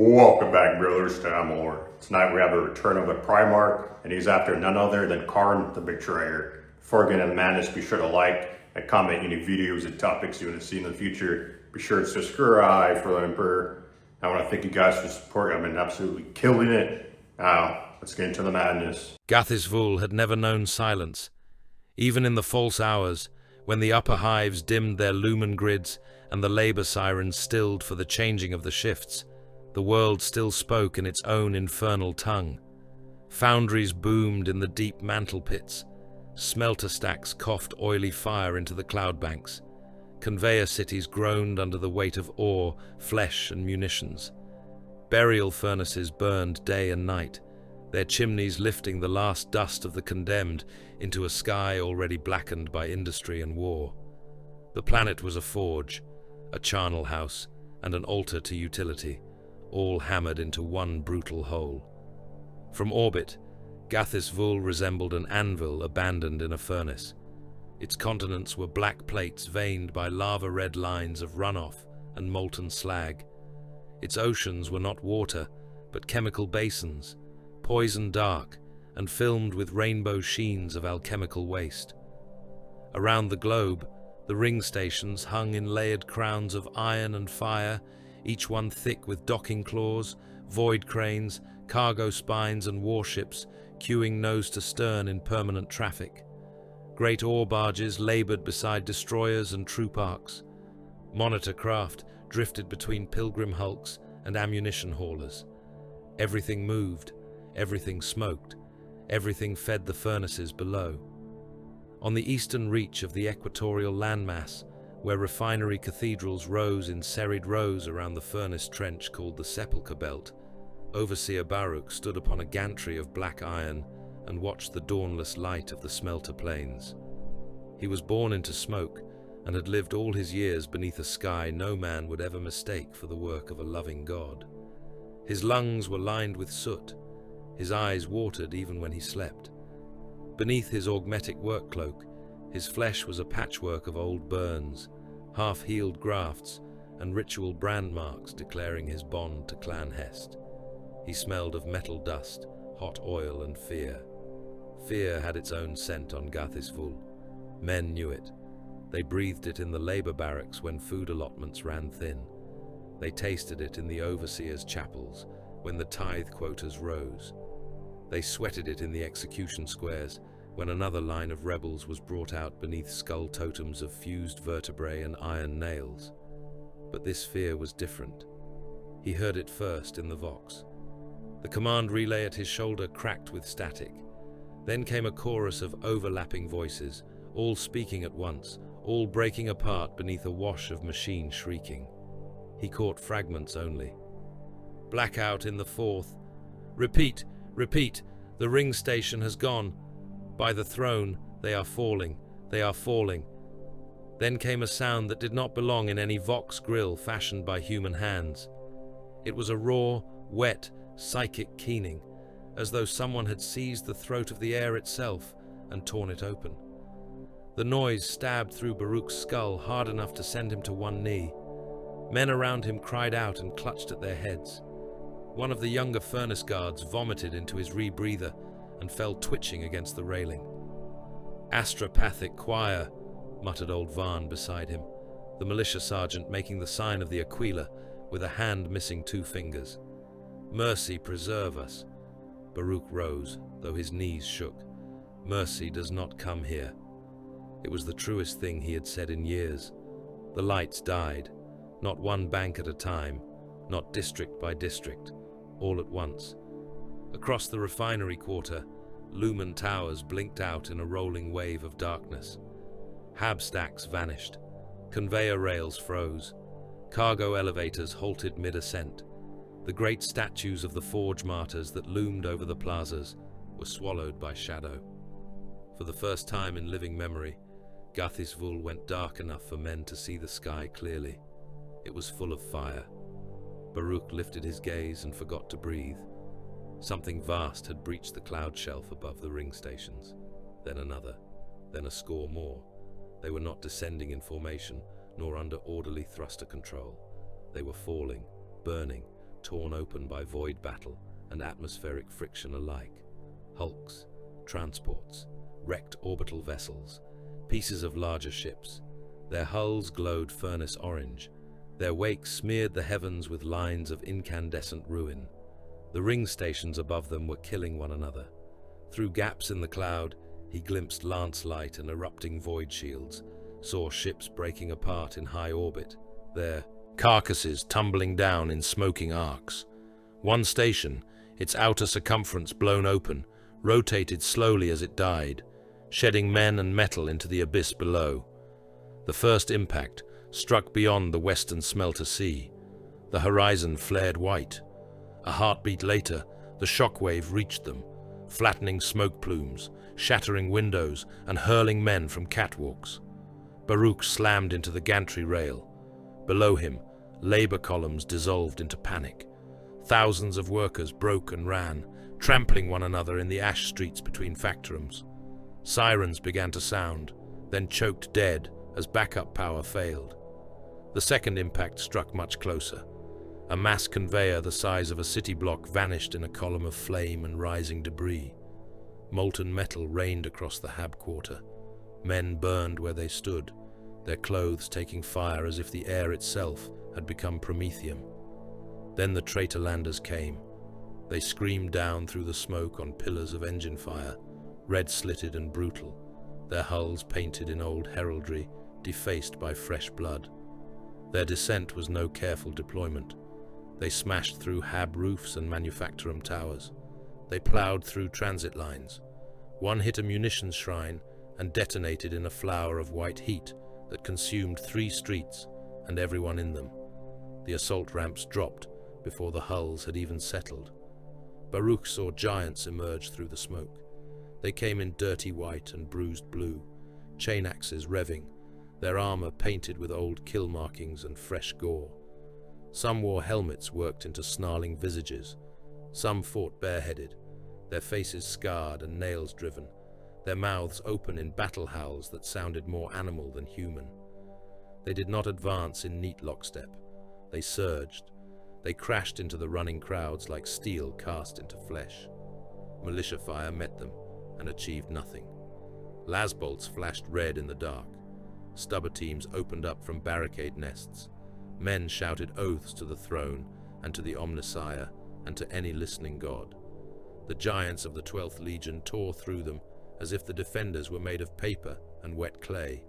Welcome back, brothers, to Amalur. Tonight we have a return of the Primarch, and he's after none other than Kharn the Betrayer. Before getting to madness, be sure to like and comment any videos and topics you want to see in the future. Be sure to subscribe for the Emperor. I want to thank you guys for support. I've been absolutely killing it. Now, let's get into the madness. Gathisvul had never known silence. Even in the false hours, when the upper hives dimmed their lumen grids and the labor sirens stilled for the changing of the shifts, the world still spoke in its own infernal tongue. Foundries boomed in the deep mantle pits. Smelter stacks coughed oily fire into the cloud banks. Conveyor cities groaned under the weight of ore, flesh, and munitions. Burial furnaces burned day and night, their chimneys lifting the last dust of the condemned into a sky already blackened by industry and war. The planet was a forge, a charnel house, and an altar to utility, all hammered into one brutal whole. From orbit, Gathisvul resembled an anvil abandoned in a furnace. Its continents were black plates veined by lava-red lines of runoff and molten slag. Its oceans were not water, but chemical basins, poison dark and filmed with rainbow sheens of alchemical waste. Around the globe, the ring stations hung in layered crowns of iron and fire, each one thick with docking claws, void cranes, cargo spines and warships queuing nose to stern in permanent traffic. Great ore barges labored beside destroyers and troop arcs. Monitor craft drifted between pilgrim hulks and ammunition haulers. Everything moved, everything smoked, everything fed the furnaces below. On the eastern reach of the equatorial landmass, where refinery cathedrals rose in serried rows around the furnace trench called the Sepulchre Belt, Overseer Baruch stood upon a gantry of black iron and watched the dawnless light of the smelter plains. He was born into smoke and had lived all his years beneath a sky no man would ever mistake for the work of a loving God. His lungs were lined with soot, his eyes watered even when he slept. Beneath his augmetic work cloak, his flesh was a patchwork of old burns, half-healed grafts, and ritual brand marks declaring his bond to Clan Hest. He smelled of metal dust, hot oil, and fear. Fear had its own scent on Gathisvul. Men knew it. They breathed it in the labor barracks when food allotments ran thin. They tasted it in the overseers' chapels when the tithe quotas rose. They sweated it in the execution squares when another line of rebels was brought out beneath skull totems of fused vertebrae and iron nails. But this fear was different. He heard it first in the Vox. The command relay at his shoulder cracked with static. Then came a chorus of overlapping voices, all speaking at once, all breaking apart beneath a wash of machine shrieking. He caught fragments only. Blackout in the fourth. Repeat, repeat, the ring station has gone. By the throne, they are falling, they are falling. Then came a sound that did not belong in any Vox grill fashioned by human hands. It was a raw, wet, psychic keening, as though someone had seized the throat of the air itself and torn it open. The noise stabbed through Baruch's skull hard enough to send him to one knee. Men around him cried out and clutched at their heads. One of the younger furnace guards vomited into his rebreather and fell twitching against the railing. Astropathic choir, muttered old Varn beside him, the militia sergeant making the sign of the Aquila with a hand missing two fingers. Mercy preserve us. Baruch rose, though his knees shook. Mercy does not come here. It was the truest thing he had said in years. The lights died, not one bank at a time, not district by district, all at once. Across the refinery quarter, lumen towers blinked out in a rolling wave of darkness. Hab stacks vanished. Conveyor rails froze. Cargo elevators halted mid-ascent. The great statues of the forge martyrs that loomed over the plazas were swallowed by shadow. For the first time in living memory, Gathisvul went dark enough for men to see the sky clearly. It was full of fire. Baruch lifted his gaze and forgot to breathe. Something vast had breached the cloud shelf above the ring stations. Then another, then a score more. They were not descending in formation, nor under orderly thruster control. They were falling, burning, torn open by void battle and atmospheric friction alike. Hulks, transports, wrecked orbital vessels, pieces of larger ships. Their hulls glowed furnace orange. Their wake smeared the heavens with lines of incandescent ruin. The ring stations above them were killing one another. Through gaps in the cloud, he glimpsed lance light and erupting void shields, saw ships breaking apart in high orbit, their carcasses tumbling down in smoking arcs. One station, its outer circumference blown open, rotated slowly as it died, shedding men and metal into the abyss below. The first impact struck beyond the western smelter sea. The horizon flared white. A heartbeat later, the shockwave reached them, flattening smoke plumes, shattering windows, and hurling men from catwalks. Baruch slammed into the gantry rail. Below him, labor columns dissolved into panic. Thousands of workers broke and ran, trampling one another in the ash streets between factorums. Sirens began to sound, then choked dead as backup power failed. The second impact struck much closer. A mass conveyor the size of a city block vanished in a column of flame and rising debris. Molten metal rained across the Hab quarter. Men burned where they stood, their clothes taking fire as if the air itself had become promethium. Then the traitor landers came. They screamed down through the smoke on pillars of engine fire, red-slitted and brutal, their hulls painted in old heraldry, defaced by fresh blood. Their descent was no careful deployment. They smashed through Hab roofs and manufactorum towers. They plowed through transit lines. One hit a munitions shrine and detonated in a flower of white heat that consumed 3 streets and everyone in them. The assault ramps dropped before the hulls had even settled. Baruch saw giants emerge through the smoke. They came in dirty white and bruised blue, chain axes revving, their armor painted with old kill markings and fresh gore. Some wore helmets worked into snarling visages. Some fought bareheaded, their faces scarred and nails driven, their mouths open in battle howls that sounded more animal than human. They did not advance in neat lockstep. They surged. They crashed into the running crowds like steel cast into flesh. Militia fire met them and achieved nothing. Las bolts flashed red in the dark. Stubber teams opened up from barricade nests. Men shouted oaths to the throne and to the Omnissiah and to any listening god. The giants of the 12th Legion tore through them as if the defenders were made of paper and wet clay.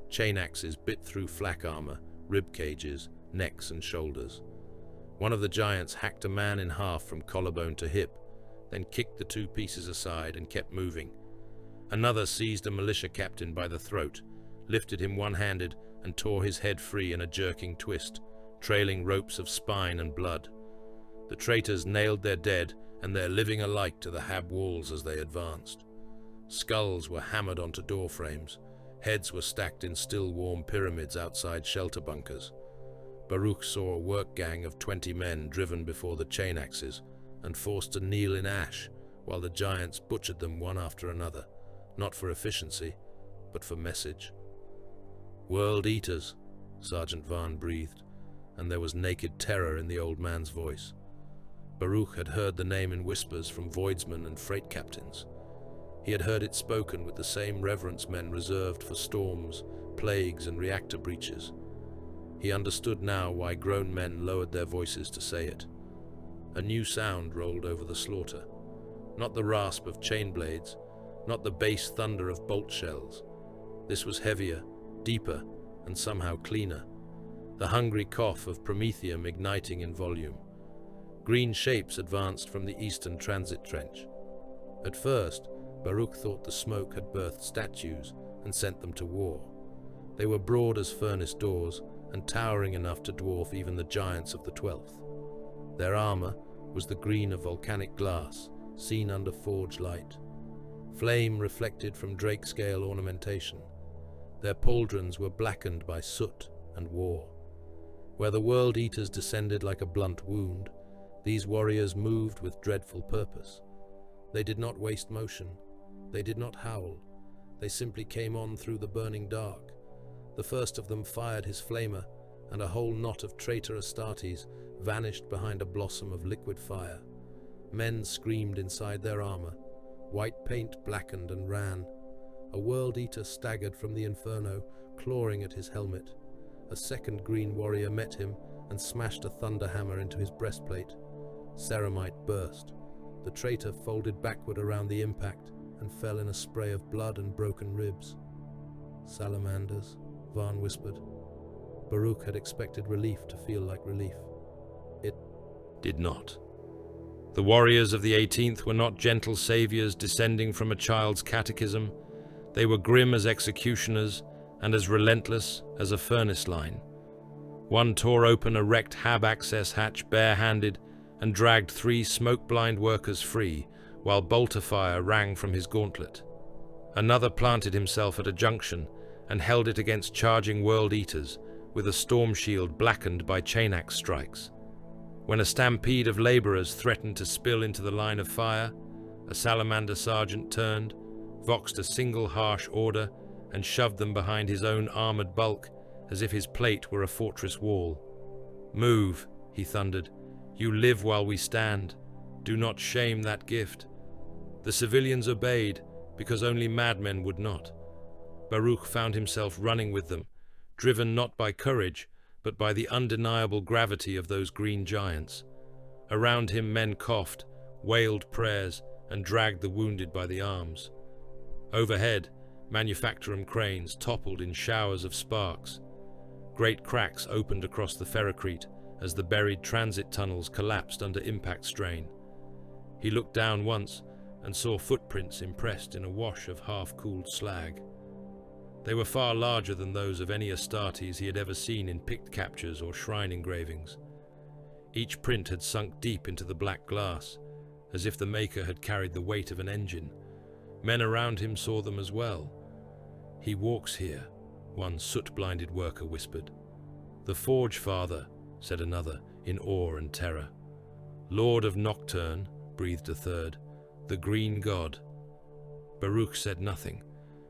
Chain axes bit through flak armor, rib cages, necks and shoulders. One of the giants hacked a man in half from collarbone to hip, then kicked the 2 pieces aside and kept moving. Another seized a militia captain by the throat, lifted him one-handed and tore his head free in a jerking twist, trailing ropes of spine and blood. The traitors nailed their dead and their living alike to the Hab walls as they advanced. Skulls were hammered onto door frames. Heads were stacked in still warm pyramids outside shelter bunkers. Baruch saw a work gang of 20 men driven before the chain axes and forced to kneel in ash while the giants butchered them one after another, not for efficiency, but for message. "World Eaters," Sergeant Vaughn breathed, and there was naked terror in the old man's voice. Baruch had heard the name in whispers from voidsmen and freight captains. He had heard it spoken with the same reverence men reserved for storms, plagues, and reactor breaches. He understood now why grown men lowered their voices to say it. A new sound rolled over the slaughter. Not the rasp of chain blades, not the bass thunder of bolt shells. This was heavier, deeper, and somehow cleaner. The hungry cough of promethium igniting in volume. Green shapes advanced from the eastern transit trench. At first, Baruch thought the smoke had birthed statues and sent them to war. They were broad as furnace doors and towering enough to dwarf even the giants of the 12th. Their armor was the green of volcanic glass, seen under forge light. Flame reflected from drake-scale ornamentation. Their pauldrons were blackened by soot and war. Where the World Eaters descended like a blunt wound, these warriors moved with dreadful purpose. They did not waste motion. They did not howl. They simply came on through the burning dark. The first of them fired his flamer, and a whole knot of traitor Astartes vanished behind a blossom of liquid fire. Men screamed inside their armor. White paint blackened and ran. A World Eater staggered from the inferno, clawing at his helmet. A second green warrior met him and smashed a thunder hammer into his breastplate. Ceramite burst. The traitor folded backward around the impact and fell in a spray of blood and broken ribs. Salamanders, Varn whispered. Baruch had expected relief to feel like relief. It did not. The warriors of the 18th were not gentle saviors descending from a child's catechism. They were grim as executioners and as relentless as a furnace line. One tore open a wrecked hab access hatch barehanded and dragged 3 smoke-blind workers free, while bolter fire rang from his gauntlet. Another planted himself at a junction and held it against charging World Eaters, with a storm shield blackened by chain-axe strikes. When a stampede of laborers threatened to spill into the line of fire, a salamander sergeant turned, voxed a single harsh order, and shoved them behind his own armored bulk as if his plate were a fortress wall. "Move," he thundered. "You live while we stand. Do not shame that gift." The civilians obeyed, because only madmen would not. Baruch found himself running with them, driven not by courage, but by the undeniable gravity of those green giants. Around him men coughed, wailed prayers, and dragged the wounded by the arms. Overhead, manufactorum cranes toppled in showers of sparks. Great cracks opened across the ferrocrete as the buried transit tunnels collapsed under impact strain. He looked down once and saw footprints impressed in a wash of half-cooled slag. They were far larger than those of any Astartes he had ever seen in pict captures or shrine engravings. Each print had sunk deep into the black glass, as if the maker had carried the weight of an engine. Men around him saw them as well. "He walks here," one soot-blinded worker whispered. "The Forge Father," said another, in awe and terror. "Lord of Nocturne," breathed a third. "The Green God." Baruch said nothing,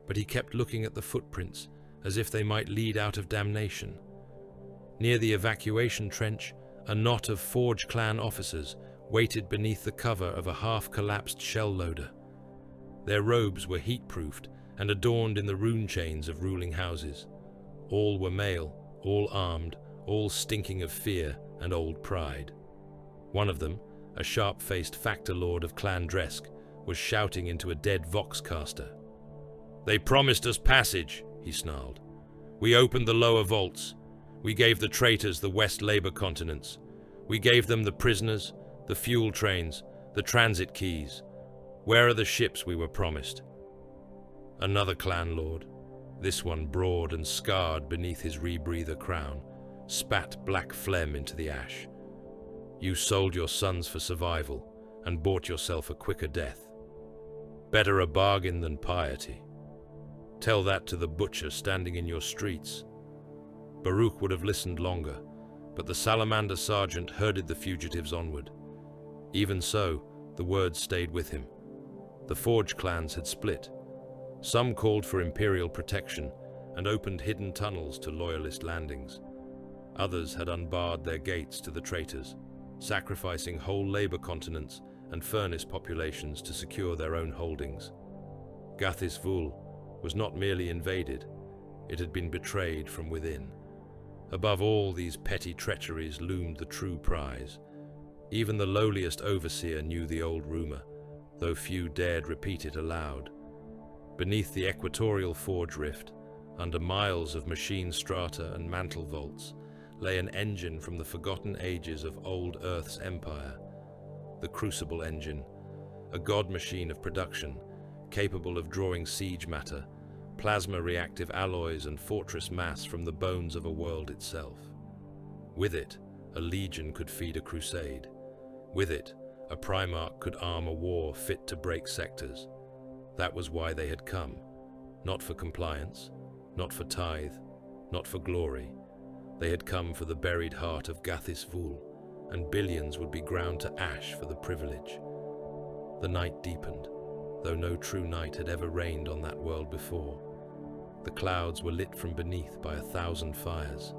but he kept looking at the footprints, as if they might lead out of damnation. Near the evacuation trench, a knot of Forge clan officers waited beneath the cover of a half-collapsed shell loader. Their robes were heat-proofed and adorned in the rune chains of ruling houses. All were male, all armed, all stinking of fear and old pride. One of them, a sharp-faced factor lord of Clan Dresk, was shouting into a dead voxcaster. "They promised us passage," he snarled. "We opened the lower vaults. We gave the traitors the West Labor continents. We gave them the prisoners, the fuel trains, the transit keys. Where are the ships we were promised?" Another clan lord, this one broad and scarred beneath his rebreather crown, spat black phlegm into the ash. "You sold your sons for survival and bought yourself a quicker death. Better a bargain than piety. Tell that to the butcher standing in your streets." Baruch would have listened longer, but the salamander sergeant herded the fugitives onward. Even so, the words stayed with him. The Forge clans had split. Some called for imperial protection and opened hidden tunnels to loyalist landings. Others had unbarred their gates to the traitors, sacrificing whole labor continents and furnace populations to secure their own holdings. Gathis Vul was not merely invaded, it had been betrayed from within. Above all these petty treacheries loomed the true prize. Even the lowliest overseer knew the old rumor, though few dared repeat it aloud. Beneath the equatorial forge rift, under miles of machine strata and mantle vaults, lay an engine from the forgotten ages of old Earth's empire. The Crucible engine, a god machine of production, capable of drawing siege matter, plasma-reactive alloys and fortress mass from the bones of a world itself. With it, a legion could feed a crusade. With it, a Primarch could arm a war fit to break sectors. That was why they had come. Not for compliance, not for tithe, not for glory. They had come for the buried heart of Gathis Vul, and billions would be ground to ash for the privilege. The night deepened, though no true night had ever reigned on that world before. The clouds were lit from beneath by 1,000 fires.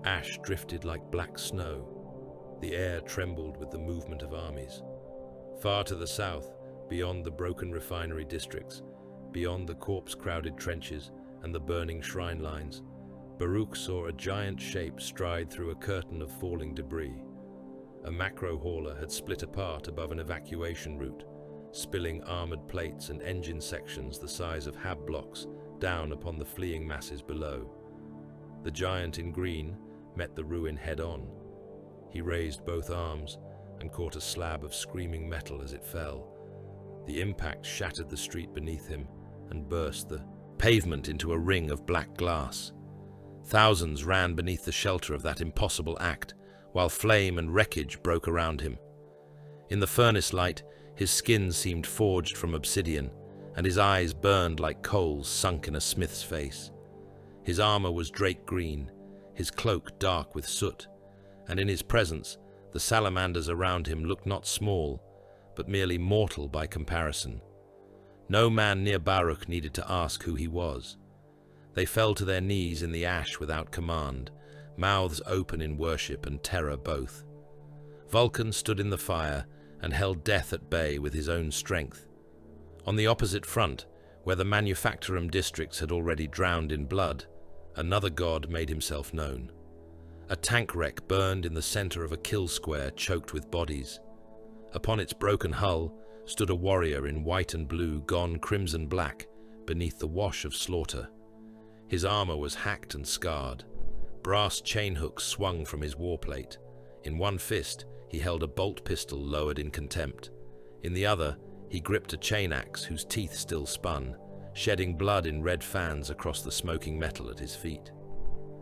Ash drifted like black snow. The air trembled with the movement of armies. Far to the south, beyond the broken refinery districts, beyond the corpse-crowded trenches and the burning shrine lines, Baruch saw a giant shape stride through a curtain of falling debris. A macro hauler had split apart above an evacuation route, spilling armored plates and engine sections the size of hab blocks down upon the fleeing masses below. The giant in green met the ruin head-on. He raised both arms and caught a slab of screaming metal as it fell. The impact shattered the street beneath him and burst the pavement into a ring of black glass. Thousands ran beneath the shelter of that impossible act, while flame and wreckage broke around him. In the furnace light, his skin seemed forged from obsidian, and his eyes burned like coals sunk in a smith's face. His armor was drake green, his cloak dark with soot, and in his presence, the salamanders around him looked not small, but merely mortal by comparison. No man near Baruch needed to ask who he was. They fell to their knees in the ash without command, mouths open in worship and terror both. Vulkan stood in the fire and held death at bay with his own strength. On the opposite front, where the manufacturum districts had already drowned in blood, another god made himself known. A tank wreck burned in the center of a kill square choked with bodies. Upon its broken hull stood a warrior in white and blue gone crimson black beneath the wash of slaughter. His armor was hacked and scarred. Brass chain hooks swung from his warplate. In one fist, he held a bolt pistol lowered in contempt. In the other, he gripped a chain axe whose teeth still spun, shedding blood in red fans across the smoking metal at his feet.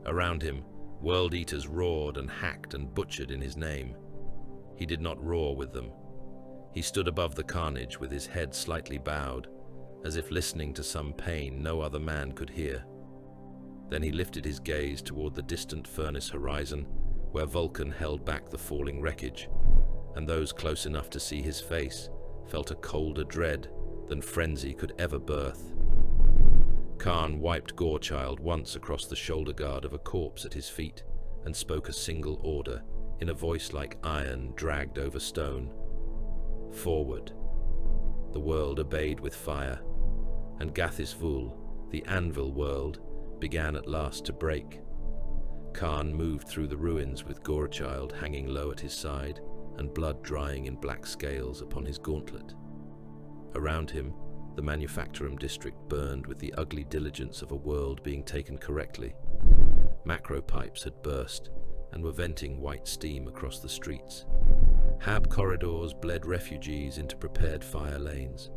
Around him, world eaters roared and hacked and butchered in his name. He did not roar with them. He stood above the carnage with his head slightly bowed, as if listening to some pain no other man could hear. Then he lifted his gaze toward the distant furnace horizon, where Vulkan held back the falling wreckage, and those close enough to see his face felt a colder dread than frenzy could ever birth. Kharn wiped Gorechild once across the shoulder guard of a corpse at his feet and spoke a single order in a voice like iron dragged over stone. Forward. The world obeyed with fire, and Gathis Vul, the anvil world, began at last to break. Kharn moved through the ruins with Gorechild hanging low at his side and blood drying in black scales upon his gauntlet. Around him, the manufacturum district burned with the ugly diligence of a world being taken correctly. Macro pipes had burst and were venting white steam across the streets. Hab corridors bled refugees into prepared fire lanes.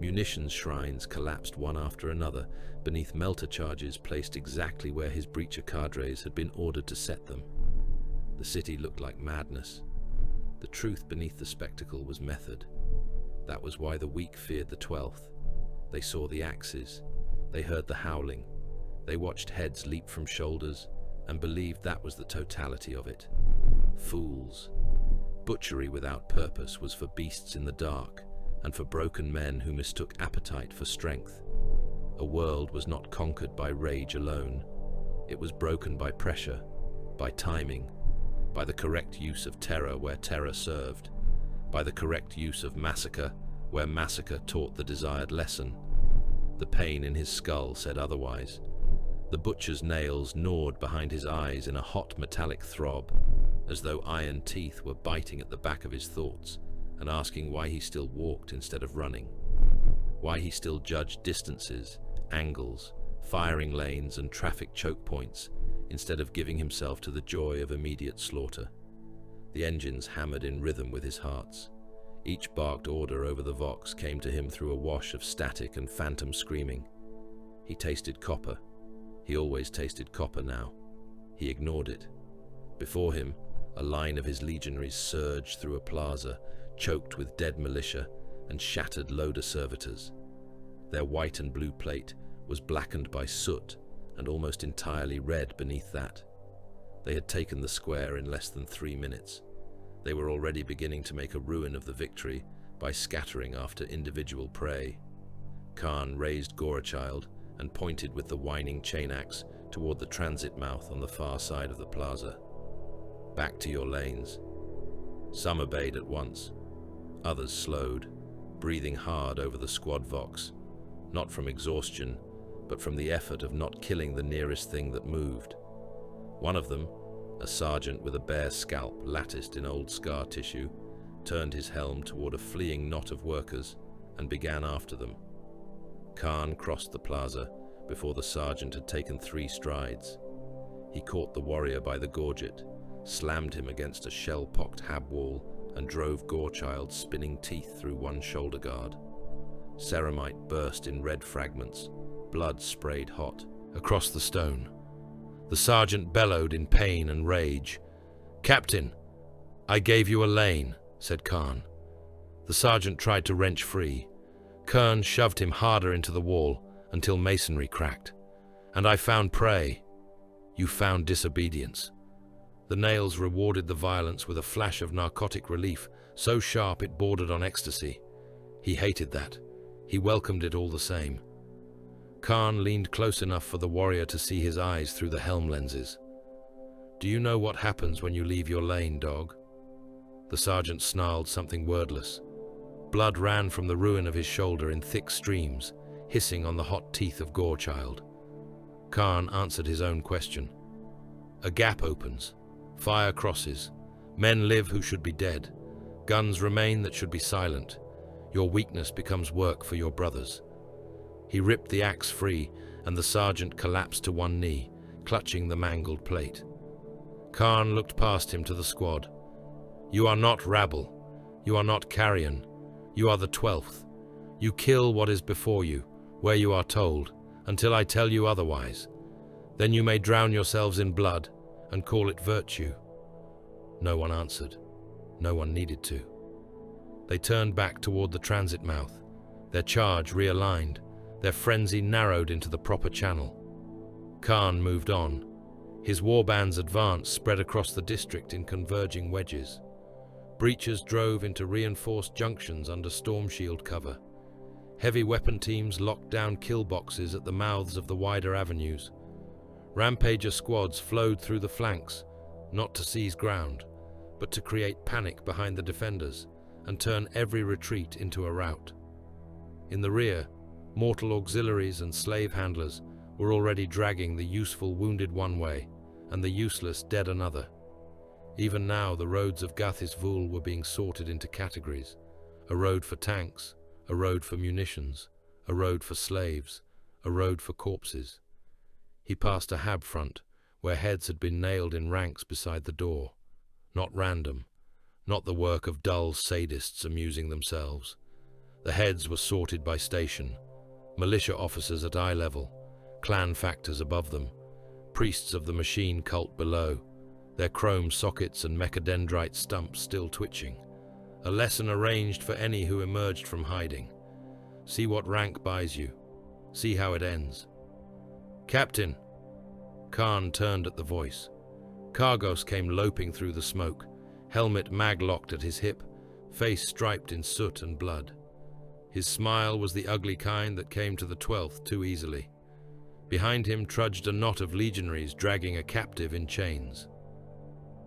Munitions shrines collapsed one after another beneath melter charges placed exactly where his breacher cadres had been ordered to set them. The city looked like madness. The truth beneath the spectacle was method. That was why the weak feared the 12th. They saw the axes. They heard the howling. They watched heads leap from shoulders and believed that was the totality of it. Fools. Butchery without purpose was for beasts in the dark and for broken men who mistook appetite for strength. A world was not conquered by rage alone. It was broken by pressure, by timing, by the correct use of terror where terror served, by the correct use of massacre where massacre taught the desired lesson. The pain in his skull said otherwise. The butcher's nails gnawed behind his eyes in a hot metallic throb, as though iron teeth were biting at the back of his thoughts and asking why he still walked instead of running, why he still judged distances, angles, firing lanes and traffic choke points instead of giving himself to the joy of immediate slaughter. The engines hammered in rhythm with his hearts. Each barked order over the Vox came to him through a wash of static and phantom screaming. He tasted copper. He always tasted copper now. He ignored it. Before him, a line of his legionaries surged through a plaza, choked with dead militia and shattered loader servitors. Their white and blue plate was blackened by soot and almost entirely red beneath that. They had taken the square in less than 3 minutes. They were already beginning to make a ruin of the victory by scattering after individual prey. Kharn raised Gorechild and pointed with the whining chain axe toward the transit mouth on the far side of the plaza. Back to your lanes. Some obeyed at once. Others slowed, breathing hard over the squad vox, not from exhaustion, but from the effort of not killing the nearest thing that moved. One of them, a sergeant with a bare scalp latticed in old scar tissue, turned his helm toward a fleeing knot of workers and began after them. Kharn crossed the plaza before the sergeant had taken 3 strides. He caught the warrior by the gorget, slammed him against a shell-pocked hab wall, and drove Gorechild spinning teeth through one shoulder guard. Ceramite burst in red fragments, blood sprayed hot across the stone. The sergeant bellowed in pain and rage. "Captain, I gave you a lane," said Kharn. The sergeant tried to wrench free. Kharn shoved him harder into the wall until masonry cracked. "And I found prey. You found disobedience." The nails rewarded the violence with a flash of narcotic relief, so sharp it bordered on ecstasy. He hated that. He welcomed it all the same. Kharn leaned close enough for the warrior to see his eyes through the helm lenses. "Do you know what happens when you leave your lane, dog?" The sergeant snarled something wordless. Blood ran from the ruin of his shoulder in thick streams, hissing on the hot teeth of Gorechild. Kharn answered his own question. "A gap opens. Fire crosses. Men live who should be dead. Guns remain that should be silent. Your weakness becomes work for your brothers." He ripped the axe free, and the sergeant collapsed to one knee, clutching the mangled plate. Kharn looked past him to the squad. "You are not rabble. You are not carrion. You are the 12th. You kill what is before you, where you are told, until I tell you otherwise. Then you may drown yourselves in blood and call it virtue." No one answered. No one needed to. They turned back toward the transit mouth, their charge realigned, their frenzy narrowed into the proper channel. Kharn moved on. His warband's advance spread across the district in converging wedges. Breachers drove into reinforced junctions under storm shield cover. Heavy weapon teams locked down kill boxes at the mouths of the wider avenues. Rampager squads flowed through the flanks, not to seize ground, but to create panic behind the defenders and turn every retreat into a rout. In the rear, mortal auxiliaries and slave handlers were already dragging the useful wounded one way and the useless dead another. Even now, the roads of Gathis Vul were being sorted into categories: a road for tanks, a road for munitions, a road for slaves, a road for corpses. He passed a hab front, where heads had been nailed in ranks beside the door. Not random, not the work of dull sadists amusing themselves. The heads were sorted by station: militia officers at eye level, clan factors above them, priests of the machine cult below, their chrome sockets and mechadendrite stumps still twitching. A lesson arranged for any who emerged from hiding. See what rank buys you. See how it ends. "Captain!" Kharn turned at the voice. Kargos came loping through the smoke, helmet mag-locked at his hip, face striped in soot and blood. His smile was the ugly kind that came to the 12th too easily. Behind him trudged a knot of legionaries dragging a captive in chains.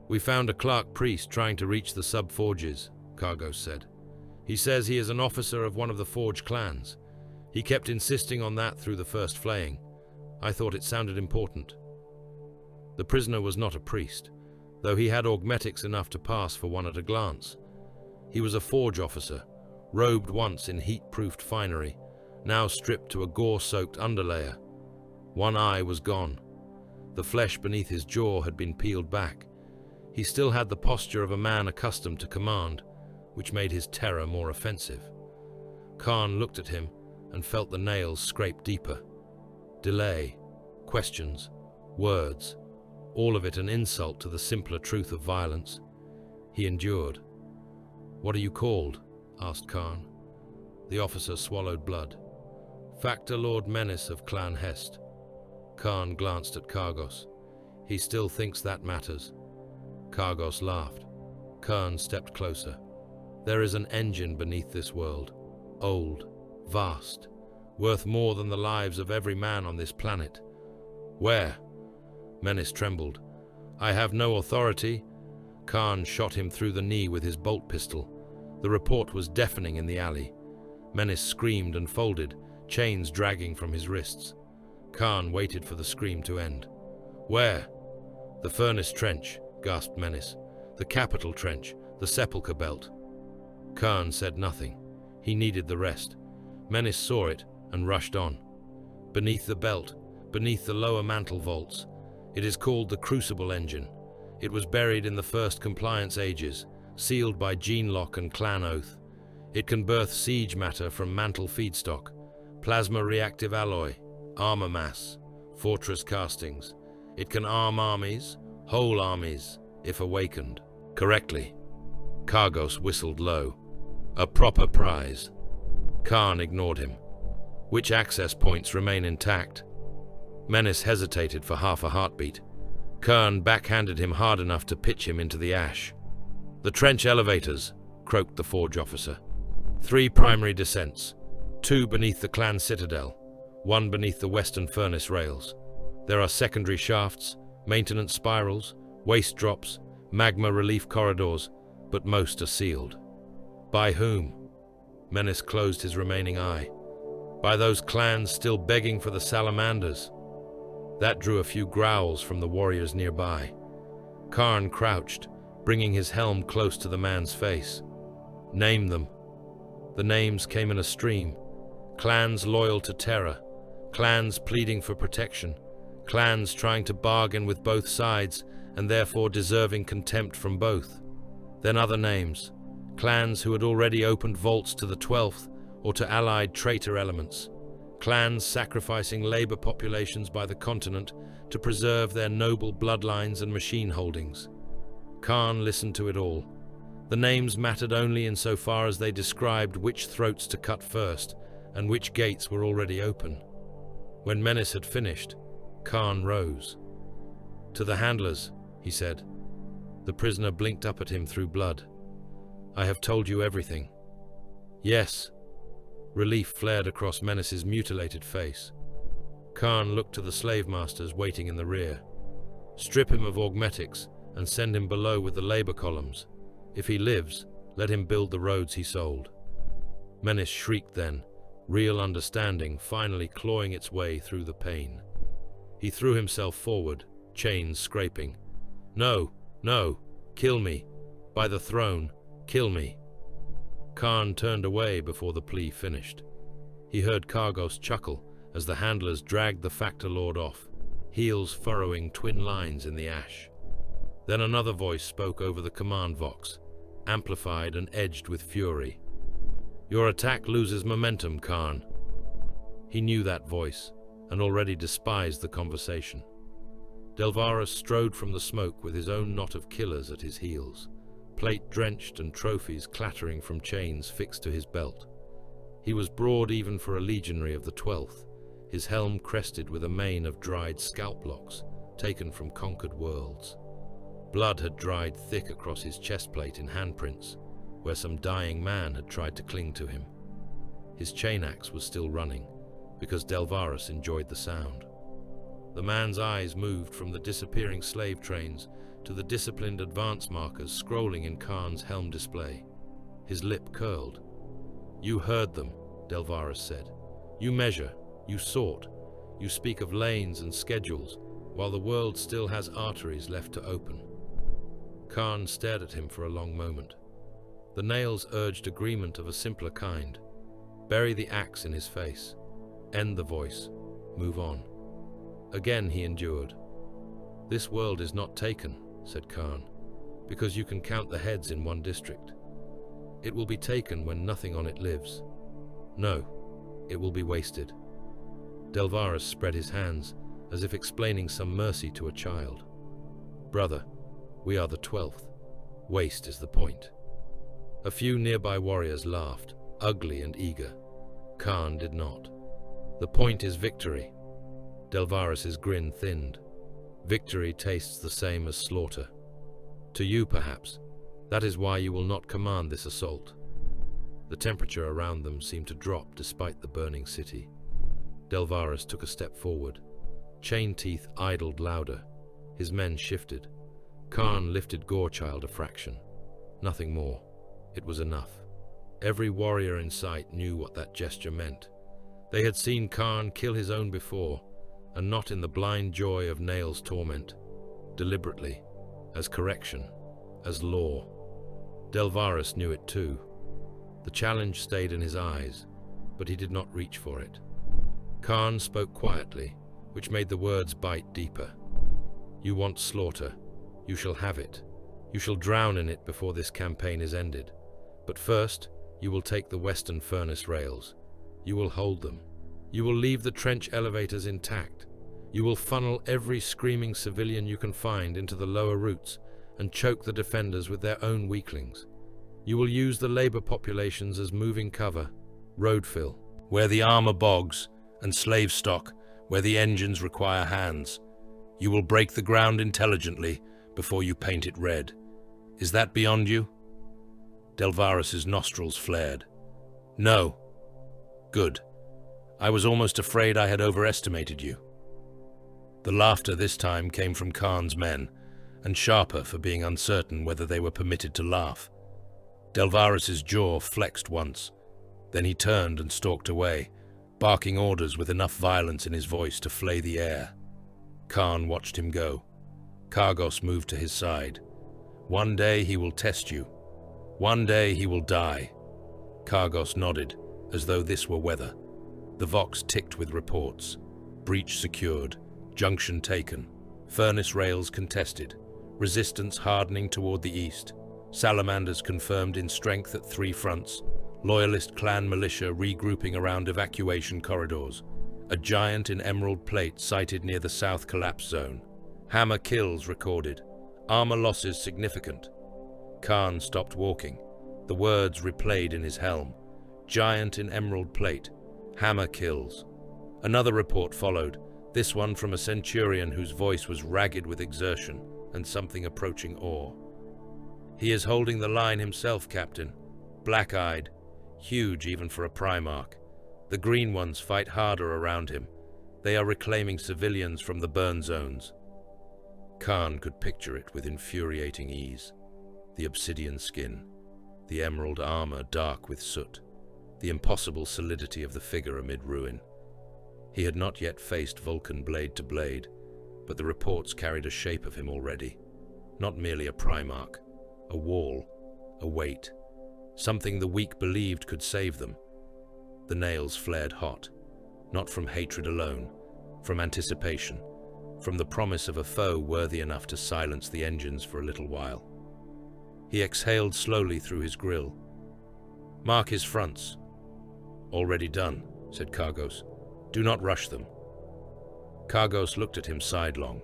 "We found a clerk priest trying to reach the sub-forges," Kargos said. "He says he is an officer of one of the Forge clans. He kept insisting on that through the first flaying. I thought it sounded important." The prisoner was not a priest, though he had augmetics enough to pass for one at a glance. He was a Forge officer, robed once in heat-proofed finery, now stripped to a gore-soaked underlayer. One eye was gone. The flesh beneath his jaw had been peeled back. He still had the posture of a man accustomed to command, which made his terror more offensive. Kharn looked at him and felt the nails scrape deeper. Delay, questions, words, all of it an insult to the simpler truth of violence. He endured. "What are you called?" asked Kharn. The officer swallowed blood. "Factor Lord Menace of Clan Hest." Kharn glanced at Kargos. "He still thinks that matters." Kargos laughed. Kharn stepped closer. "There is an engine beneath this world, old, vast, worth more than the lives of every man on this planet." "Where?" Menace trembled. "I have no authority." Kharn shot him through the knee with his bolt pistol. The report was deafening in the alley. Menace screamed and folded, chains dragging from his wrists. Kharn waited for the scream to end. "Where?" "The furnace trench," gasped Menace. "The capital trench, the sepulchre belt." Kharn said nothing. He needed the rest. Menace saw it and rushed on. Beneath the belt, beneath the lower mantle vaults. It is called the Crucible engine. It was buried in the first compliance ages, sealed by gene lock and clan oath. It can birth siege matter from mantle feedstock, plasma reactive alloy, armor mass, fortress castings. It can arm armies, whole armies, if awakened correctly. Kargos whistled low. A proper prize. Kharn ignored him. Which access points remain intact? Menace hesitated for half a heartbeat. Kharn backhanded him hard enough to pitch him into the ash. "The trench elevators," croaked the forge officer. "3 primary descents. 2 beneath the clan citadel. 1 beneath the western furnace rails. There are secondary shafts, maintenance spirals, waste drops, magma relief corridors, but most are sealed." "By whom?" Menace closed his remaining eye. "By those clans still begging for the salamanders." That drew a few growls from the warriors nearby. Kharn crouched, bringing his helm close to the man's face. "Name them." The names came in a stream. Clans loyal to Terra, clans pleading for protection, clans trying to bargain with both sides and therefore deserving contempt from both. Then other names, clans who had already opened vaults to the 12th or to allied traitor elements, clans sacrificing labor populations by the continent to preserve their noble bloodlines and machine holdings. Kharn listened to it all. The names mattered only insofar as they described which throats to cut first and which gates were already open. When Menace had finished, Kharn rose. "To the handlers," he said. The prisoner blinked up at him through blood. "I have told you everything." "Yes." Relief flared across Menace's mutilated face. Kharn looked to the slave masters waiting in the rear. "Strip him of augmetics and send him below with the labor columns. If he lives, let him build the roads he sold." Menace shrieked then, real understanding finally clawing its way through the pain. He threw himself forward, chains scraping. "No, no, kill me. By the throne, kill me." Kharn turned away before the plea finished. He heard Kargos chuckle as the handlers dragged the Factor Lord off, heels furrowing twin lines in the ash. Then another voice spoke over the command vox, amplified and edged with fury. "Your attack loses momentum, Kharn." He knew that voice, and already despised the conversation. Delvarus strode from the smoke with his own knot of killers at his heels, plate drenched and trophies clattering from chains fixed to his belt. He was broad even for a legionary of the 12th, his helm crested with a mane of dried scalp locks, taken from conquered worlds. Blood had dried thick across his chestplate in handprints, where some dying man had tried to cling to him. His chain axe was still running, because Delvarus enjoyed the sound. The man's eyes moved from the disappearing slave trains to the disciplined advance markers scrolling in Kharn's helm display. His lip curled. "You heard them," Delvarus said. "You measure, you sort, you speak of lanes and schedules, while the world still has arteries left to open." Kharn stared at him for a long moment. The nails urged agreement of a simpler kind. Bury the axe in his face. End the voice. Move on. Again he endured. "This world is not taken," said Kharn, "because you can count the heads in one district. It will be taken when nothing on it lives. No, it will be wasted." Delvarus spread his hands, as if explaining some mercy to a child. "Brother, we are the 12th. Waste is the point." A few nearby warriors laughed, ugly and eager. Kharn did not. "The point is victory." Delvarus's grin thinned. "Victory tastes the same as slaughter. To you, perhaps. That is why you will not command this assault." The temperature around them seemed to drop despite the burning city. Delvarus took a step forward. Chain teeth idled louder. His men shifted. Kharn lifted Gorechild a fraction. Nothing more. It was enough. Every warrior in sight knew what that gesture meant. They had seen Kharn kill his own before, and not in the blind joy of Nail's torment. Deliberately, as correction, as law. Delvarus knew it too. The challenge stayed in his eyes, but he did not reach for it. Kharn spoke quietly, which made the words bite deeper. You want slaughter. You shall have it. You shall drown in it before this campaign is ended. But first, you will take the western furnace rails. You will hold them. You will leave the trench elevators intact. You will funnel every screaming civilian you can find into the lower routes and choke the defenders with their own weaklings. You will use the labor populations as moving cover, road fill, where the armor bogs, and slave stock, where the engines require hands. You will break the ground intelligently before you paint it red. Is that beyond you? Delvarus's nostrils flared. No. Good. I was almost afraid I had overestimated you. The laughter this time came from Kharn's men, and sharper for being uncertain whether they were permitted to laugh. Delvarus's jaw flexed once. Then he turned and stalked away, barking orders with enough violence in his voice to flay the air. Kharn watched him go. Kargos moved to his side. One day he will test you. One day he will die. Kargos nodded, as though this were weather. The Vox ticked with reports. Breach secured. Junction taken. Furnace rails contested. Resistance hardening toward the east. Salamanders confirmed in strength at 3 fronts. Loyalist clan militia regrouping around evacuation corridors. A giant in emerald plate sighted near the south collapse zone. Hammer kills recorded. Armor losses significant. Kharn stopped walking. The words replayed in his helm. Giant in emerald plate. Hammer kills. Another report followed, this one from a centurion whose voice was ragged with exertion and something approaching awe. He is holding the line himself, Captain. Black-eyed. Huge even for a Primarch. The green ones fight harder around him. They are reclaiming civilians from the burn zones. Kharn could picture it with infuriating ease. The obsidian skin, the emerald armor dark with soot, the impossible solidity of the figure amid ruin. He had not yet faced Vulkan blade to blade, but the reports carried a shape of him already. Not merely a Primarch, a wall, a weight, something the weak believed could save them. The nails flared hot, not from hatred alone, from anticipation, from the promise of a foe worthy enough to silence the engines for a little while. He exhaled slowly through his grill. Mark his fronts. Already done, said Kargos. Do not rush them. Kargos looked at him sidelong.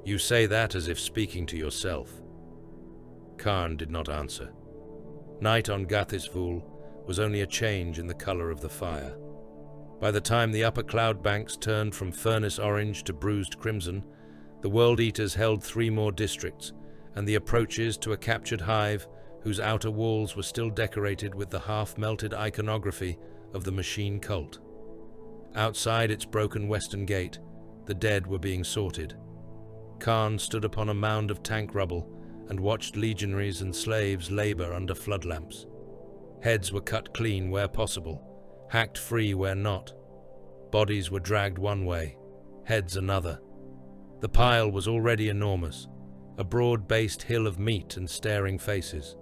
You say that as if speaking to yourself. Kharn did not answer. Night on Gathisvul was only a change in the color of the fire. By the time the upper cloud banks turned from furnace orange to bruised crimson, the World Eaters held 3 more districts, and the approaches to a captured hive whose outer walls were still decorated with the half-melted iconography of the machine cult. Outside its broken western gate, the dead were being sorted. Kharn stood upon a mound of tank rubble and watched legionaries and slaves labor under flood lamps. Heads were cut clean where possible, hacked free where not. Bodies were dragged one way, heads another. The pile was already enormous, a broad-based hill of meat and staring faces.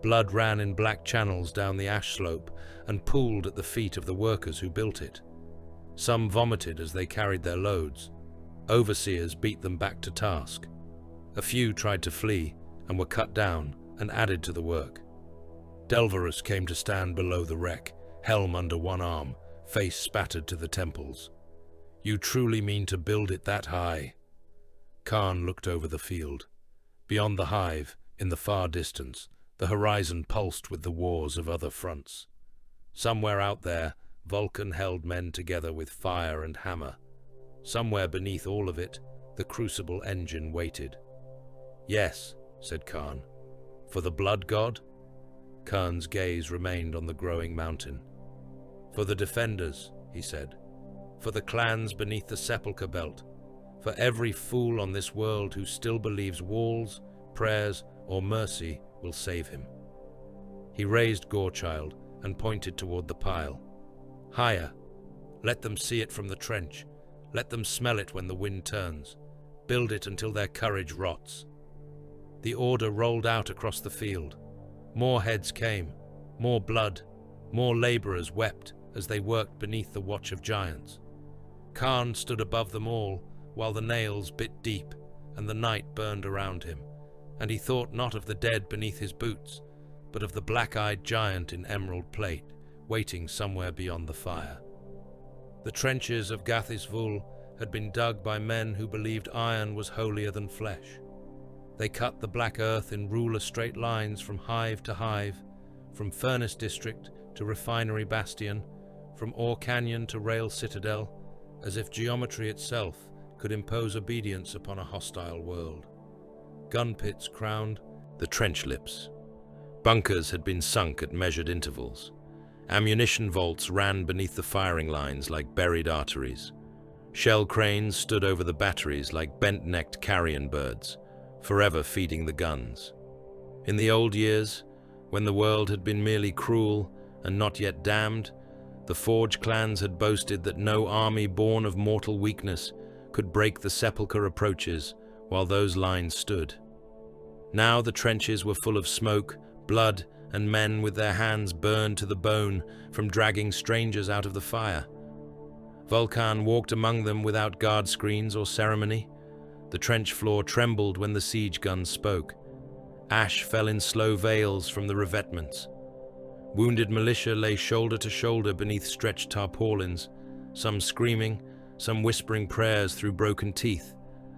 Blood ran in black channels down the ash slope and pooled at the feet of the workers who built it. Some vomited as they carried their loads. Overseers beat them back to task. A few tried to flee and were cut down and added to the work. Delvarus came to stand below the wreck, helm under one arm, face spattered to the temples. You truly mean to build it that high? Kharn looked over the field. Beyond the hive, in the far distance, the horizon pulsed with the wars of other fronts. Somewhere out there, Vulkan held men together with fire and hammer. Somewhere beneath all of it, the Crucible engine waited. Yes, said Kharn. For the blood god? Kharn's gaze remained on the growing mountain. For the defenders, he said. For the clans beneath the sepulchre belt. For every fool on this world who still believes walls, prayers, or mercy will save him. He raised Gorechild and pointed toward the pile. Higher. Let them see it from the trench. Let them smell it when the wind turns. Build it until their courage rots. The order rolled out across the field. More heads came, more blood, more laborers wept as they worked beneath the watch of giants. Kharn stood above them all, while the nails bit deep and the night burned around him, and he thought not of the dead beneath his boots, but of the black-eyed giant in emerald plate, waiting somewhere beyond the fire. The trenches of Gathisvul had been dug by men who believed iron was holier than flesh. They cut the black earth in ruler straight lines from hive to hive, from furnace district to refinery bastion, from ore canyon to rail citadel, as if geometry itself could impose obedience upon a hostile world. Gun pits crowned the trench lips. Bunkers had been sunk at measured intervals. Ammunition vaults ran beneath the firing lines like buried arteries. Shell cranes stood over the batteries like bent-necked carrion birds, forever feeding the guns. In the old years, when the world had been merely cruel and not yet damned, the Forge clans had boasted that no army born of mortal weakness could break the sepulchre approaches while those lines stood. Now the trenches were full of smoke, blood, and men with their hands burned to the bone from dragging strangers out of the fire. Vulkan walked among them without guard screens or ceremony. The trench floor trembled when the siege guns spoke. Ash fell in slow veils from the revetments. Wounded militia lay shoulder to shoulder beneath stretched tarpaulins, some screaming, some whispering prayers through broken teeth,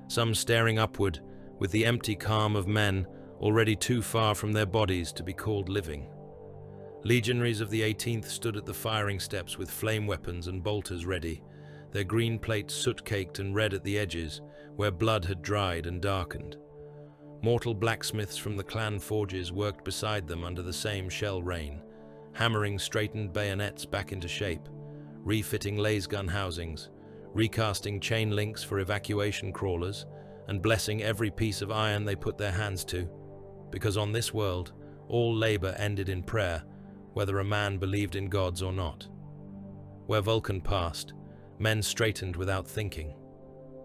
some staring upward with the empty calm of men already too far from their bodies to be called living. Legionaries of the 18th stood at the firing steps with flame weapons and bolters ready, their green plates soot-caked and red at the edges, where blood had dried and darkened. Mortal blacksmiths from the clan forges worked beside them under the same shell rain, hammering straightened bayonets back into shape, refitting lasgun housings, recasting chain links for evacuation crawlers, and blessing every piece of iron they put their hands to, because on this world, all labor ended in prayer, whether a man believed in gods or not. Where Vulkan passed, men straightened without thinking.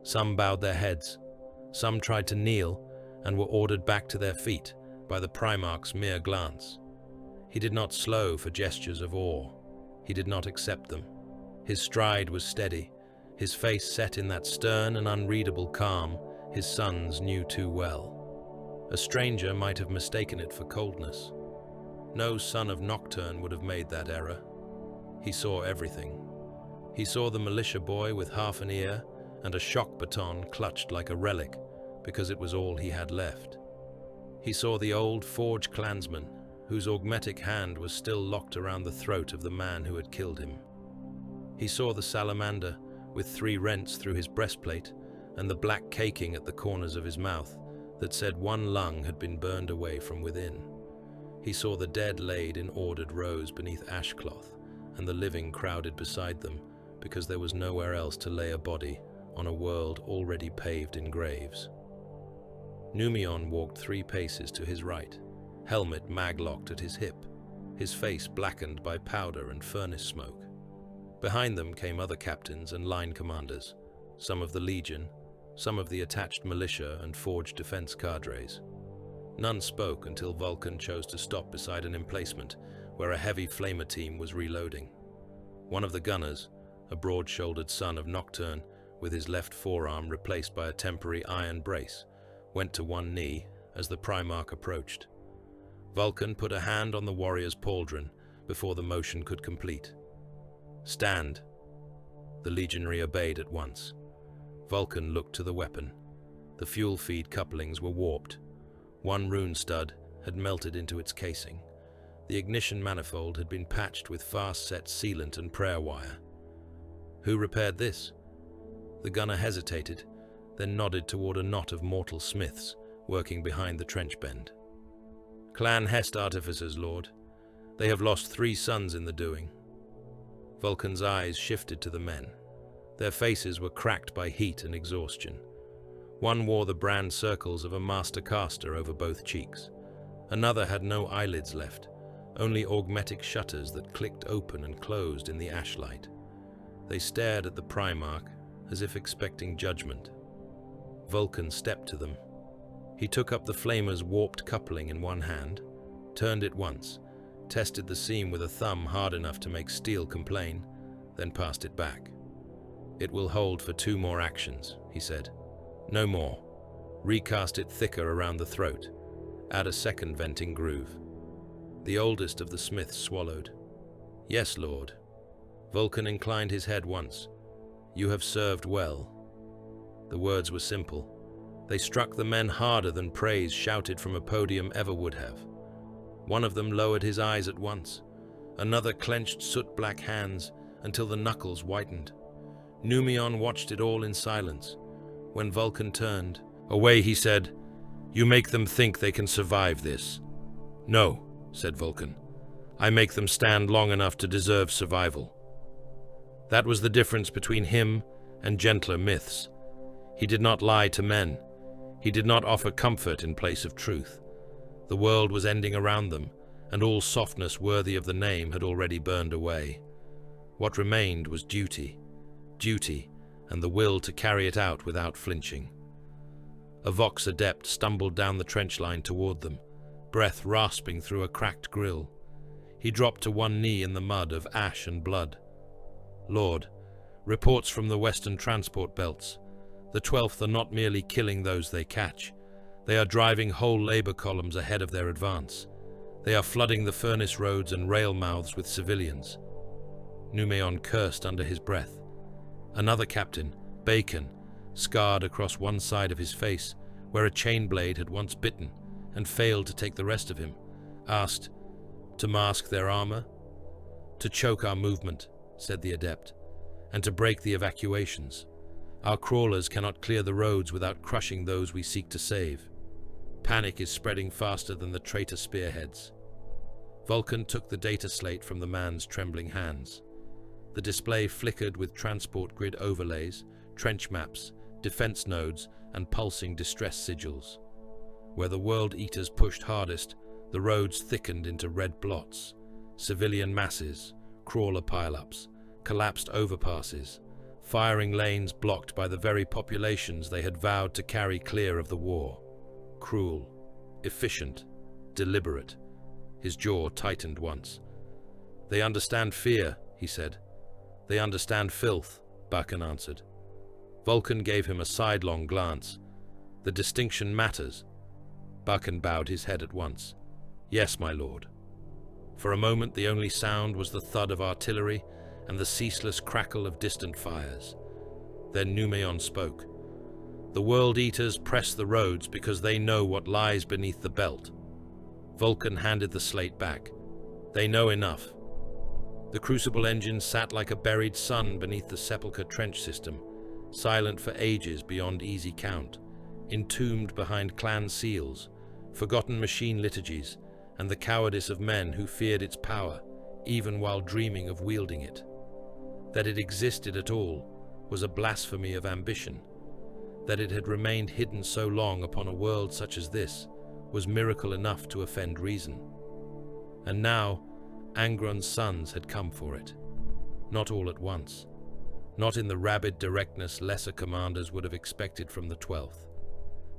Some bowed their heads, some tried to kneel, and were ordered back to their feet by the Primarch's mere glance. He did not slow for gestures of awe. He did not accept them. His stride was steady, his face set in that stern and unreadable calm his sons knew too well. A stranger might have mistaken it for coldness. No son of Nocturne would have made that error. He saw everything. He saw the militia boy with half an ear and a shock baton clutched like a relic because it was all he had left. He saw the old Forge clansman whose augmetic hand was still locked around the throat of the man who had killed him. He saw the salamander with 3 rents through his breastplate and the black caking at the corners of his mouth that said one lung had been burned away from within. He saw the dead laid in ordered rows beneath ashcloth, and the living crowded beside them because there was nowhere else to lay a body on a world already paved in graves. Numion walked 3 paces to his right, helmet mag-locked at his hip, his face blackened by powder and furnace smoke. Behind them came other captains and line commanders, some of the Legion, some of the attached militia and Forge defense cadres. None spoke until Vulkan chose to stop beside an emplacement where a heavy flamer team was reloading. One of the gunners, a broad-shouldered son of Nocturne with his left forearm replaced by a temporary iron brace, went to one knee as the Primarch approached. Vulkan put a hand on the warrior's pauldron before the motion could complete. "Stand." The legionary obeyed at once. Vulkan looked to the weapon. The fuel feed couplings were warped. One rune stud had melted into its casing. The ignition manifold had been patched with fast-set sealant and prayer wire. Who repaired this? The gunner hesitated, then nodded toward a knot of mortal smiths working behind the trench bend. "Clan Hest artificers, Lord. They have lost 3 sons in the doing." Vulkan's eyes shifted to the men. Their faces were cracked by heat and exhaustion. One wore the brand circles of a master caster over both cheeks. Another had no eyelids left, only augmetic shutters that clicked open and closed in the ashlight. They stared at the Primarch as if expecting judgment. Vulkan stepped to them. He took up the flamer's warped coupling in one hand, turned it once, tested the seam with a thumb hard enough to make steel complain, then passed it back. "It will hold for 2 more actions," he said. "No more. Recast it thicker around the throat. Add a second venting groove." The oldest of the smiths swallowed. "Yes, Lord." Vulkan inclined his head once. "You have served well." The words were simple. They struck the men harder than praise shouted from a podium ever would have. One of them lowered his eyes at once. Another clenched soot-black hands until the knuckles whitened. Numion watched it all in silence. When Vulkan turned away, he said, "You make them think they can survive this." "No," said Vulkan. "I make them stand long enough to deserve survival." That was the difference between him and gentler myths. He did not lie to men. He did not offer comfort in place of truth. The world was ending around them, and all softness worthy of the name had already burned away. What remained was duty, and the will to carry it out without flinching. A Vox adept stumbled down the trench line toward them, breath rasping through a cracked grill. He dropped to one knee in the mud of ash and blood. "Lord, reports from the western transport belts. The 12th are not merely killing those they catch. They are driving whole labor columns ahead of their advance. They are flooding the furnace roads and rail mouths with civilians." Numion cursed under his breath. Another captain, Bacon, scarred across one side of his face, where a chain blade had once bitten and failed to take the rest of him, asked, "To mask their armor?" "To choke our movement," said the adept, "and to break the evacuations. Our crawlers cannot clear the roads without crushing those we seek to save. Panic is spreading faster than the traitor spearheads." Vulkan took the data slate from the man's trembling hands. The display flickered with transport grid overlays, trench maps, defense nodes, and pulsing distress sigils. Where the World Eaters pushed hardest, the roads thickened into red blots. Civilian masses, crawler pileups, collapsed overpasses, firing lanes blocked by the very populations they had vowed to carry clear of the war. Cruel, efficient, deliberate. His jaw tightened once. "They understand fear," he said. "They understand filth," Vulkan answered. Vulkan gave him a sidelong glance. "The distinction matters." Vulkan bowed his head at once. "Yes, my lord." For a moment the only sound was the thud of artillery and the ceaseless crackle of distant fires. Then Numion spoke. "The World Eaters press the roads because they know what lies beneath the belt." Vulkan handed the slate back. "They know enough." The Crucible engine sat like a buried sun beneath the Sepulchre trench system, silent for ages beyond easy count, entombed behind clan seals, forgotten machine liturgies, and the cowardice of men who feared its power, even while dreaming of wielding it. That it existed at all was a blasphemy of ambition. That it had remained hidden so long upon a world such as this was miracle enough to offend reason. And now, Angron's sons had come for it. Not all at once. Not in the rabid directness lesser commanders would have expected from the 12th.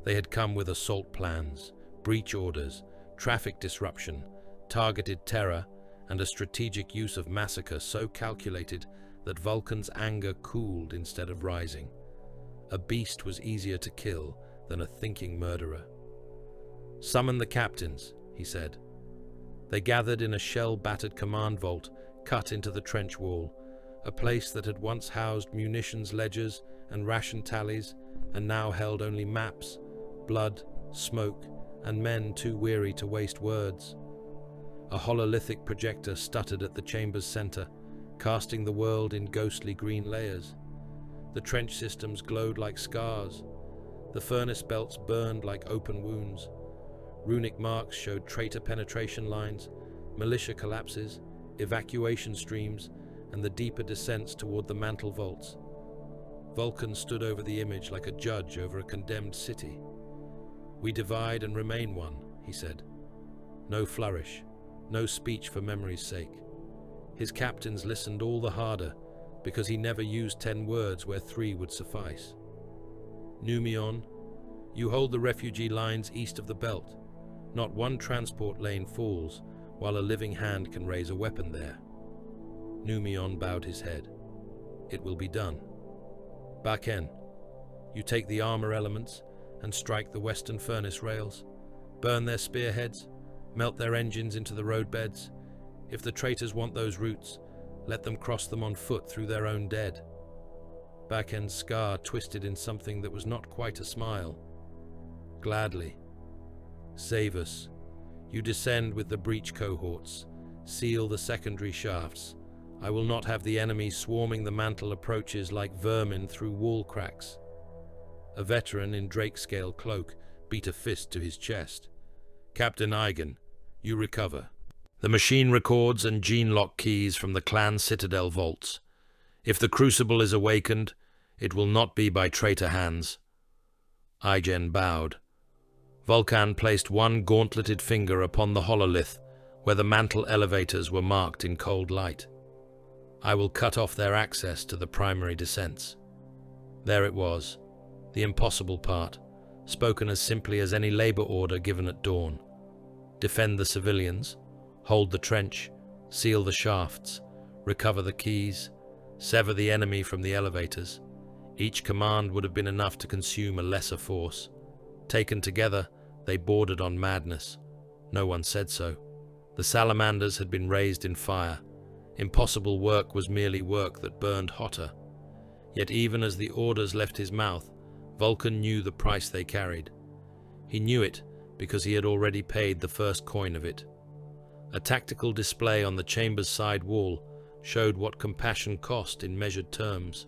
They had come with assault plans, breach orders, traffic disruption, targeted terror, and a strategic use of massacre so calculated that Vulkan's anger cooled instead of rising. A beast was easier to kill than a thinking murderer. "Summon the captains," he said. They gathered in a shell-battered command vault cut into the trench wall, a place that had once housed munitions ledgers and ration tallies and now held only maps, blood, smoke, and men too weary to waste words. A hololithic projector stuttered at the chamber's center, casting the world in ghostly green layers. The trench systems glowed like scars. The furnace belts burned like open wounds. Runic marks showed traitor penetration lines, militia collapses, evacuation streams, and the deeper descents toward the mantle vaults. Vulkan stood over the image like a judge over a condemned city. "We divide and remain one," he said. No flourish, no speech for memory's sake. His captains listened all the harder because he never used 10 words where 3 would suffice. "Numion, you hold the refugee lines east of the belt. Not one transport lane falls while a living hand can raise a weapon there." Numion bowed his head. "It will be done." "Baken, you take the armor elements and strike the western furnace rails, burn their spearheads, melt their engines into the roadbeds. If the traitors want those routes, let them cross them on foot through their own dead." Baken's scar twisted in something that was not quite a smile. "Gladly. Save us. You descend with the breach cohorts. Seal the secondary shafts. I will not have the enemy swarming the mantle approaches like vermin through wall cracks." A veteran in drakescale cloak beat a fist to his chest. "Captain Eigen, you recover. The machine records and gene lock keys from the clan citadel vaults. If the Crucible is awakened, it will not be by traitor hands." Eigen bowed. Vulkan placed one gauntleted finger upon the hololith where the mantle elevators were marked in cold light. "I will cut off their access to the primary descents." There it was, the impossible part, spoken as simply as any labor order given at dawn. Defend the civilians, hold the trench, seal the shafts, recover the keys, sever the enemy from the elevators. Each command would have been enough to consume a lesser force. Taken together, they bordered on madness. No one said so. The salamanders had been raised in fire. Impossible work was merely work that burned hotter. Yet even as the orders left his mouth, Vulkan knew the price they carried. He knew it because he had already paid the first coin of it. A tactical display on the chamber's side wall showed what compassion cost in measured terms.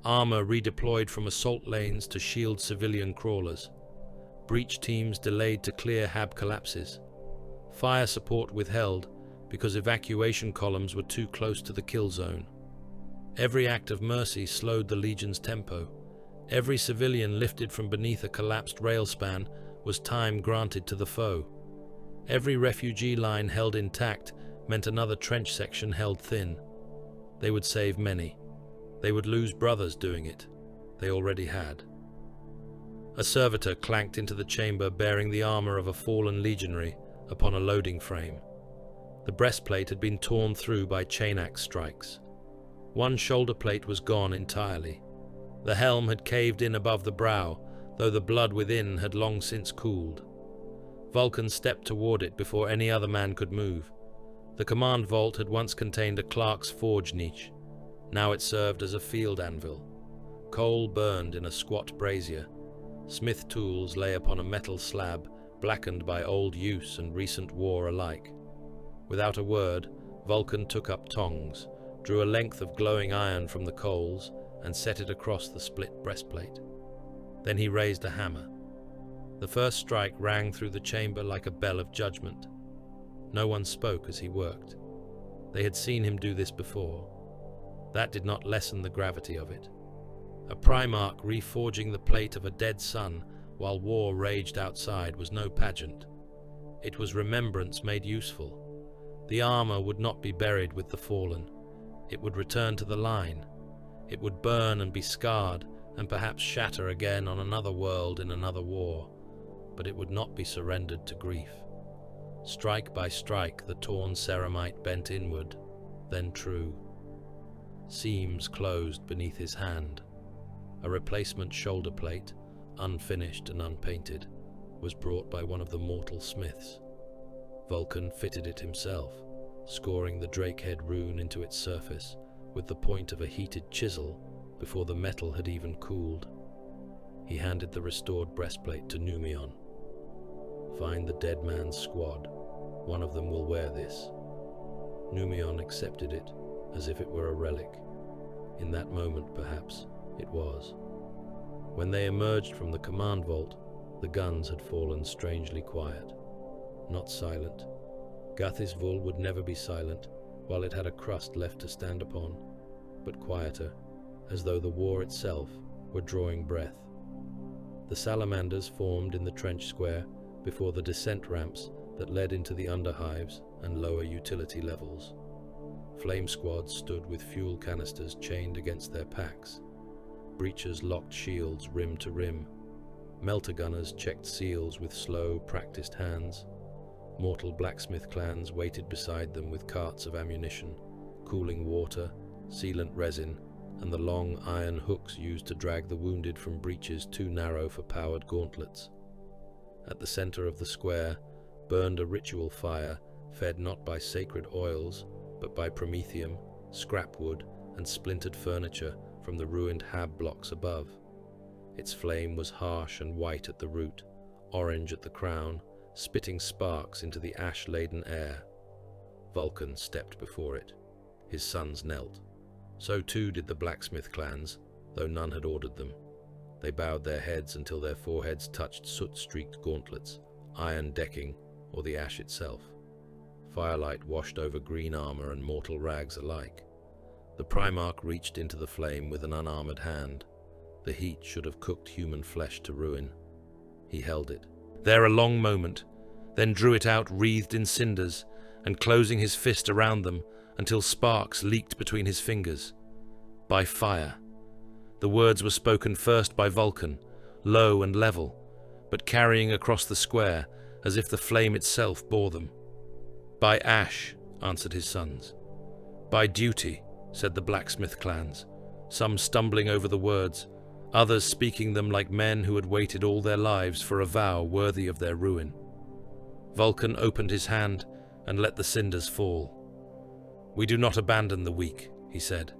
Armor redeployed from assault lanes to shield civilian crawlers. Breach teams delayed to clear hab collapses. Fire support withheld because evacuation columns were too close to the kill zone. Every act of mercy slowed the Legion's tempo. Every civilian lifted from beneath a collapsed railspan was time granted to the foe. Every refugee line held intact meant another trench section held thin. They would save many. They would lose brothers doing it. They already had. A servitor clanked into the chamber bearing the armor of a fallen legionary upon a loading frame. The breastplate had been torn through by chain-axe strikes. One shoulder plate was gone entirely. The helm had caved in above the brow, though the blood within had long since cooled. Vulkan stepped toward it before any other man could move. The command vault had once contained a clerk's forge niche. Now it served as a field anvil. Coal burned in a squat brazier. Smith tools lay upon a metal slab, blackened by old use and recent war alike. Without a word, Vulkan took up tongs, drew a length of glowing iron from the coals, and set it across the split breastplate. Then he raised a hammer. The first strike rang through the chamber like a bell of judgment. No one spoke as he worked. They had seen him do this before. That did not lessen the gravity of it. A Primarch reforging the plate of a dead sun while war raged outside was no pageant. It was remembrance made useful. The armor would not be buried with the fallen. It would return to the line. It would burn and be scarred, and perhaps shatter again on another world in another war. But it would not be surrendered to grief. Strike by strike, the torn ceramite bent inward, then true. Seams closed beneath his hand. A replacement shoulder plate, unfinished and unpainted, was brought by one of the mortal smiths. Vulkan fitted it himself, scoring the drakehead rune into its surface with the point of a heated chisel before the metal had even cooled. He handed the restored breastplate to Numion. "Find the dead man's squad. One of them will wear this." Numion accepted it as if it were a relic. In that moment, perhaps, it was. When they emerged from the command vault, the guns had fallen strangely quiet. Not silent. Gathisvul would never be silent while it had a crust left to stand upon, but quieter, as though the war itself were drawing breath. The salamanders formed in the trench square before the descent ramps that led into the underhives and lower utility levels. Flame squads stood with fuel canisters chained against their packs. Breachers locked shields rim to rim. Melter gunners checked seals with slow, practiced hands. Mortal blacksmith clans waited beside them with carts of ammunition, cooling water, sealant resin, and the long iron hooks used to drag the wounded from breaches too narrow for powered gauntlets. At the center of the square burned a ritual fire fed not by sacred oils, but by promethium, scrap wood, and splintered furniture from the ruined hab blocks above. Its flame was harsh and white at the root, orange at the crown, spitting sparks into the ash-laden air. Vulkan stepped before it. His sons knelt. So too did the blacksmith clans, though none had ordered them. They bowed their heads until their foreheads touched soot-streaked gauntlets, iron decking, or the ash itself. Firelight washed over green armor and mortal rags alike. The Primarch reached into the flame with an unarmored hand. The heat should have cooked human flesh to ruin. He held it. There a long moment, then drew it out wreathed in cinders, and closing his fist around them until sparks leaked between his fingers. By fire. The words were spoken first by Vulkan, low and level, but carrying across the square as if the flame itself bore them. By ash, answered his sons. By duty, said the blacksmith clans, some stumbling over the words, others speaking them like men who had waited all their lives for a vow worthy of their ruin. Vulkan opened his hand and let the cinders fall. We do not abandon the weak, he said.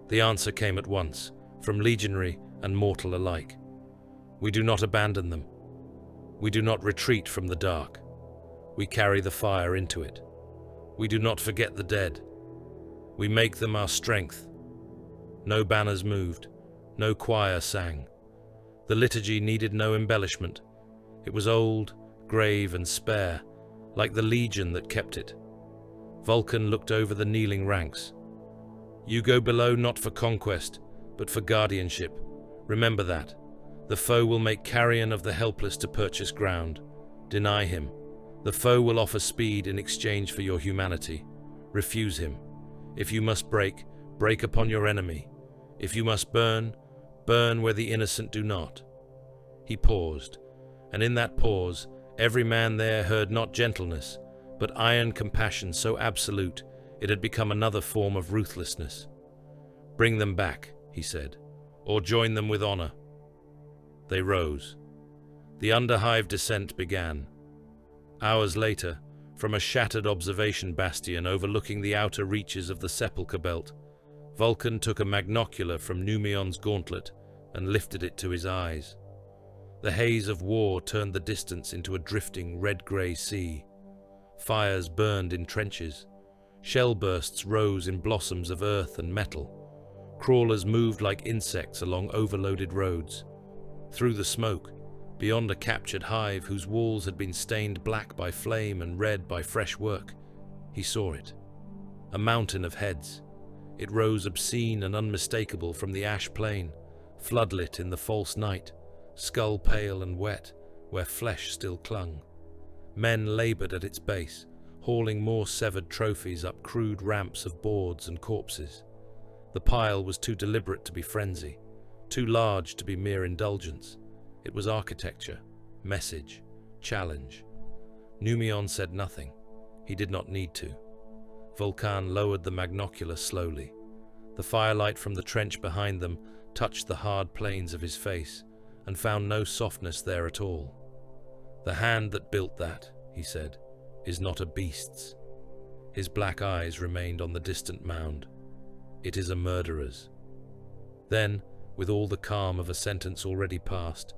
The answer came at once, from legionary and mortal alike. We do not abandon them. We do not retreat from the dark. We carry the fire into it. We do not forget the dead. We make them our strength. No banners moved. No choir sang. The liturgy needed no embellishment. It was old, grave, and spare, like the legion that kept it. Vulkan looked over the kneeling ranks. You go below not for conquest, but for guardianship. Remember that. The foe will make carrion of the helpless to purchase ground. Deny him. The foe will offer speed in exchange for your humanity. Refuse him. If you must break, break upon your enemy. If you must burn, burn where the innocent do not. He paused, and in that pause, every man there heard not gentleness, but iron compassion so absolute it had become another form of ruthlessness. Bring them back, he said, or join them with honor. They rose. The underhive descent began. Hours later, from a shattered observation bastion overlooking the outer reaches of the Sepulchre Belt, Vulkan took a magnocular from Numion's gauntlet and lifted it to his eyes. The haze of war turned the distance into a drifting red-grey sea. Fires burned in trenches. Shell bursts rose in blossoms of earth and metal. Crawlers moved like insects along overloaded roads. Through the smoke, beyond a captured hive whose walls had been stained black by flame and red by fresh work, he saw it. A mountain of heads. It rose obscene and unmistakable from the ash plain, floodlit in the false night, skull-pale and wet, where flesh still clung. Men labored at its base, hauling more severed trophies up crude ramps of boards and corpses. The pile was too deliberate to be frenzy, too large to be mere indulgence. It was architecture, message, challenge. Numion said nothing. He did not need to. Vulkan lowered the magnocular slowly. The firelight from the trench behind them touched the hard planes of his face and found no softness there at all. The hand that built that, he said, is not a beast's. His black eyes remained on the distant mound. It is a murderer's. Then, with all the calm of a sentence already past,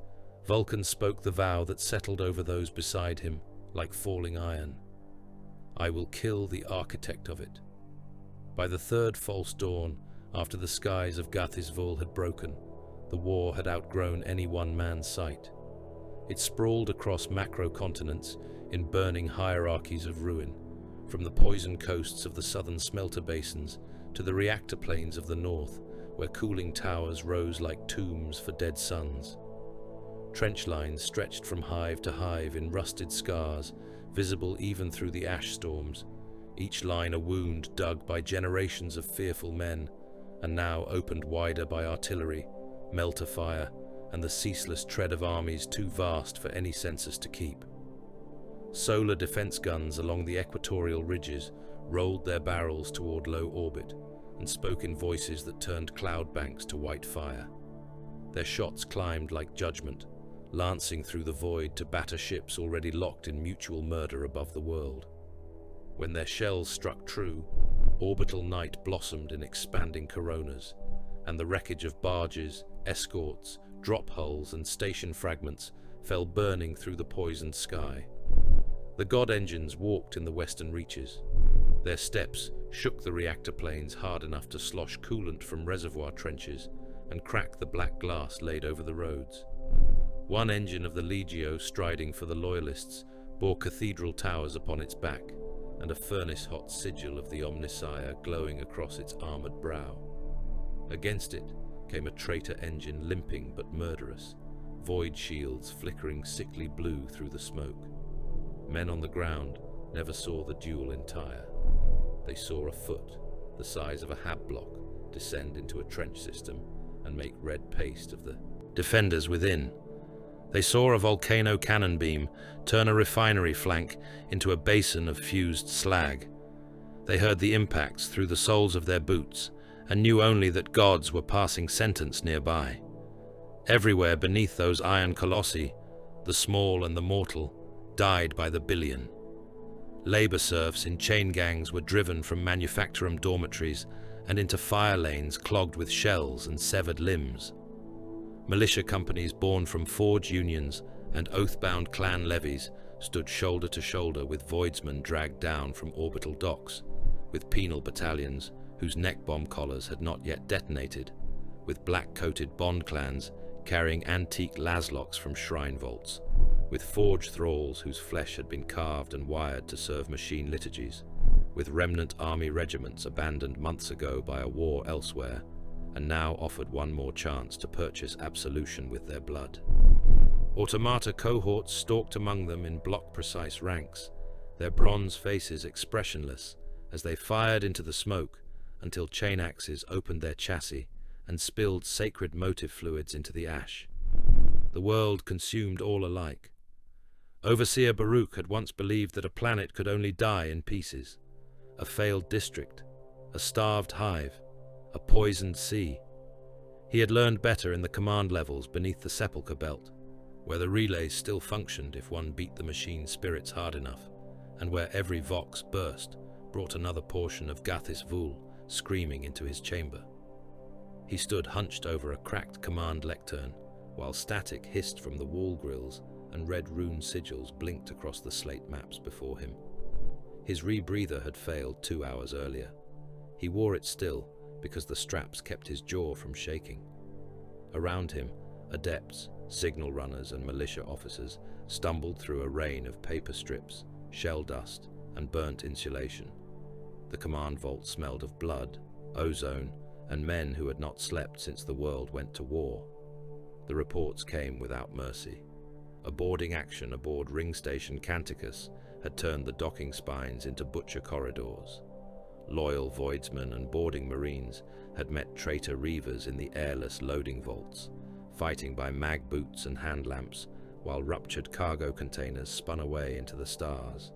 Vulkan spoke the vow that settled over those beside him like falling iron. I will kill the architect of it. By the third false dawn, after the skies of Gathisvul had broken, the war had outgrown any one man's sight. It sprawled across macro-continents in burning hierarchies of ruin, from the poison coasts of the southern smelter basins to the reactor plains of the north, where cooling towers rose like tombs for dead suns. Trench lines stretched from hive to hive in rusted scars, visible even through the ash storms, each line a wound dug by generations of fearful men, and now opened wider by artillery, melter fire, and the ceaseless tread of armies too vast for any census to keep. Solar defense guns along the equatorial ridges rolled their barrels toward low orbit and spoke in voices that turned cloud banks to white fire. Their shots climbed like judgment, lancing through the void to batter ships already locked in mutual murder above the world. When their shells struck true, orbital night blossomed in expanding coronas, and the wreckage of barges, escorts, drop hulls, and station fragments fell burning through the poisoned sky. The god engines walked in the western reaches. Their steps shook the reactor planes hard enough to slosh coolant from reservoir trenches and crack the black glass laid over the roads. One engine of the Legio, striding for the Loyalists, bore cathedral towers upon its back, and a furnace-hot sigil of the Omnissiah glowing across its armored brow. Against it came a traitor engine limping but murderous, void shields flickering sickly blue through the smoke. Men on the ground never saw the duel entire. They saw a foot, the size of a hab block, descend into a trench system and make red paste of the defenders within. They saw a volcano cannon beam turn a refinery flank into a basin of fused slag. They heard the impacts through the soles of their boots and knew only that gods were passing sentence nearby. Everywhere beneath those iron colossi, the small and the mortal died by the billion. Labor serfs in chain gangs were driven from manufactorum dormitories and into fire lanes clogged with shells and severed limbs. Militia companies born from forge unions and oath-bound clan levies stood shoulder to shoulder with voidsmen dragged down from orbital docks, with penal battalions whose neck bomb collars had not yet detonated, with black-coated bond clans carrying antique laslocks from shrine vaults, with forged thralls whose flesh had been carved and wired to serve machine liturgies, with remnant army regiments abandoned months ago by a war elsewhere, and now offered one more chance to purchase absolution with their blood. Automata cohorts stalked among them in block-precise ranks, their bronze faces expressionless as they fired into the smoke until chain axes opened their chassis and spilled sacred motive fluids into the ash. The world consumed all alike. Overseer Baruch had once believed that a planet could only die in pieces. A failed district, a starved hive, a poisoned sea. He had learned better in the command levels beneath the sepulchre belt, where the relays still functioned if one beat the machine spirits hard enough, and where every vox burst brought another portion of Gathis Vul screaming into his chamber. He stood hunched over a cracked command lectern, while static hissed from the wall grills and red rune sigils blinked across the slate maps before him. His rebreather had failed 2 hours earlier. He wore it still, because the straps kept his jaw from shaking. Around him, adepts, signal runners, and militia officers stumbled through a rain of paper strips, shell dust, and burnt insulation. The command vault smelled of blood, ozone, and men who had not slept since the world went to war. The reports came without mercy. A boarding action aboard ring station Canticus had turned the docking spines into butcher corridors. Loyal voidsmen and boarding marines had met traitor reavers in the airless loading vaults, fighting by mag boots and hand lamps, while ruptured cargo containers spun away into the stars.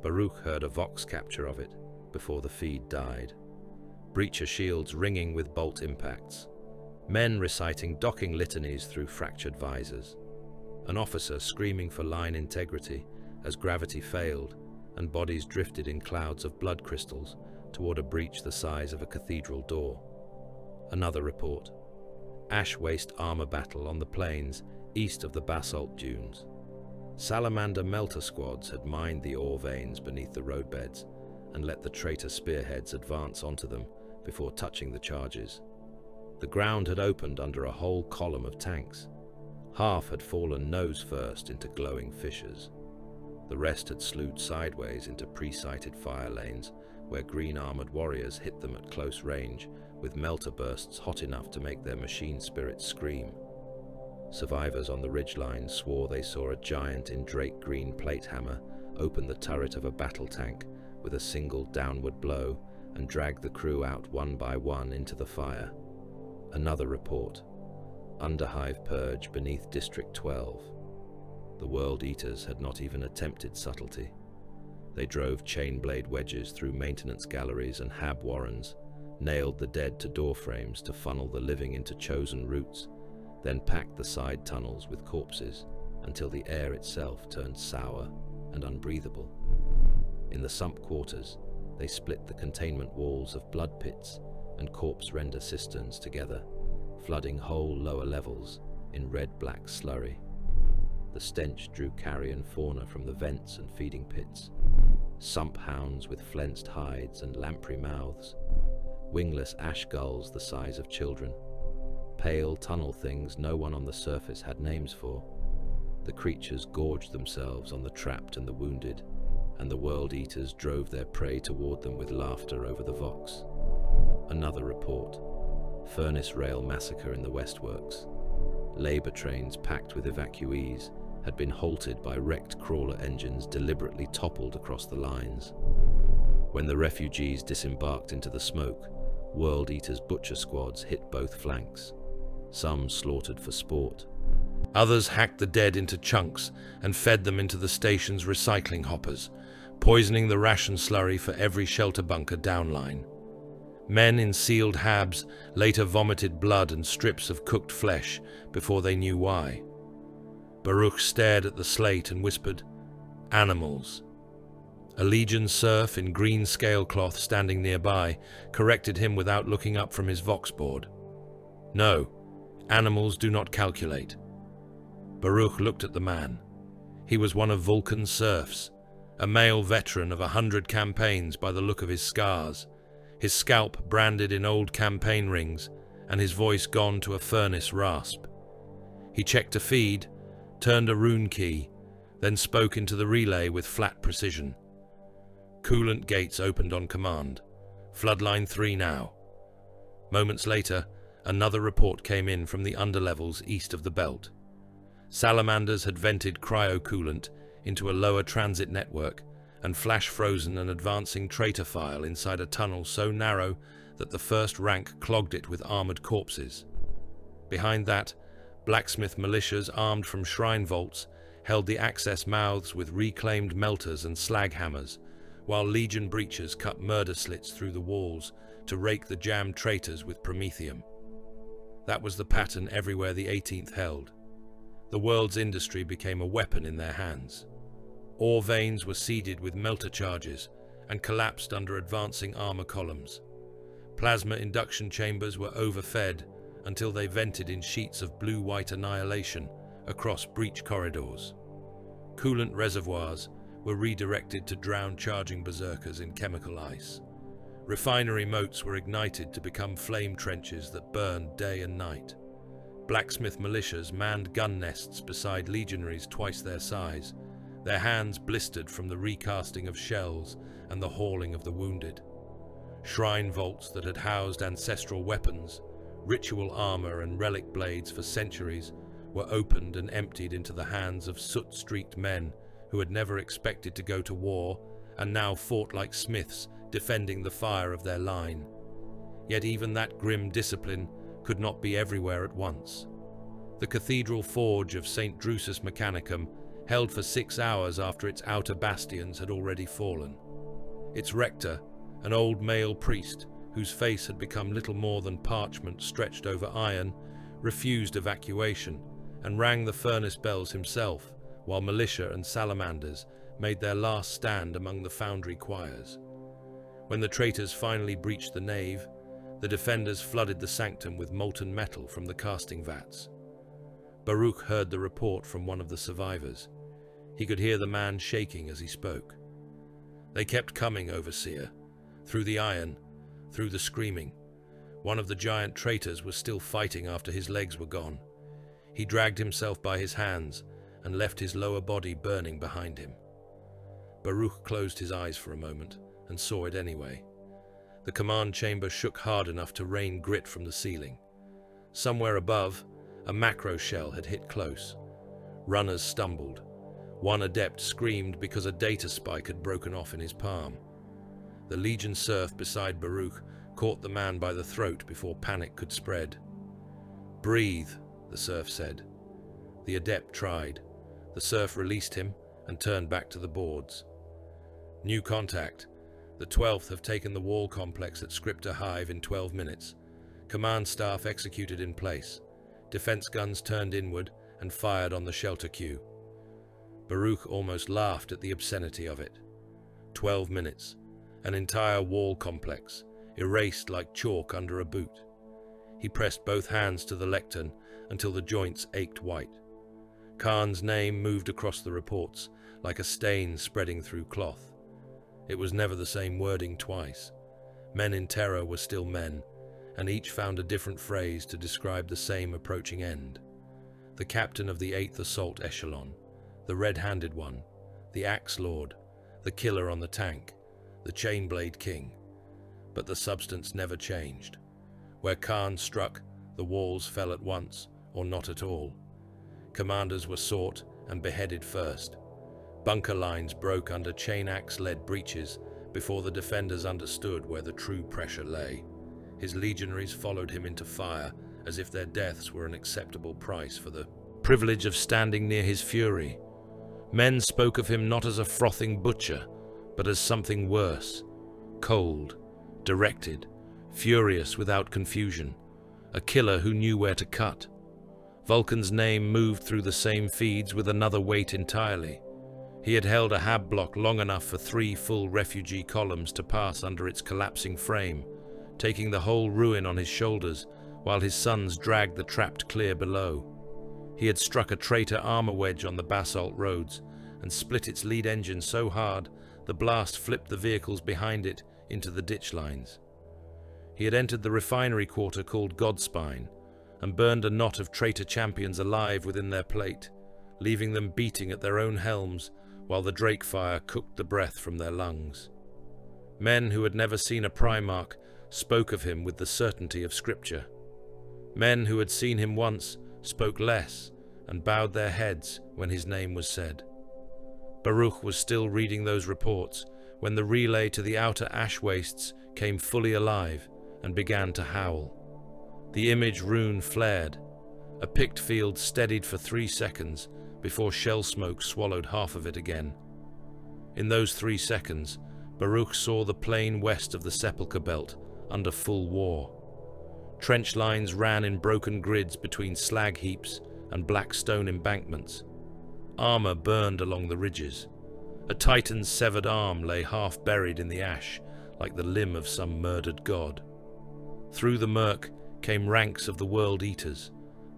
Baruch heard a vox capture of it before the feed died. Breacher shields ringing with bolt impacts. Men reciting docking litanies through fractured visors. An officer screaming for line integrity as gravity failed and bodies drifted in clouds of blood crystals toward a breach the size of a cathedral door. Another report. Ash waste armor battle on the plains east of the basalt dunes. Salamander melter squads had mined the ore veins beneath the roadbeds and let the traitor spearheads advance onto them before touching the charges. The ground had opened under a whole column of tanks. Half had fallen nose first into glowing fissures. The rest had slewed sideways into pre-sighted fire lanes where green-armored warriors hit them at close range, with melter bursts hot enough to make their machine spirits scream. Survivors on the ridgeline swore they saw a giant Indrake green plate hammer open the turret of a battle tank with a single downward blow and drag the crew out one by one into the fire. Another report. Underhive purge beneath District 12. The World Eaters had not even attempted subtlety. They drove chain blade wedges through maintenance galleries and hab warrens, nailed the dead to door frames to funnel the living into chosen routes, then packed the side tunnels with corpses until the air itself turned sour and unbreathable. In the sump quarters, they split the containment walls of blood pits and corpse render cisterns together, flooding whole lower levels in red-black slurry. The stench drew carrion fauna from the vents and feeding pits. Sump hounds with flensed hides and lamprey mouths, wingless ash gulls the size of children, pale tunnel things no one on the surface had names for. The creatures gorged themselves on the trapped and the wounded, and the World Eaters drove their prey toward them with laughter over the Vox. Another report. Furnace rail massacre in the Westworks. Labour trains packed with evacuees had been halted by wrecked crawler engines deliberately toppled across the lines. When the refugees disembarked into the smoke, World Eaters' butcher squads hit both flanks. Some slaughtered for sport. Others hacked the dead into chunks and fed them into the station's recycling hoppers, poisoning the ration slurry for every shelter bunker downline. Men in sealed habs later vomited blood and strips of cooked flesh before they knew why. Baruch stared at the slate and whispered, "Animals." A Legion serf in green scale-cloth standing nearby corrected him without looking up from his Vox board. "No, animals do not calculate." Baruch looked at the man. He was one of Vulkan's serfs, a male veteran of 100 campaigns by the look of his scars, his scalp branded in old campaign rings, and his voice gone to a furnace rasp. He checked a feed, turned a rune key, then spoke into the relay with flat precision. Coolant gates opened on command. Floodline 3 now. Moments later, another report came in from the underlevels east of the belt. Salamanders had vented cryo-coolant into a lower transit network and flash-frozen an advancing traitor file inside a tunnel so narrow that the first rank clogged it with armored corpses. Behind that, blacksmith militias armed from shrine vaults held the access mouths with reclaimed melters and slag hammers, while Legion breachers cut murder slits through the walls to rake the jammed traitors with promethium. That was the pattern everywhere the 18th held. The world's industry became a weapon in their hands. Ore veins were seeded with melter charges and collapsed under advancing armor columns. Plasma induction chambers were overfed until they vented in sheets of blue-white annihilation across breach corridors. Coolant reservoirs were redirected to drown charging berserkers in chemical ice. Refinery moats were ignited to become flame trenches that burned day and night. Blacksmith militias manned gun nests beside legionaries twice their size, their hands blistered from the recasting of shells and the hauling of the wounded. Shrine vaults that had housed ancestral weapons, ritual armor and relic blades for centuries were opened and emptied into the hands of soot-streaked men who had never expected to go to war and now fought like smiths defending the fire of their line. Yet even that grim discipline could not be everywhere at once. The cathedral forge of St. Drusus Mechanicum held for 6 hours after its outer bastions had already fallen. Its rector, an old male priest whose face had become little more than parchment stretched over iron, refused evacuation and rang the furnace bells himself, while militia and salamanders made their last stand among the foundry choirs. When the traitors finally breached the nave, the defenders flooded the sanctum with molten metal from the casting vats. Baruch heard the report from one of the survivors. He could hear the man shaking as he spoke. "They kept coming, Overseer. Through the iron, through the screaming. One of the giant traitors was still fighting after his legs were gone. He dragged himself by his hands and left his lower body burning behind him." Baruch closed his eyes for a moment and saw it anyway. The command chamber shook hard enough to rain grit from the ceiling. Somewhere above, a macro shell had hit close. Runners stumbled. One adept screamed because a data spike had broken off in his palm. The Legion serf beside Baruch caught the man by the throat before panic could spread. "Breathe," the serf said. The adept tried. The serf released him and turned back to the boards. "New contact. The 12th have taken the wall complex at Scriptor Hive in 12 minutes. Command staff executed in place. Defense guns turned inward and fired on the shelter queue." Baruch almost laughed at the obscenity of it. 12 minutes. An entire wall complex, erased like chalk under a boot. He pressed both hands to the lectern until the joints ached white. Kharn's name moved across the reports, like a stain spreading through cloth. It was never the same wording twice. Men in terror were still men, and each found a different phrase to describe the same approaching end. The captain of the 8th Assault Echelon, the red-handed one, the Axe Lord, the killer on the tank, the Chainblade King. But the substance never changed. Where Kharn struck, the walls fell at once, or not at all. Commanders were sought and beheaded first. Bunker lines broke under chain axe-led breaches before the defenders understood where the true pressure lay. His legionaries followed him into fire as if their deaths were an acceptable price for the privilege of standing near his fury. Men spoke of him not as a frothing butcher, but as something worse. Cold, directed, furious without confusion. A killer who knew where to cut. Vulkan's name moved through the same feeds with another weight entirely. He had held a hab block long enough for 3 full refugee columns to pass under its collapsing frame, taking the whole ruin on his shoulders while his sons dragged the trapped clear below. He had struck a traitor armor wedge on the basalt roads and split its lead engine so hard the blast flipped the vehicles behind it into the ditch lines. He had entered the refinery quarter called Godspine and burned a knot of traitor champions alive within their plate, leaving them beating at their own helms while the Drake fire cooked the breath from their lungs. Men who had never seen a Primarch spoke of him with the certainty of Scripture. Men who had seen him once spoke less and bowed their heads when his name was said. Baruch was still reading those reports when the relay to the outer ash wastes came fully alive and began to howl. The image rune flared. A picked field steadied for 3 seconds before shell smoke swallowed half of it again. In those 3 seconds, Baruch saw the plain west of the Sepulchre Belt under full war. Trench lines ran in broken grids between slag heaps and black stone embankments. Armor burned along the ridges. A Titan's severed arm lay half buried in the ash, like the limb of some murdered god. Through the murk came ranks of the World Eaters,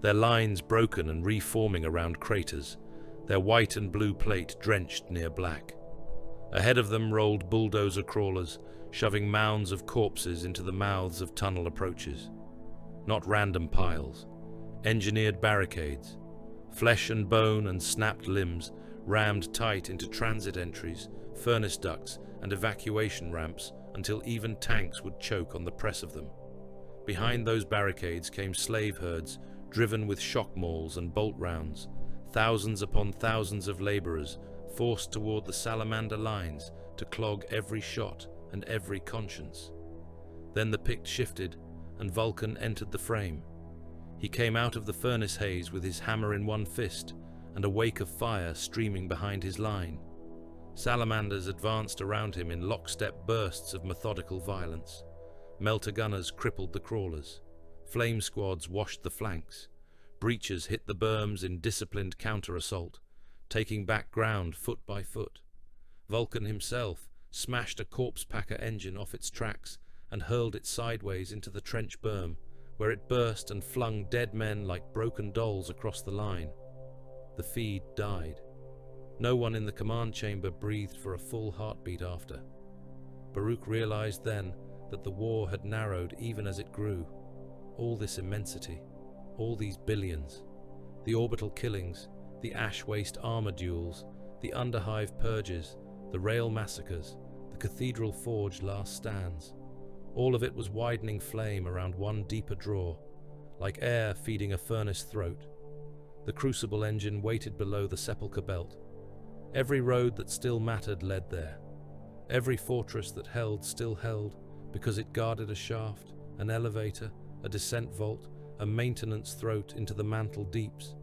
their lines broken and reforming around craters, their white and blue plate drenched near black. Ahead of them rolled bulldozer crawlers, shoving mounds of corpses into the mouths of tunnel approaches. Not random piles, engineered barricades, flesh and bone and snapped limbs rammed tight into transit entries, furnace ducts and evacuation ramps until even tanks would choke on the press of them. Behind those barricades came slave herds driven with shock mauls and bolt rounds, thousands upon thousands of laborers forced toward the salamander lines to clog every shot and every conscience. Then the pict shifted and Vulkan entered the frame. He came out of the furnace haze with his hammer in one fist and a wake of fire streaming behind his line. Salamanders advanced around him in lockstep bursts of methodical violence. Melter gunners crippled the crawlers. Flame squads washed the flanks. Breachers hit the berms in disciplined counter-assault, taking back ground foot by foot. Vulkan himself smashed a corpse-packer engine off its tracks and hurled it sideways into the trench berm, where it burst and flung dead men like broken dolls across the line. The feed died. No one in the command chamber breathed for a full heartbeat after. Baruch realized then that the war had narrowed even as it grew. All this immensity, all these billions, the orbital killings, the ash waste armor duels, the underhive purges, the rail massacres, the cathedral forge last stands. All of it was widening flame around one deeper draw, like air feeding a furnace throat. The Crucible engine waited below the sepulchre belt. Every road that still mattered led there. Every fortress that held still held, because it guarded a shaft, an elevator, a descent vault, a maintenance throat into the mantle deeps.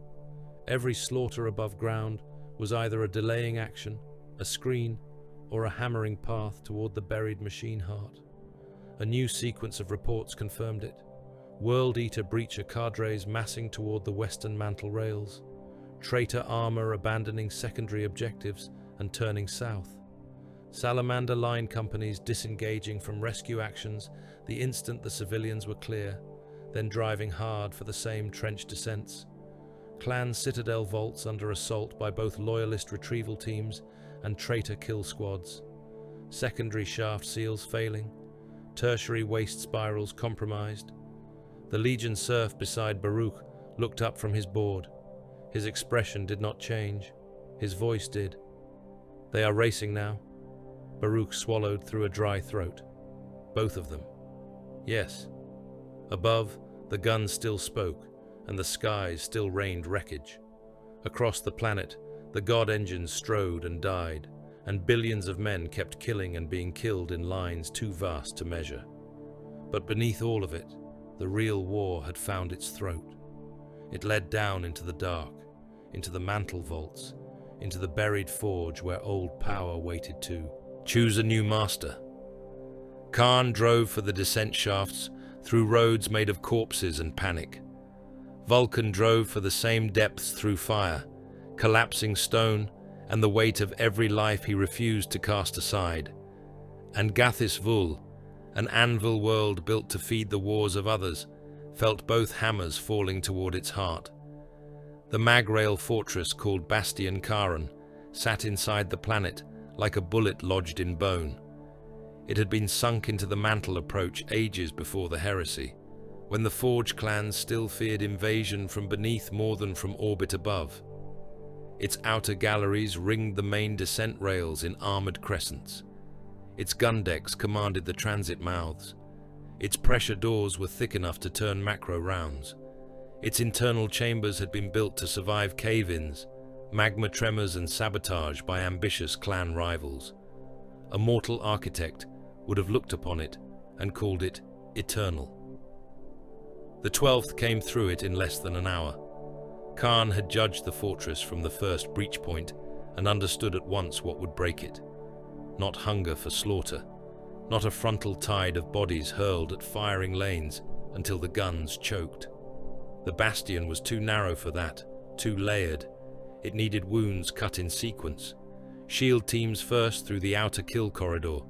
Every slaughter above ground was either a delaying action, a screen, or a hammering path toward the buried machine heart. A new sequence of reports confirmed it. World Eater breacher cadres massing toward the western mantle rails. Traitor armor abandoning secondary objectives and turning south. Salamander line companies disengaging from rescue actions the instant the civilians were clear, then driving hard for the same trench descents. Clan Citadel vaults under assault by both loyalist retrieval teams and traitor kill squads. Secondary shaft seals failing. Tertiary waste spirals compromised. The Legion serf beside Baruch looked up from his board. His expression did not change. His voice did. They are racing now. Baruch swallowed through a dry throat. Both of them. Yes. Above, the guns still spoke, and the skies still rained wreckage. Across the planet, the god engines strode and died, and billions of men kept killing and being killed in lines too vast to measure. But beneath all of it, the real war had found its throat. It led down into the dark, into the mantle vaults, into the buried forge where old power waited to choose a new master. Kharn drove for the descent shafts through roads made of corpses and panic. Vulkan drove for the same depths through fire, collapsing stone, and the weight of every life he refused to cast aside. And Gathis Vul, an anvil world built to feed the wars of others, felt both hammers falling toward its heart. The magrail fortress called Bastion Kharn sat inside the planet like a bullet lodged in bone. It had been sunk into the mantle approach ages before the heresy, when the Forge clans still feared invasion from beneath more than from orbit above. Its outer galleries ringed the main descent rails in armored crescents. Its gun decks commanded the transit mouths. Its pressure doors were thick enough to turn macro rounds. Its internal chambers had been built to survive cave-ins, magma tremors and sabotage by ambitious clan rivals. A mortal architect would have looked upon it and called it eternal. The 12th came through it in less than an hour. Kharn had judged the fortress from the first breach point and understood at once what would break it. Not hunger for slaughter, not a frontal tide of bodies hurled at firing lanes until the guns choked. The bastion was too narrow for that, too layered. It needed wounds cut in sequence. Shield teams first through the outer kill corridor,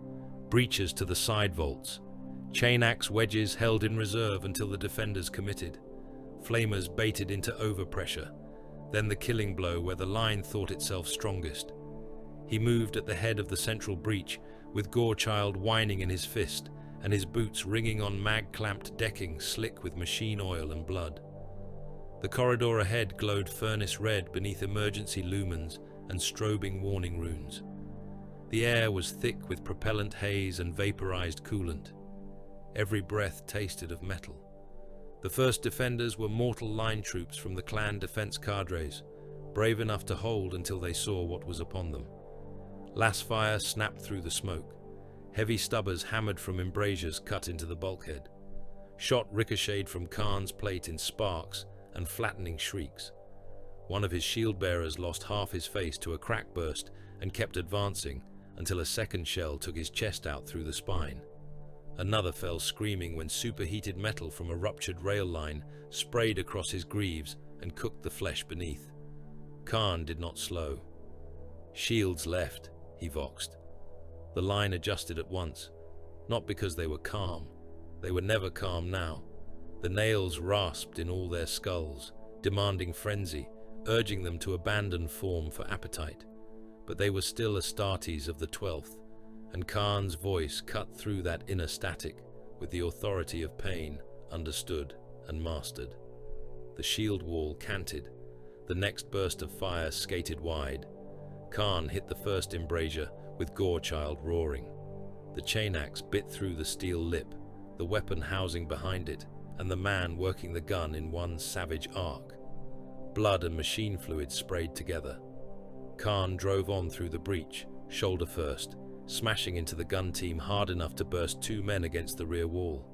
breaches to the side vaults. Chain axe wedges held in reserve until the defenders committed. Flamers baited into overpressure. Then the killing blow where the line thought itself strongest. He moved at the head of the central breach, with Gorechild whining in his fist, and his boots ringing on mag-clamped decking slick with machine oil and blood. The corridor ahead glowed furnace red beneath emergency lumens and strobing warning runes. The air was thick with propellant haze and vaporized coolant. Every breath tasted of metal. The first defenders were mortal line troops from the clan defense cadres, brave enough to hold until they saw what was upon them. Lass fire snapped through the smoke. Heavy stubbers hammered from embrasures cut into the bulkhead. Shot ricocheted from Kharn's plate in sparks and flattening shrieks. One of his shield bearers lost half his face to a crack burst and kept advancing until a second shell took his chest out through the spine. Another fell screaming when superheated metal from a ruptured rail line sprayed across his greaves and cooked the flesh beneath. Kharn did not slow. Shields left, he voxed. The line adjusted at once, not because they were calm. They were never calm now. The nails rasped in all their skulls, demanding frenzy, urging them to abandon form for appetite. But they were still Astartes of the 12th, and Kharn's voice cut through that inner static with the authority of pain, understood and mastered. The shield wall canted. The next burst of fire skated wide. Kharn hit the first embrasure with Gorechild roaring. The chain axe bit through the steel lip, the weapon housing behind it, and the man working the gun in one savage arc. Blood and machine fluid sprayed together. Kharn drove on through the breach, shoulder first, smashing into the gun team hard enough to burst 2 men against the rear wall.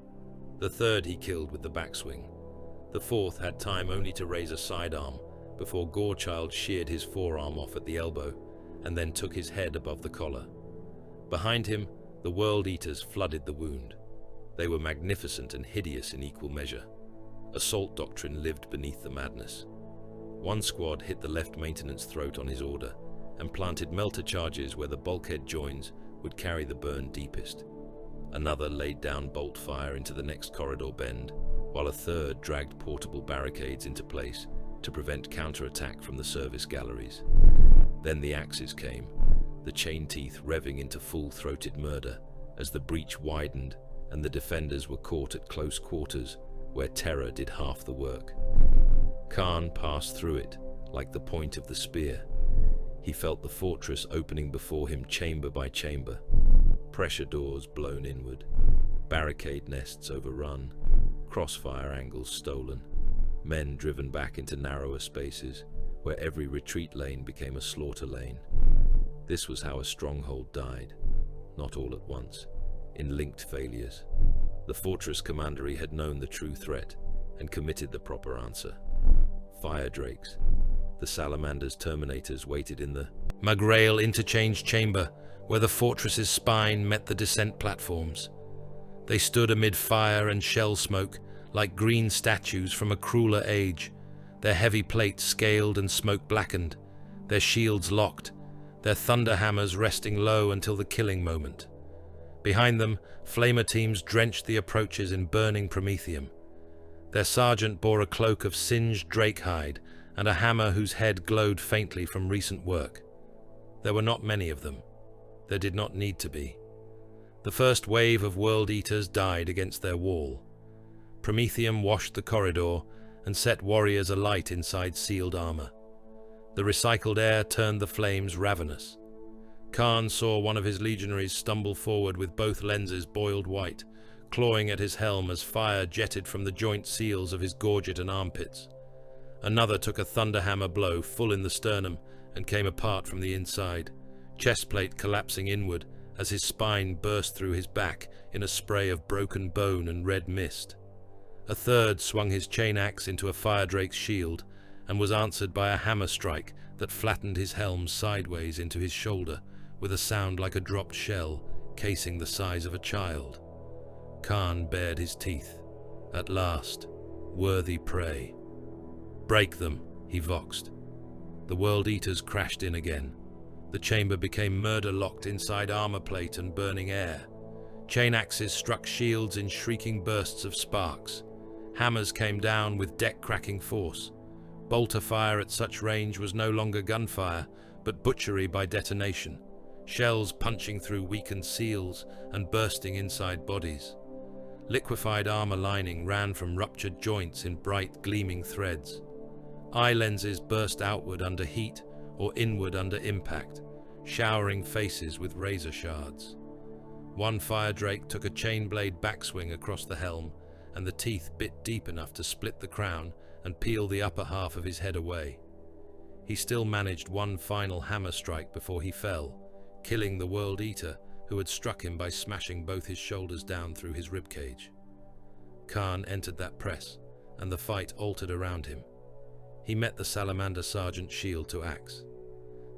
The third he killed with the backswing. The fourth had time only to raise a sidearm before Gorechild sheared his forearm off at the elbow and then took his head above the collar. Behind him, the World Eaters flooded the wound. They were magnificent and hideous in equal measure. Assault doctrine lived beneath the madness. One squad hit the left maintenance throat on his order and planted melter charges where the bulkhead joins would carry the burn deepest. Another laid down bolt fire into the next corridor bend, while a third dragged portable barricades into place to prevent counterattack from the service galleries. Then the axes came, the chain teeth revving into full-throated murder as the breach widened and the defenders were caught at close quarters where terror did half the work. Kharn passed through it like the point of the spear. He felt the fortress opening before him chamber by chamber, pressure doors blown inward, barricade nests overrun, crossfire angles stolen, men driven back into narrower spaces where every retreat lane became a slaughter lane. This was how a stronghold died, not all at once, in linked failures. The fortress commandery had known the true threat and committed the proper answer. Fire drakes. The Salamander's terminators waited in the Magrail interchange chamber where the fortress's spine met the descent platforms. They stood amid fire and shell smoke like green statues from a crueler age, their heavy plates scaled and smoke-blackened, their shields locked, their thunder hammers resting low until the killing moment. Behind them, flamer teams drenched the approaches in burning promethium. Their sergeant bore a cloak of singed drake hide and a hammer whose head glowed faintly from recent work. There were not many of them. There did not need to be. The first wave of World Eaters died against their wall. Promethium washed the corridor and set warriors alight inside sealed armor. The recycled air turned the flames ravenous. Kharn saw one of his legionaries stumble forward with both lenses boiled white, clawing at his helm as fire jetted from the joint seals of his gorget and armpits. Another took a thunderhammer blow full in the sternum and came apart from the inside, chestplate collapsing inward as his spine burst through his back in a spray of broken bone and red mist. A third swung his chain axe into a firedrake's shield and was answered by a hammer strike that flattened his helm sideways into his shoulder with a sound like a dropped shell casing the size of a child. Kharn bared his teeth. At last, worthy prey. "Break them," he voxed. The World Eaters crashed in again. The chamber became murder-locked inside armor plate and burning air. Chain axes struck shields in shrieking bursts of sparks. Hammers came down with deck-cracking force. Bolter fire at such range was no longer gunfire, but butchery by detonation. Shells punching through weakened seals and bursting inside bodies. Liquefied armor lining ran from ruptured joints in bright, gleaming threads. Eye lenses burst outward under heat or inward under impact, showering faces with razor shards. One firedrake took a chain blade backswing across the helm, and the teeth bit deep enough to split the crown and peel the upper half of his head away. He still managed one final hammer strike before he fell, killing the World Eater, who had struck him by smashing both his shoulders down through his ribcage. Kharn entered that press, and the fight altered around him. He met the Salamander sergeant shield to axe.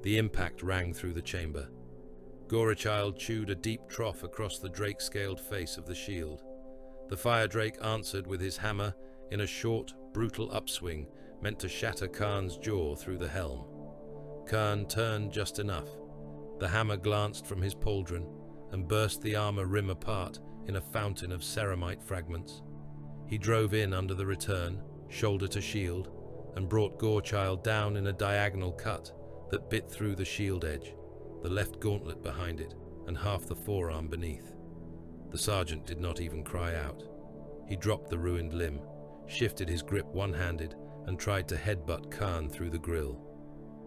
The impact rang through the chamber. Gorechild chewed a deep trough across the drake-scaled face of the shield. The firedrake answered with his hammer in a short, brutal upswing meant to shatter Kharn's jaw through the helm. Kharn turned just enough. The hammer glanced from his pauldron and burst the armor rim apart in a fountain of ceramite fragments. He drove in under the return, shoulder to shield, and brought Gorechild down in a diagonal cut that bit through the shield edge, the left gauntlet behind it, and half the forearm beneath. The sergeant did not even cry out. He dropped the ruined limb, shifted his grip one-handed, and tried to headbutt Kharn through the grill.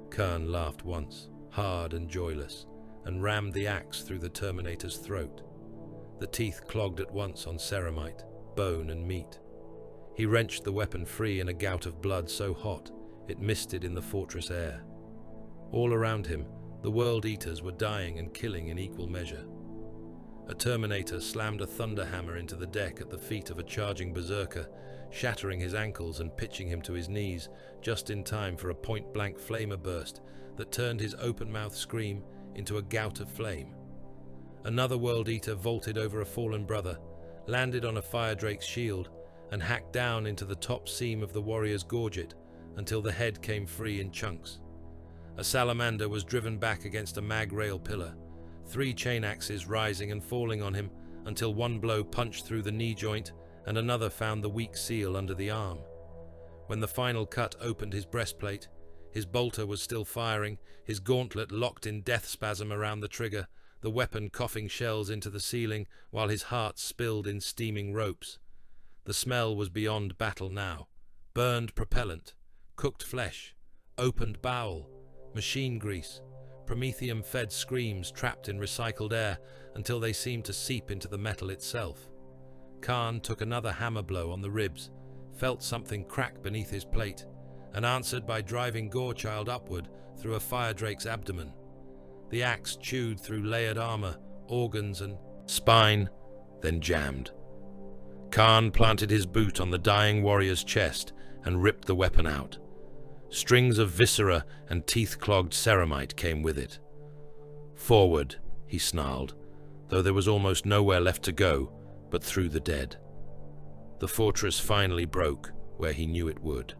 Kharn laughed once, hard and joyless, and rammed the axe through the Terminator's throat. the teeth clogged at once on ceramite, bone and meat. He wrenched the weapon free in a gout of blood so hot it misted in the fortress air. All around him, the World Eaters were dying and killing in equal measure. A Terminator slammed a thunderhammer into the deck at the feet of a charging berserker, shattering his ankles and pitching him to his knees just in time for a point-blank flamer burst that turned his open-mouthed scream into a gout of flame. Another World Eater vaulted over a fallen brother, landed on a fire drake's shield, and hacked down into the top seam of the warrior's gorget until the head came free in chunks. A salamander was driven back against a mag rail pillar, 3 chain axes rising and falling on him until one blow punched through the knee joint and another found the weak seal under the arm. When the final cut opened his breastplate, his bolter was still firing, his gauntlet locked in death spasm around the trigger, the weapon coughing shells into the ceiling while his heart spilled in steaming ropes. The smell was beyond battle now. Burned propellant, cooked flesh, opened bowel, machine grease, promethium-fed screams trapped in recycled air until they seemed to seep into the metal itself. Kharn took another hammer blow on the ribs, felt something crack beneath his plate, and answered by driving Gorechild upward through a fire drake's abdomen. The axe chewed through layered armor, organs and spine, then jammed. Kharn planted his boot on the dying warrior's chest and ripped the weapon out. Strings of viscera and teeth-clogged ceramite came with it. "Forward," he snarled, though there was almost nowhere left to go but through the dead. The fortress finally broke where he knew it would.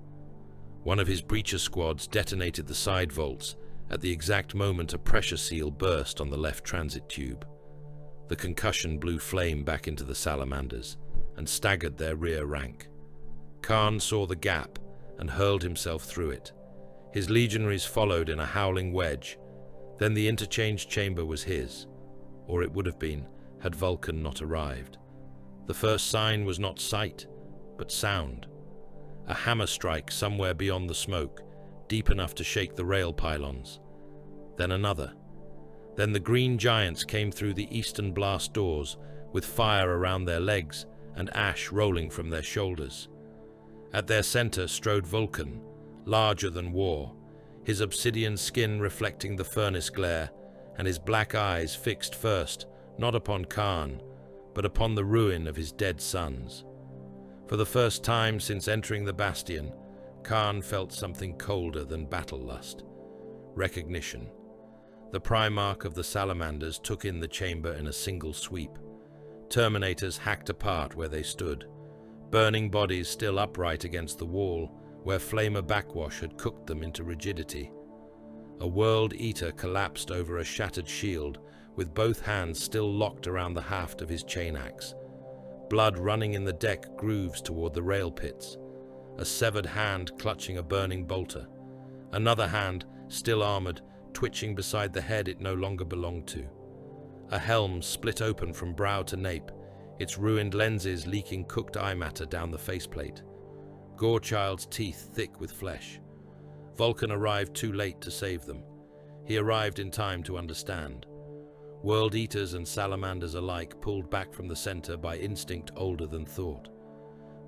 One of his breacher squads detonated the side vaults at the exact moment a pressure seal burst on the left transit tube. The concussion blew flame back into the salamanders and staggered their rear rank. Kharn saw the gap and hurled himself through it. His legionaries followed in a howling wedge. Then the interchange chamber was his, or it would have been had Vulkan not arrived. The first sign was not sight, but sound. A hammer strike somewhere beyond the smoke, deep enough to shake the rail pylons. Then another. Then the green giants came through the eastern blast doors, with fire around their legs and ash rolling from their shoulders. At their center strode Vulkan, larger than war, his obsidian skin reflecting the furnace glare, and his black eyes fixed first, not upon Kharn, but upon the ruin of his dead sons. For the first time since entering the bastion, Kharn felt something colder than battle lust. Recognition. The Primarch of the Salamanders took in the chamber in a single sweep. Terminators hacked apart where they stood, burning bodies still upright against the wall, where flamer backwash had cooked them into rigidity. A World Eater collapsed over a shattered shield, with both hands still locked around the haft of his chain axe. Blood running in the deck grooves toward the rail pits. A severed hand clutching a burning bolter. Another hand, still armored, twitching beside the head it no longer belonged to. A helm split open from brow to nape, its ruined lenses leaking cooked eye matter down the faceplate. Gorechild's teeth thick with flesh. Vulkan arrived too late to save them. He arrived in time to understand. World Eaters and Salamanders alike pulled back from the center by instinct older than thought.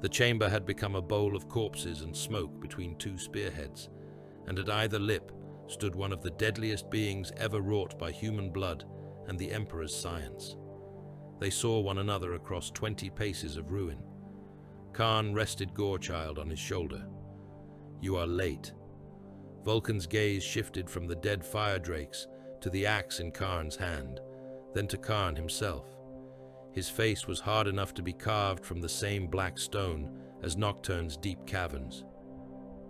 The chamber had become a bowl of corpses and smoke between two spearheads, and at either lip stood one of the deadliest beings ever wrought by human blood and the Emperor's science. They saw one another across 20 paces of ruin. Kharn rested Gorechild on his shoulder. "You are late." Vulkan's gaze shifted from the dead fire drakes to the axe in Kharn's hand, then to Kharn himself. His face was hard enough to be carved from the same black stone as Nocturne's deep caverns.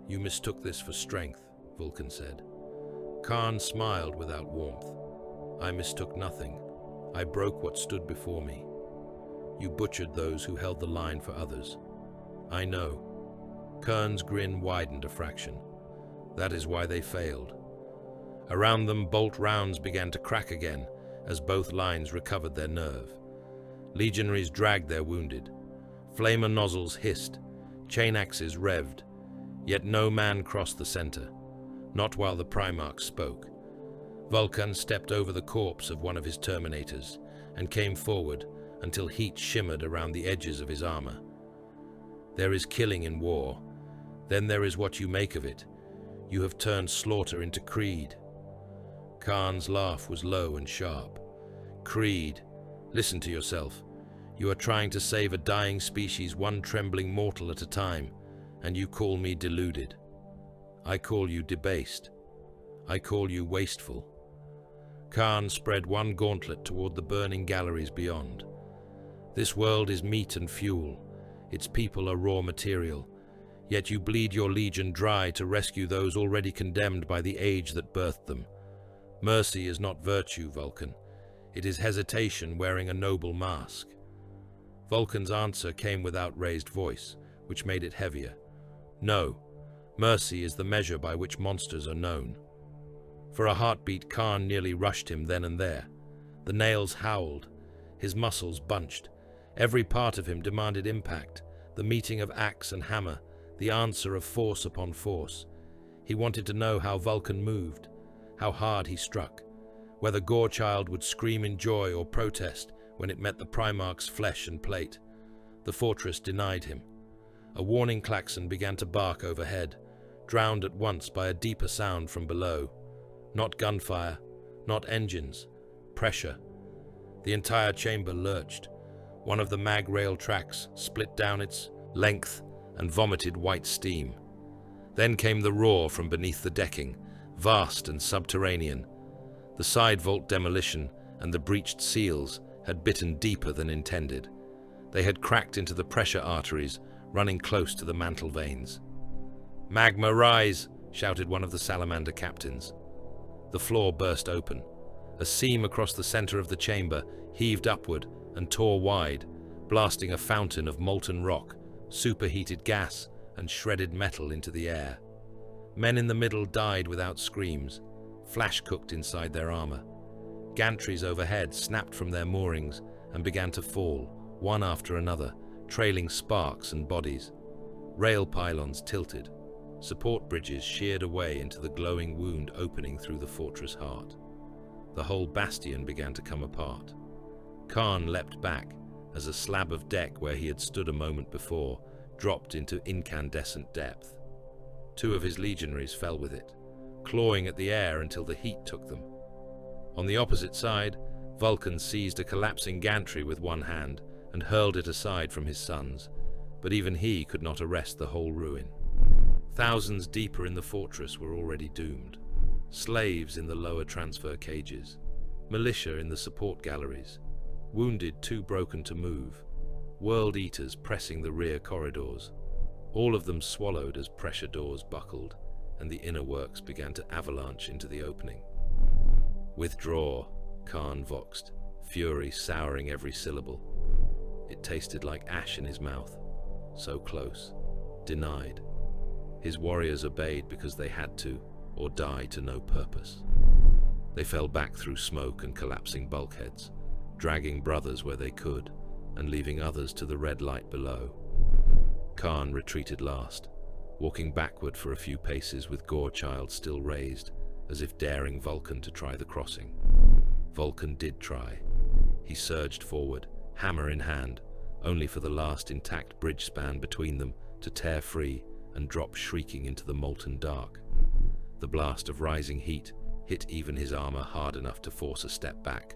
"You mistook this for strength," Vulkan said. Kharn smiled without warmth. "I mistook nothing. I broke what stood before me. You butchered those who held the line for others. I know." Kharn's grin widened a fraction. "That is why they failed." Around them, bolt rounds began to crack again as both lines recovered their nerve. Legionaries dragged their wounded. Flamer nozzles hissed, chain axes revved, yet no man crossed the center, not while the Primarch spoke. Vulkan stepped over the corpse of one of his Terminators and came forward, until heat shimmered around the edges of his armor. There is killing in war. Then there is what you make of it. You have turned slaughter into creed. Kharn's laugh was low and sharp. Creed. Listen to yourself. You are trying to save a dying species, one trembling mortal at a time, and you call me deluded. I call you debased. I call you wasteful. Kharn spread one gauntlet toward the burning galleries beyond. This world is meat and fuel. Its people are raw material. Yet you bleed your legion dry to rescue those already condemned by the age that birthed them. Mercy is not virtue, Vulkan. It is hesitation wearing a noble mask. Vulkan's answer came without raised voice, which made it heavier. No, mercy is the measure by which monsters are known. For a heartbeat, Kharn nearly rushed him then and there. The nails howled. His muscles bunched. Every part of him demanded impact, the meeting of axe and hammer, the answer of force upon force. He wanted to know how Vulkan moved, how hard he struck, whether Gorechild would scream in joy or protest when it met the Primarch's flesh and plate. The fortress denied him. A warning klaxon began to bark overhead, drowned at once by a deeper sound from below. Not gunfire, not engines, pressure. The entire chamber lurched. One of the mag rail tracks split down its length and vomited white steam. Then came the roar from beneath the decking, vast and subterranean. The side vault demolition and the breached seals had bitten deeper than intended. They had cracked into the pressure arteries, running close to the mantle veins. "Magma, rise!" shouted one of the salamander captains. The floor burst open. A seam across the center of the chamber heaved upward and tore wide, blasting a fountain of molten rock, superheated gas, and shredded metal into the air. Men in the middle died without screams, flash-cooked inside their armor. Gantries overhead snapped from their moorings and began to fall, one after another, trailing sparks and bodies. Rail pylons tilted. Support bridges sheared away into the glowing wound opening through the fortress heart. The whole bastion began to come apart. Kharn leapt back as a slab of deck where he had stood a moment before dropped into incandescent depth. Two of his legionaries fell with it, clawing at the air until the heat took them. On the opposite side, Vulkan seized a collapsing gantry with one hand and hurled it aside from his sons, but even he could not arrest the whole ruin. Thousands deeper in the fortress were already doomed. Slaves in the lower transfer cages, militia in the support galleries, wounded too broken to move, world eaters pressing the rear corridors, all of them swallowed as pressure doors buckled and the inner works began to avalanche into the opening. "Withdraw," Kharn voxed, fury souring every syllable. It tasted like ash in his mouth. So close. Denied. His warriors obeyed because they had to, or die to no purpose. They fell back through smoke and collapsing bulkheads, dragging brothers where they could, and leaving others to the red light below. Kharn retreated last, walking backward for a few paces with Gorechild still raised, as if daring Vulkan to try the crossing. Vulkan did try. He surged forward, hammer in hand, only for the last intact bridge span between them to tear free and drop shrieking into the molten dark. The blast of rising heat hit even his armor hard enough to force a step back.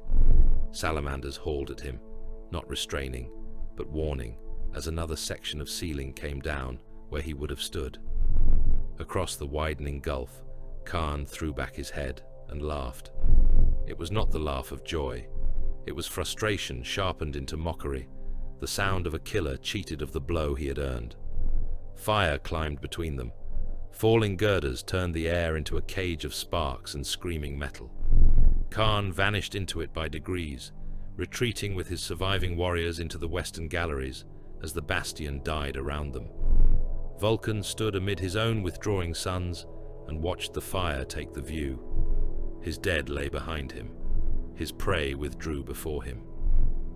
Salamanders hauled at him, not restraining, but warning, as another section of ceiling came down where he would have stood. Across the widening gulf, Kharn threw back his head and laughed. It was not the laugh of joy. It was frustration sharpened into mockery, the sound of a killer cheated of the blow he had earned. Fire climbed between them. Falling girders turned the air into a cage of sparks and screaming metal. Kharn vanished into it by degrees, retreating with his surviving warriors into the western galleries as the bastion died around them. Vulkan stood amid his own withdrawing sons and watched the fire take the view. His dead lay behind him. His prey withdrew before him.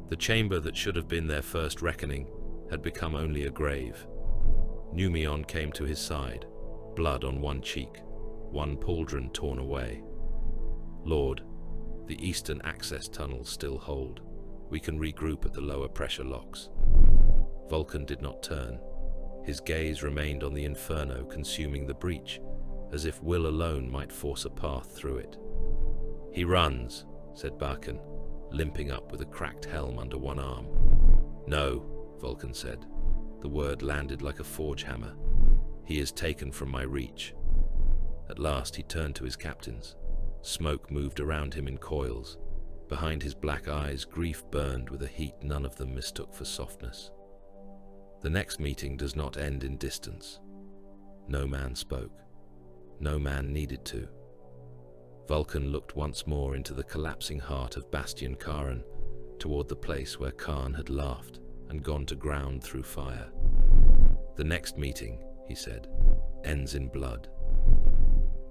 The chamber that should have been their first reckoning had become only a grave. Numion came to his side, blood on one cheek, one pauldron torn away. "Lord, the eastern access tunnels still hold. We can regroup at the lower pressure locks." Vulkan did not turn. His gaze remained on the inferno consuming the breach, as if will alone might force a path through it. "He runs," said Vulkan, limping up with a cracked helm under one arm. "No," Vulkan said. The word landed like a forge hammer. "He is taken from my reach." At last he turned to his captains. Smoke moved around him in coils. Behind his black eyes, grief burned with a heat none of them mistook for softness. The next meeting does not end in distance. No man spoke. No man needed to. Vulkan looked once more into the collapsing heart of Bastion Kharn, toward the place where Kharn had laughed and gone to ground through fire. "The next meeting," he said, "ends in blood."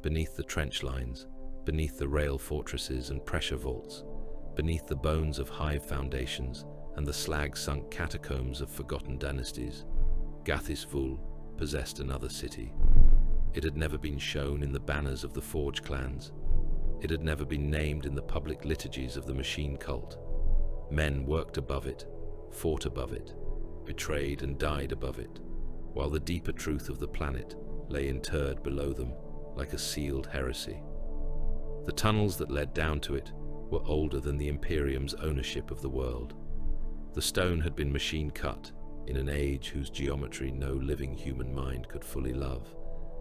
Beneath the trench lines, beneath the rail fortresses and pressure vaults, beneath the bones of hive foundations and the slag-sunk catacombs of forgotten dynasties, Gathis Vul possessed another city. It had never been shown in the banners of the Forge clans. It had never been named in the public liturgies of the machine cult. Men worked above it, fought above it, betrayed and died above it, while the deeper truth of the planet lay interred below them like a sealed heresy. The tunnels that led down to it were older than the Imperium's ownership of the world. The stone had been machine cut in an age whose geometry no living human mind could fully love,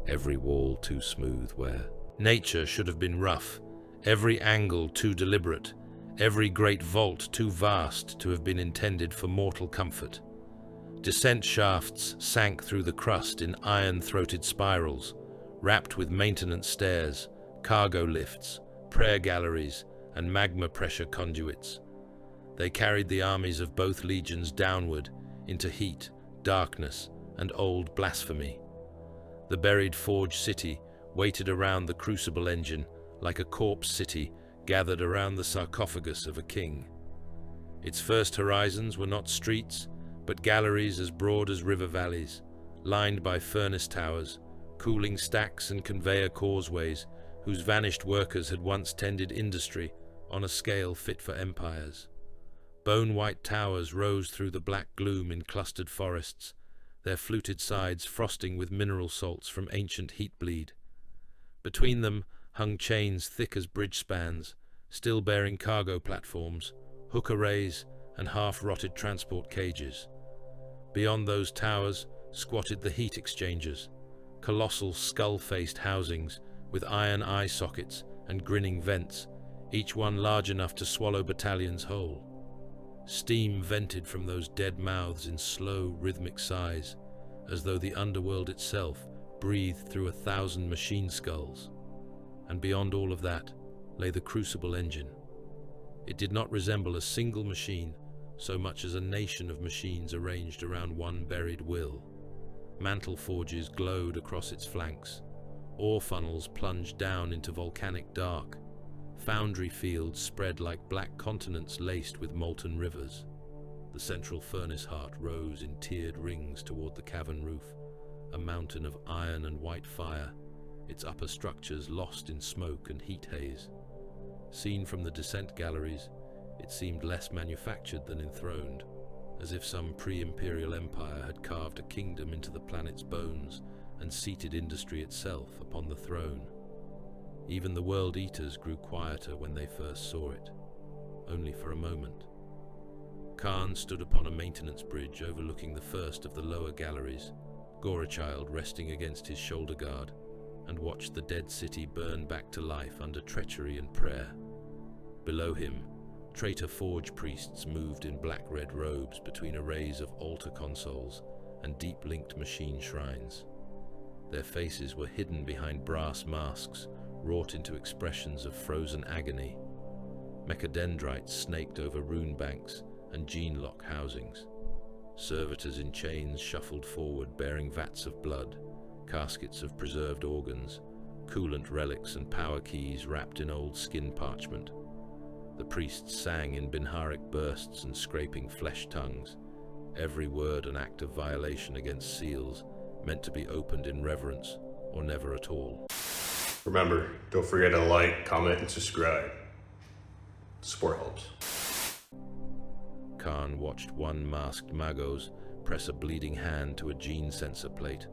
every wall too smooth where Nature should have been rough, every angle too deliberate, every great vault too vast to have been intended for mortal comfort. Descent shafts sank through the crust in iron-throated spirals, wrapped with maintenance stairs, cargo lifts, prayer galleries, and magma pressure conduits. They carried the armies of both legions downward into heat, darkness, and old blasphemy. The buried Forge city waited around the Crucible engine like a corpse city gathered around the sarcophagus of a king. Its first horizons were not streets, but galleries as broad as river valleys, lined by furnace towers, cooling stacks and conveyor causeways whose vanished workers had once tended industry on a scale fit for empires. Bone-white towers rose through the black gloom in clustered forests, their fluted sides frosting with mineral salts from ancient heat bleed. Between them hung chains thick as bridge spans, still bearing cargo platforms, hook arrays, and half-rotted transport cages. Beyond those towers squatted the heat exchangers, colossal skull-faced housings with iron eye sockets and grinning vents, each one large enough to swallow battalions whole. Steam vented from those dead mouths in slow, rhythmic sighs, as though the underworld itself breathed through 1,000 machine skulls. And beyond all of that lay the Crucible engine. It did not resemble a single machine so much as a nation of machines arranged around one buried will. Mantle forges glowed across its flanks. Ore funnels plunged down into volcanic dark. Foundry fields spread like black continents laced with molten rivers. The central furnace heart rose in tiered rings toward the cavern roof, a mountain of iron and white fire, its upper structures lost in smoke and heat haze. Seen from the descent galleries, it seemed less manufactured than enthroned, as if some pre-imperial empire had carved a kingdom into the planet's bones and seated industry itself upon the throne. Even the World Eaters grew quieter when they first saw it, only for a moment. Kharn stood upon a maintenance bridge overlooking the first of the lower galleries, Gorachild resting against his shoulder guard, and watched the dead city burn back to life under treachery and prayer. Below him, traitor forge priests moved in black-red robes between arrays of altar consoles and deep-linked machine shrines. Their faces were hidden behind brass masks, wrought into expressions of frozen agony. Mechadendrites snaked over rune banks and gene-lock housings. Servitors in chains shuffled forward bearing vats of blood, caskets of preserved organs, coolant relics and power keys wrapped in old skin parchment. The priests sang in Binharic bursts and scraping flesh tongues, every word an act of violation against seals, meant to be opened in reverence or never at all. Remember, don't forget to like, comment, and subscribe. Support helps. Kharn watched one masked Magos press a bleeding hand to a gene sensor plate,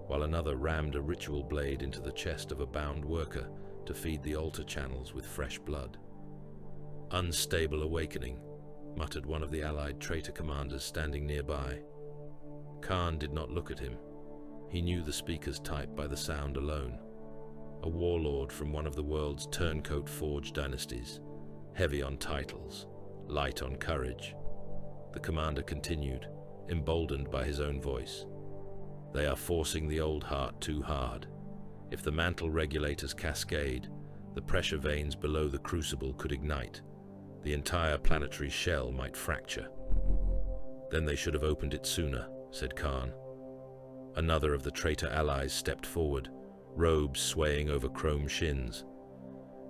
while another rammed a ritual blade into the chest of a bound worker to feed the altar channels with fresh blood. "Unstable awakening," muttered one of the allied traitor commanders standing nearby. Kharn did not look at him. He knew the speaker's type by the sound alone. A warlord from one of the world's turncoat forge dynasties, heavy on titles, light on courage. The commander continued, emboldened by his own voice. "They are forcing the old heart too hard. If the mantle regulators cascade, the pressure veins below the crucible could ignite. The entire planetary shell might fracture." "Then they should have opened it sooner," said Kharn. Another of the traitor allies stepped forward, robes swaying over chrome shins.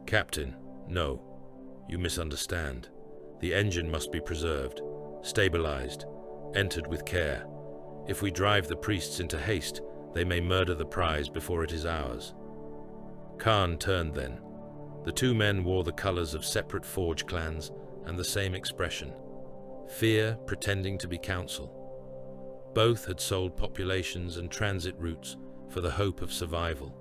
"Captain, no. You misunderstand. The engine must be preserved, stabilized, entered with care. If we drive the priests into haste, they may murder the prize before it is ours." Kharn turned then. The two men wore the colors of separate forge clans and the same expression, fear pretending to be counsel. Both had sold populations and transit routes for the hope of survival.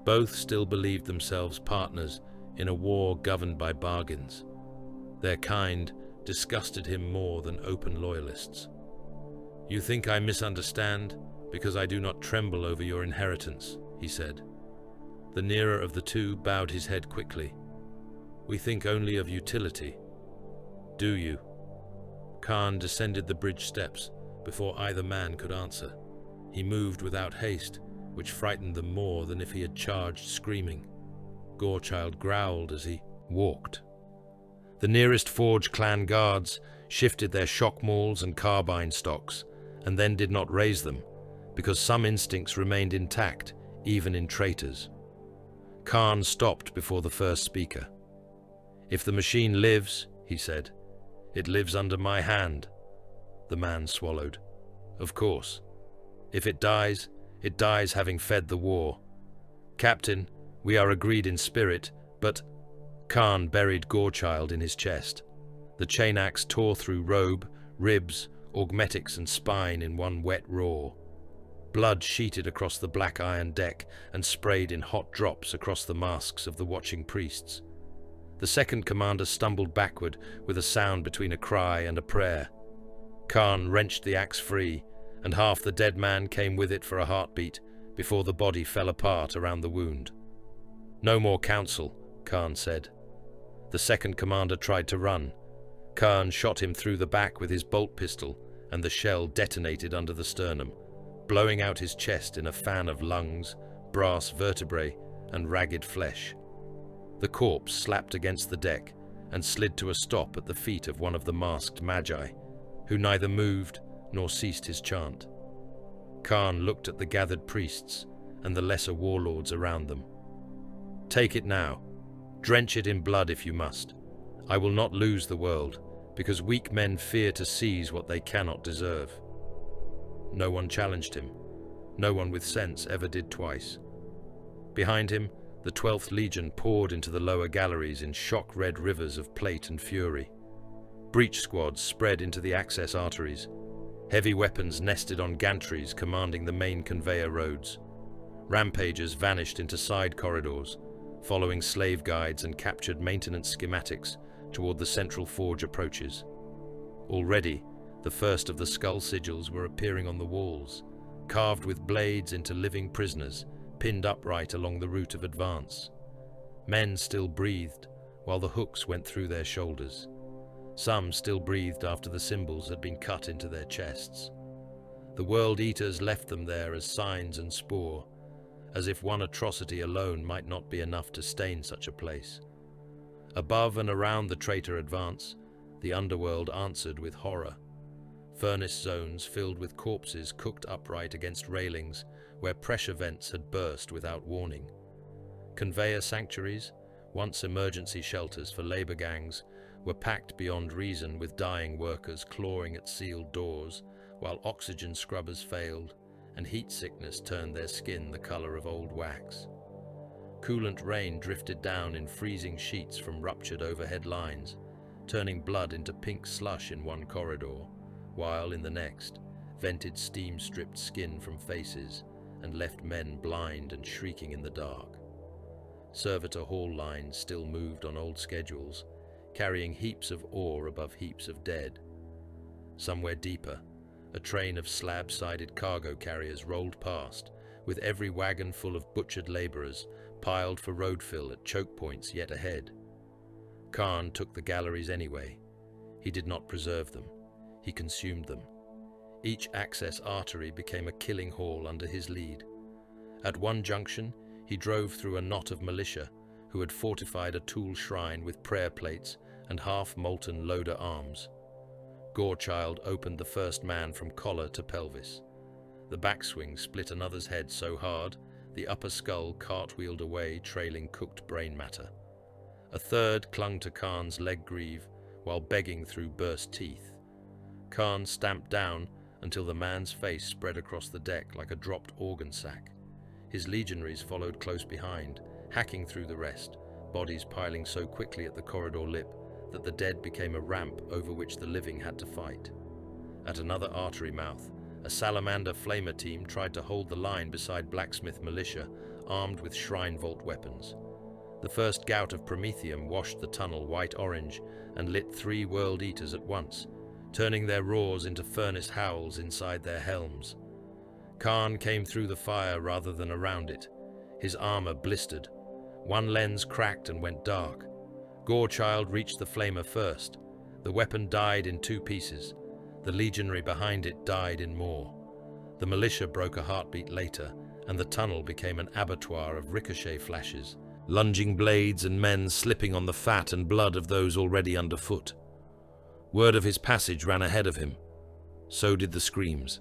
Both still believed themselves partners in a war governed by bargains. Their kind disgusted him more than open loyalists. "You think I misunderstand because I do not tremble over your inheritance," he said. The nearer of the two bowed his head quickly. "We think only of utility." "Do you?" Kharn descended the bridge steps before either man could answer. He moved without haste, which frightened them more than if he had charged screaming. Gorechild growled as he walked. The nearest Forge clan guards shifted their shock mauls and carbine stocks, and then did not raise them, because some instincts remained intact, even in traitors. Kharn stopped before the first speaker. "If the machine lives," he said, "it lives under my hand." The man swallowed. "Of course. If it dies having fed the war. Captain, we are agreed in spirit, but—" Kharn buried Gorechild in his chest. The chain axe tore through robe, ribs, augmetics and spine in one wet roar. Blood sheeted across the black iron deck and sprayed in hot drops across the masks of the watching priests. The second commander stumbled backward with a sound between a cry and a prayer. Kharn wrenched the axe free, and half the dead man came with it for a heartbeat before the body fell apart around the wound. "No more counsel," Kharn said. The second commander tried to run. Kharn shot him through the back with his bolt pistol, and the shell detonated under the sternum, blowing out his chest in a fan of lungs, brass vertebrae, and ragged flesh. The corpse slapped against the deck and slid to a stop at the feet of one of the masked magi, who neither moved nor ceased his chant. Kharn looked at the gathered priests and the lesser warlords around them. "Take it now. Drench it in blood if you must. I will not lose the world, because weak men fear to seize what they cannot deserve." No one challenged him. No one with sense ever did twice. Behind him, the 12th Legion poured into the lower galleries in shock-red rivers of plate and fury. Breach squads spread into the access arteries. Heavy weapons nested on gantries commanding the main conveyor roads. Rampagers vanished into side corridors, following slave guides and captured maintenance schematics toward the central forge approaches. Already, the first of the skull sigils were appearing on the walls, carved with blades into living prisoners, pinned upright along the route of advance. Men still breathed, while the hooks went through their shoulders. Some still breathed after the symbols had been cut into their chests. The World Eaters left them there as signs and spoor, as if one atrocity alone might not be enough to stain such a place. Above and around the traitor advance, the underworld answered with horror. Furnace zones filled with corpses cooked upright against railings where pressure vents had burst without warning. Conveyor sanctuaries, once emergency shelters for labor gangs, were packed beyond reason with dying workers clawing at sealed doors, while oxygen scrubbers failed and heat sickness turned their skin the color of old wax. Coolant rain drifted down in freezing sheets from ruptured overhead lines, turning blood into pink slush in one corridor, while in the next, vented steam-stripped skin from faces and left men blind and shrieking in the dark. Servitor hall lines still moved on old schedules, carrying heaps of ore above heaps of dead. Somewhere deeper, a train of slab-sided cargo carriers rolled past, with every wagon full of butchered laborers piled for road fill at choke points yet ahead. Kharn took the galleries anyway. He did not preserve them. He consumed them. Each access artery became a killing hall under his lead. At one junction, he drove through a knot of militia who had fortified a tool shrine with prayer plates and half-molten loader arms. Gorechild opened the first man from collar to pelvis. The backswing split another's head so hard, the upper skull cartwheeled away, trailing cooked brain matter. A third clung to Kharn's leg greave while begging through burst teeth. Kharn stamped down until the man's face spread across the deck like a dropped organ sack. His legionaries followed close behind, hacking through the rest, bodies piling so quickly at the corridor lip that the dead became a ramp over which the living had to fight. At another artery mouth, a salamander flamer team tried to hold the line beside blacksmith militia, armed with shrine vault weapons. The first gout of promethium washed the tunnel white-orange and lit 3 world eaters at once, turning their roars into furnace howls inside their helms. Kharn came through the fire rather than around it. His armor blistered. One lens cracked and went dark. Gorechild reached the flamer first. The weapon died in 2 pieces. The legionary behind it died in more. The militia broke a heartbeat later, and the tunnel became an abattoir of ricochet flashes, lunging blades and men slipping on the fat and blood of those already underfoot. Word of his passage ran ahead of him. So did the screams.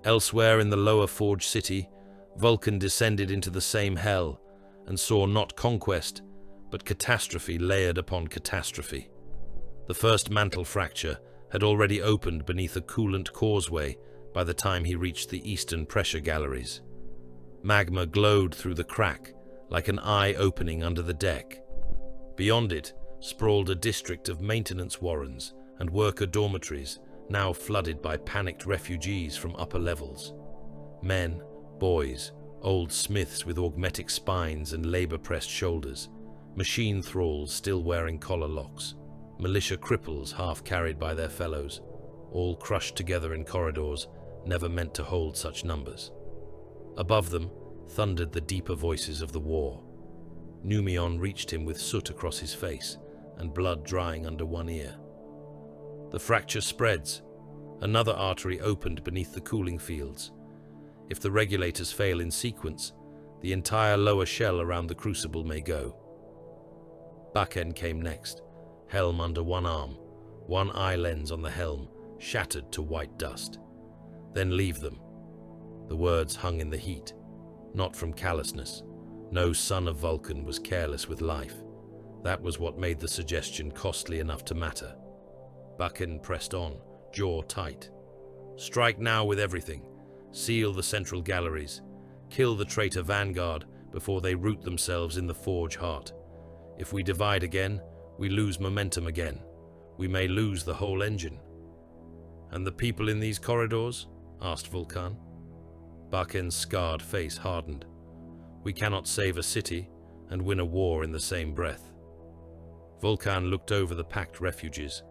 Elsewhere in the lower Forge City, Vulkan descended into the same hell and saw not conquest, but catastrophe layered upon catastrophe. The first mantle fracture had already opened beneath a coolant causeway by the time he reached the eastern pressure galleries. Magma glowed through the crack like an eye opening under the deck. Beyond it sprawled a district of maintenance warrens and worker dormitories, now flooded by panicked refugees from upper levels. Men, boys, old smiths with augmetic spines and labor-pressed shoulders, machine thralls still wearing collar locks, militia cripples half carried by their fellows, all crushed together in corridors never meant to hold such numbers. Above them thundered the deeper voices of the war. Numion reached him with soot across his face and blood drying under one ear. The fracture spreads. Another artery opened beneath the cooling fields. If the regulators fail in sequence, the entire lower shell around the Crucible may go. Vulkan came next, helm under one arm, one eye lens on the helm, shattered to white dust. Then leave them. The words hung in the heat, not from callousness. No son of Vulkan was careless with life. That was what made the suggestion costly enough to matter. Vulkan pressed on, jaw tight. Strike now with everything. Seal the central galleries. Kill the traitor vanguard before they root themselves in the forge heart. If we divide again, we lose momentum again. We may lose the whole engine. And the people in these corridors? Asked Vulkan. Vulkan's scarred face hardened. We cannot save a city and win a war in the same breath. Vulkan looked over the packed refuges.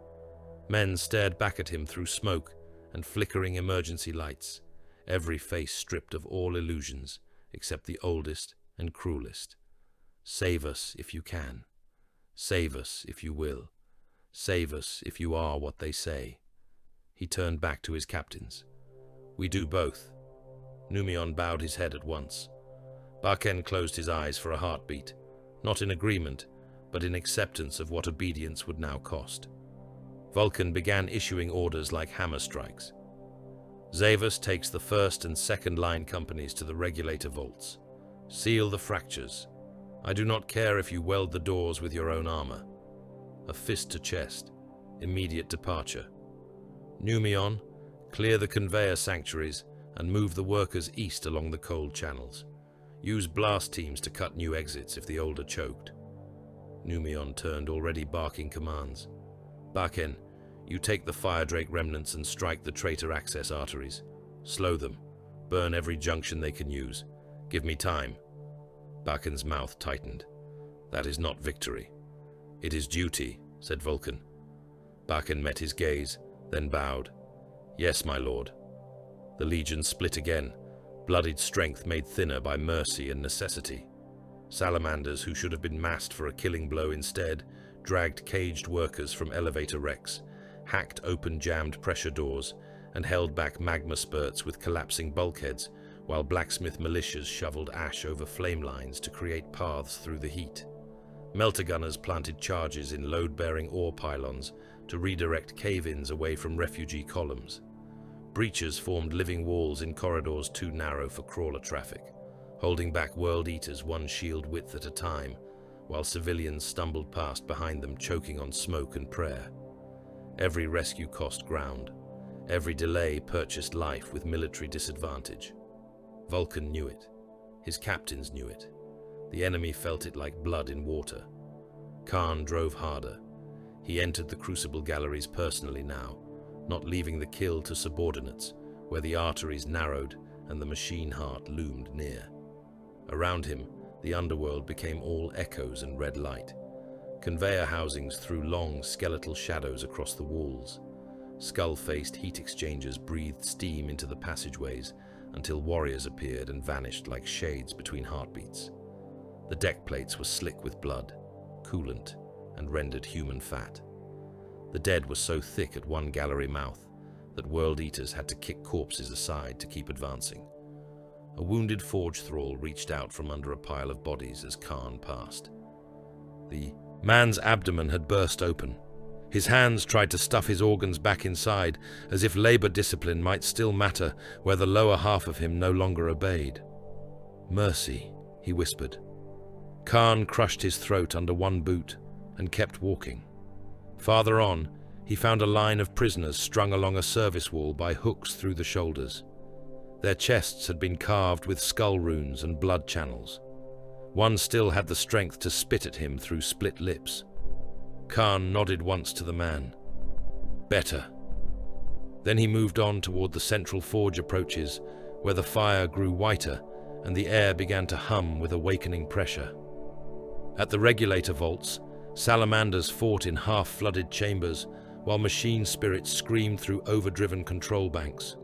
Men stared back at him through smoke and flickering emergency lights, every face stripped of all illusions except the oldest and cruelest. Save us if you can. Save us if you will. Save us if you are what they say. He turned back to his captains. We do both. Numion bowed his head at once. Vulkan closed his eyes for a heartbeat, not in agreement, but in acceptance of what obedience would now cost. Vulkan began issuing orders like hammer strikes. Zavus takes the first and second line companies to the regulator vaults. Seal the fractures. I do not care if you weld the doors with your own armor. A fist to chest. Immediate departure. Numion, clear the conveyor sanctuaries and move the workers east along the cold channels. Use blast teams to cut new exits if the old are choked. Numion turned already barking commands. Vulkan, you take the Fire Drake remnants and strike the traitor access arteries. Slow them. Burn every junction they can use. Give me time. Vulkan's mouth tightened. That is not victory. It is duty, said Vulkan. Vulkan met his gaze, then bowed. Yes, my lord. The legion split again, bloodied strength made thinner by mercy and necessity. Salamanders, who should have been massed for a killing blow instead, dragged caged workers from elevator wrecks, hacked open jammed pressure doors, and held back magma spurts with collapsing bulkheads, while blacksmith militias shoveled ash over flame lines to create paths through the heat. Melter gunners planted charges in load-bearing ore pylons to redirect cave-ins away from refugee columns. Breaches formed living walls in corridors too narrow for crawler traffic, holding back World Eaters one shield width at a time, while civilians stumbled past behind them choking on smoke and prayer. Every rescue cost ground. Every delay purchased life with military disadvantage. Vulkan knew it. His captains knew it. The enemy felt it like blood in water. Kharn drove harder. He entered the Crucible galleries personally now, not leaving the kill to subordinates, where the arteries narrowed and the machine heart loomed near. Around him, the underworld became all echoes and red light. Conveyor housings threw long, skeletal shadows across the walls. Skull-faced heat exchangers breathed steam into the passageways until warriors appeared and vanished like shades between heartbeats. The deck plates were slick with blood, coolant, and rendered human fat. The dead were so thick at one gallery mouth that World Eaters had to kick corpses aside to keep advancing. A wounded forge thrall reached out from under a pile of bodies as Kharn passed. The man's abdomen had burst open. His hands tried to stuff his organs back inside, as if labor discipline might still matter where the lower half of him no longer obeyed. Mercy, he whispered. Kharn crushed his throat under one boot and kept walking. Farther on, he found a line of prisoners strung along a service wall by hooks through the shoulders. Their chests had been carved with skull runes and blood channels. One still had the strength to spit at him through split lips. Kharn nodded once to the man. Better. Then he moved on toward the central forge approaches, where the fire grew whiter and the air began to hum with awakening pressure. At the regulator vaults, salamanders fought in half-flooded chambers, while machine spirits screamed through overdriven control banks.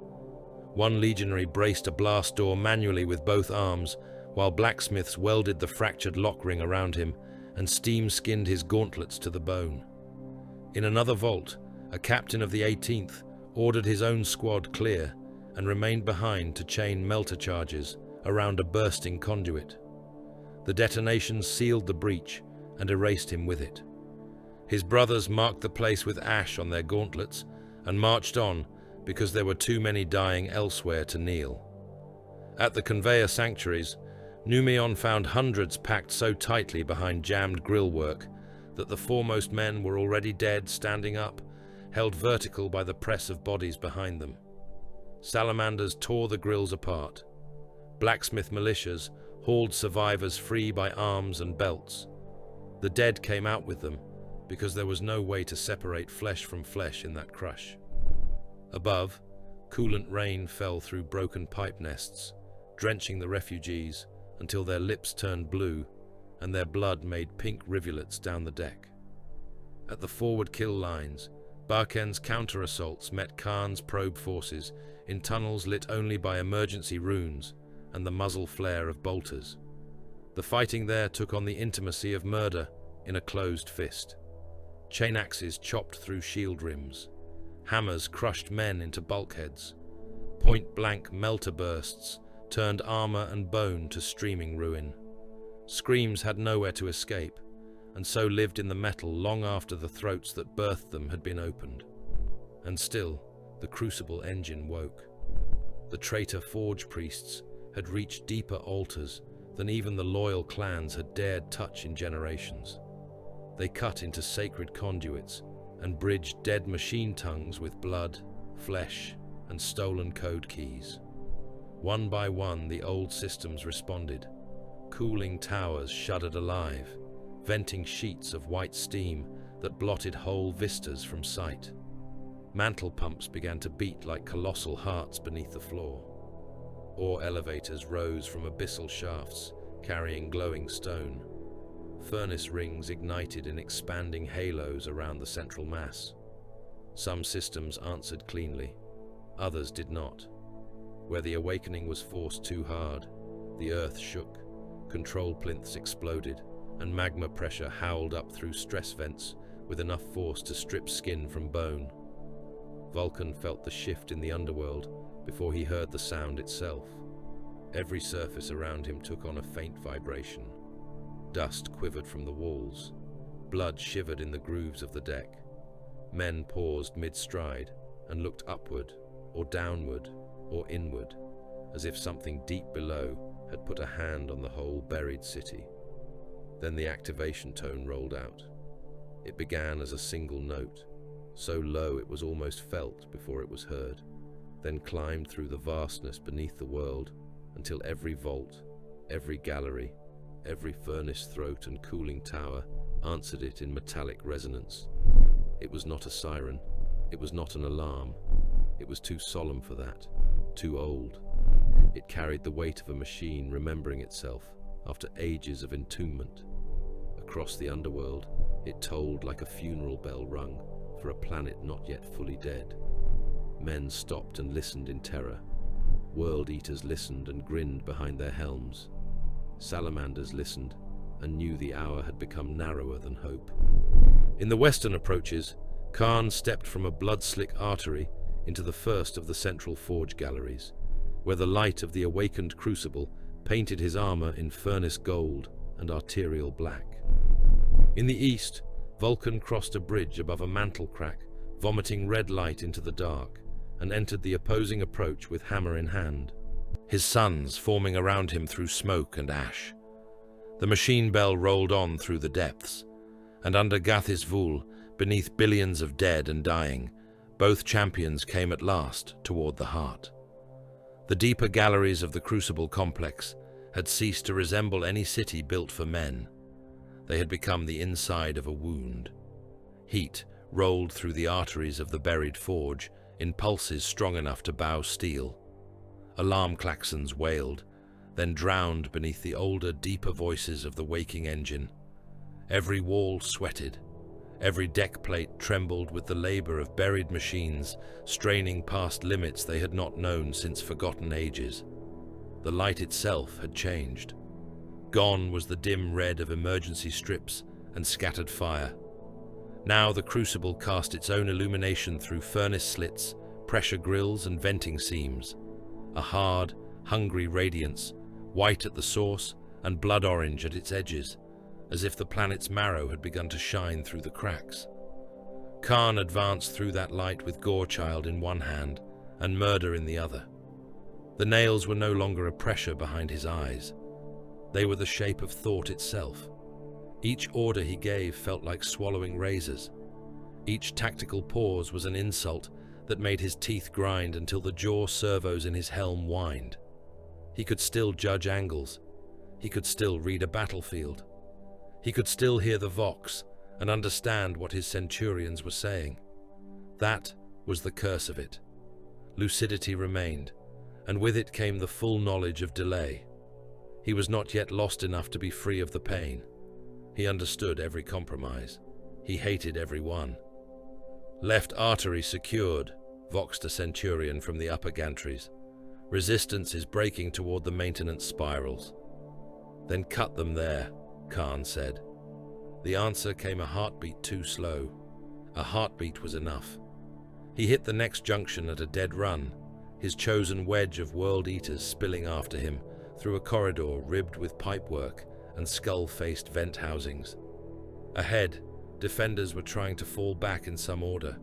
One legionary braced a blast door manually with both arms, while blacksmiths welded the fractured lock ring around him and steam-skinned his gauntlets to the bone. In another vault, a captain of the 18th ordered his own squad clear and remained behind to chain melter charges around a bursting conduit. The detonations sealed the breach and erased him with it. His brothers marked the place with ash on their gauntlets and marched on because there were too many dying elsewhere to kneel. At the conveyor sanctuaries, Numion found hundreds packed so tightly behind jammed grillwork that the foremost men were already dead, standing up, held vertical by the press of bodies behind them. Salamanders tore the grills apart. Blacksmith militias hauled survivors free by arms and belts. The dead came out with them, because there was no way to separate flesh from flesh in that crush. Above, coolant rain fell through broken pipe nests, drenching the refugees until their lips turned blue and their blood made pink rivulets down the deck. At the forward kill lines, Vulkan's counter-assaults met Kharn's probe forces in tunnels lit only by emergency runes and the muzzle flare of bolters. The fighting there took on the intimacy of murder in a closed fist. Chain axes chopped through shield rims. Hammers crushed men into bulkheads. Point-blank melter bursts turned armor and bone to streaming ruin. Screams had nowhere to escape, and so lived in the metal long after the throats that birthed them had been opened. And still, the Crucible engine woke. The traitor forge priests had reached deeper altars than even the loyal clans had dared touch in generations. They cut into sacred conduits and bridged dead machine tongues with blood, flesh, and stolen code keys. One by one, the old systems responded. Cooling towers shuddered alive, venting sheets of white steam that blotted whole vistas from sight. Mantle pumps began to beat like colossal hearts beneath the floor. Ore elevators rose from abyssal shafts, carrying glowing stone. Furnace rings ignited in expanding halos around the central mass. Some systems answered cleanly, others did not. Where the awakening was forced too hard, the earth shook, control plinths exploded, and magma pressure howled up through stress vents with enough force to strip skin from bone. Vulkan felt the shift in the underworld before he heard the sound itself. Every surface around him took on a faint vibration. Dust quivered from the walls. Blood shivered in the grooves of the deck. Men paused mid-stride and looked upward, or downward, or inward, as if something deep below had put a hand on the whole buried city. Then the activation tone rolled out. It began as a single note, so low it was almost felt before it was heard, then climbed through the vastness beneath the world until every vault, every gallery, every furnace throat and cooling tower answered it in metallic resonance. It was not a siren, it was not an alarm. It was too solemn for that, too old. It carried the weight of a machine remembering itself after ages of entombment. Across the underworld, it tolled like a funeral bell rung for a planet not yet fully dead. Men stopped and listened in terror. World Eaters listened and grinned behind their helms. Salamanders listened and knew the hour had become narrower than hope. In the western approaches, Kharn stepped from a blood-slick artery into the first of the central forge galleries, where the light of the awakened Crucible painted his armor in furnace gold and arterial black. In the east, Vulkan crossed a bridge above a mantle crack, vomiting red light into the dark, and entered the opposing approach with hammer in hand, his sons forming around him through smoke and ash. The machine bell rolled on through the depths, and under Gathis Vul, beneath billions of dead and dying, both champions came at last toward the heart. The deeper galleries of the Crucible complex had ceased to resemble any city built for men. They had become the inside of a wound. Heat rolled through the arteries of the buried forge in pulses strong enough to bow steel. Alarm klaxons wailed, then drowned beneath the older, deeper voices of the waking engine. Every wall sweated. Every deck plate trembled with the labor of buried machines, straining past limits they had not known since forgotten ages. The light itself had changed. Gone was the dim red of emergency strips and scattered fire. Now the Crucible cast its own illumination through furnace slits, pressure grills, and venting seams. A hard, hungry radiance, white at the source and blood orange at its edges, as if the planet's marrow had begun to shine through the cracks. Kharn advanced through that light with Gorechild in one hand and murder in the other. The nails were no longer a pressure behind his eyes. They were the shape of thought itself. Each order he gave felt like swallowing razors. Each tactical pause was an insult that made his teeth grind until the jaw servos in his helm whined. He could still judge angles. He could still read a battlefield. He could still hear the vox and understand what his centurions were saying. That was the curse of it. Lucidity remained, and with it came the full knowledge of delay. He was not yet lost enough to be free of the pain. He understood every compromise. He hated every one. Left artery secured, voxed a centurion from the upper gantries. Resistance is breaking toward the maintenance spirals. Then cut them there, Kharn said. The answer came a heartbeat too slow. A heartbeat was enough. He hit the next junction at a dead run, his chosen wedge of World Eaters spilling after him through a corridor ribbed with pipework and skull-faced vent housings. Ahead, defenders were trying to fall back in some order.